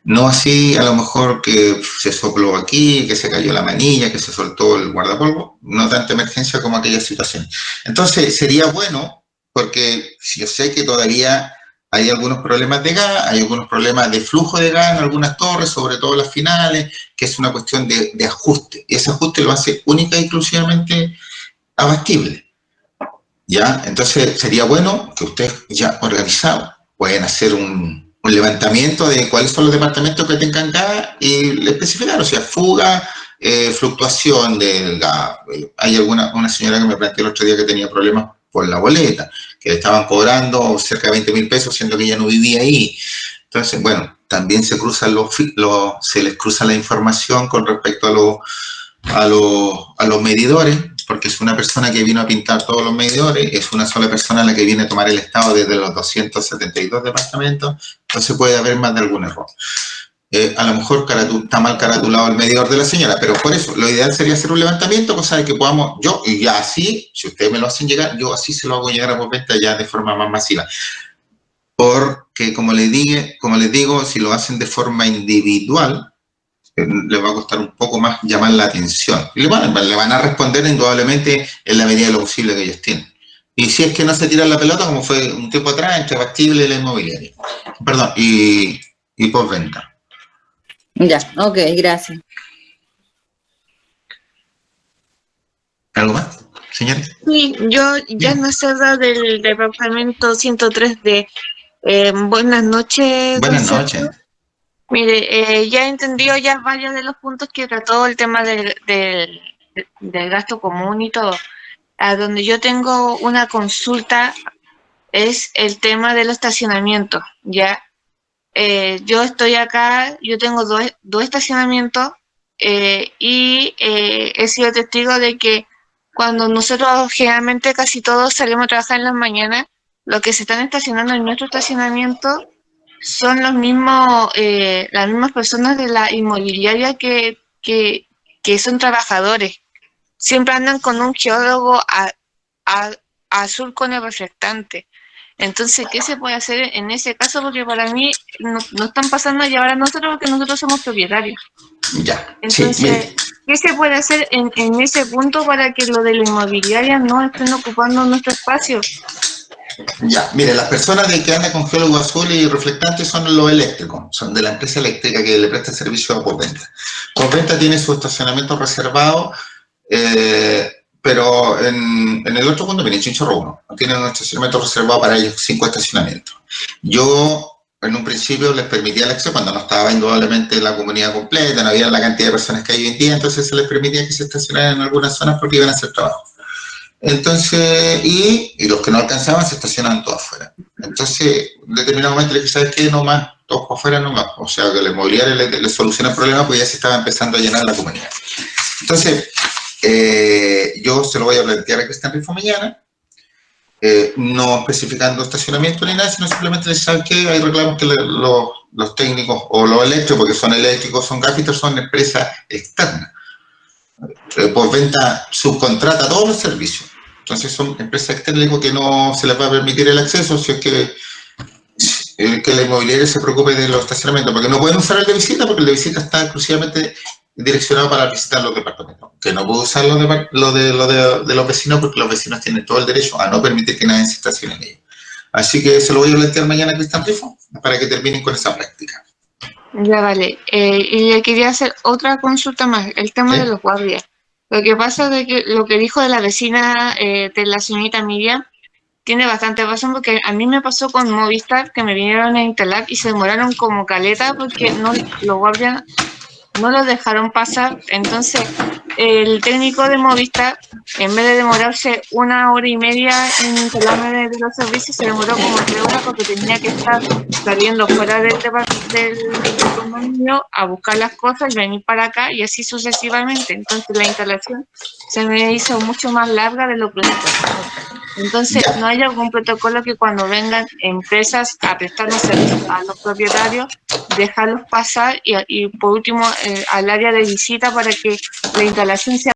No así, a lo mejor que se sopló aquí, que se cayó la manilla, que se soltó el guardapolvo, no tanta emergencia como aquella situación. Entonces, sería bueno, porque yo sé que todavía hay algunos problemas de gas, hay algunos problemas de flujo de gas en algunas torres, sobre todo las finales, que es una cuestión de ajuste. Y ese ajuste lo hace única e exclusivamente abastible. ¿Ya? Entonces, sería bueno que ustedes ya organizados pueden hacer un levantamiento de cuáles son los departamentos que tengan gas y especificar, o sea, fuga, fluctuación del gas. Hay una señora que me planteó el otro día que tenía problemas por la boleta, que le estaban cobrando cerca de 20.000 pesos, siendo que ella no vivía ahí. Entonces, bueno, también se cruzan se les cruza la información con respecto a los medidores, porque es una persona que vino a pintar todos los medidores, es una sola persona la que viene a tomar el estado desde los 272 departamentos, entonces puede haber más de algún error. A lo mejor está mal caratulado el medidor de la señora, pero por eso, lo ideal sería hacer un levantamiento, cosa de que podamos, yo, y ya así, si ustedes me lo hacen llegar, yo así se lo hago llegar a Postventa ya de forma más masiva. Porque, como les digo, si lo hacen de forma individual, les va a costar un poco más llamar la atención. Y le van a responder indudablemente en la medida de lo posible que ellos tienen. Y si es que no se tiran la pelota, como fue un tiempo atrás, entre Abastible y la inmobiliaria. Perdón, y Postventa. Ya, ok, gracias. ¿Algo más, señores? Sí, yo ya no sé del departamento 103D. Buenas noches. Buenas noches. Mire, ya he entendido ya varios de los puntos que trató el tema del gasto común y todo. A donde yo tengo una consulta es el tema del estacionamiento, ¿ya? Yo estoy acá, yo tengo dos estacionamientos y he sido testigo de que cuando nosotros generalmente casi todos salimos a trabajar en las mañanas, los que se están estacionando en nuestro estacionamiento son los mismos, las mismas personas de la inmobiliaria que son trabajadores. Siempre andan con un geólogo azul con el reflectante. Entonces, ¿qué se puede hacer en ese caso? Porque para mí no están pasando a llevar a nosotros porque nosotros somos propietarios. Ya. Entonces, sí, ¿qué se puede hacer en ese punto para que lo de la inmobiliaria no estén ocupando nuestro espacio? Ya, mire, las personas que andan con geólogo azul y reflectante son los eléctricos, son de la empresa eléctrica que le presta servicio a Postventa. Postventa tiene su estacionamiento reservado, pero en el otro punto, miren, Chinchorro 1, tienen un estacionamiento reservado para ellos, 5 estacionamientos. Yo, en un principio, les permitía el acceso cuando no estaba indudablemente la comunidad completa, no había la cantidad de personas que hay hoy en día, entonces se les permitía que se estacionaran en algunas zonas porque iban a hacer trabajo. Entonces, y los que no alcanzaban se estacionaban todos afuera. Entonces, en determinado momento le dije, ¿sabes qué? No más, todos afuera no más. O sea, que la inmobiliaria le soluciona el problema porque ya se estaba empezando a llenar la comunidad. Entonces, yo se lo voy a plantear a Cristian Rifo mañana, no especificando estacionamiento ni nada, sino simplemente les saben que hay reclamos que los técnicos o los eléctricos, porque son eléctricos, son gafitos, son empresas externas. Postventa subcontrata todos los servicios. Entonces son empresas externas que no se les va a permitir el acceso si es que la inmobiliaria se preocupe de los estacionamientos, porque no pueden usar el de visita porque el de visita está exclusivamente direccionado para visitar los departamentos. Que no puedo usar lo de los vecinos porque los vecinos tienen todo el derecho a no permitir que nadie se estacione en ellos. Así que se lo voy a plantear mañana a Cristian Rifo para que terminen con esa práctica. Ya vale. Y le quería hacer otra consulta más, el tema ¿Sí? de los guardias. Lo que pasa es que lo que dijo de la vecina de la señorita Miriam tiene bastante razón, porque a mí me pasó con Movistar que me vinieron a instalar y se demoraron como caleta porque los guardias no los dejaron pasar. Entonces el técnico de Movistar, en vez de demorarse 1 hora y media en instalarme de los servicios, se demoró como 3 horas porque tenía que estar saliendo fuera del condominio a buscar las cosas y venir para acá y así sucesivamente. Entonces la instalación se me hizo mucho más larga de lo presupuestado. Entonces, ¿no hay algún protocolo que cuando vengan empresas a prestarnos servicios a los propietarios, dejarlos pasar y por último al área de visita para que la instalación sea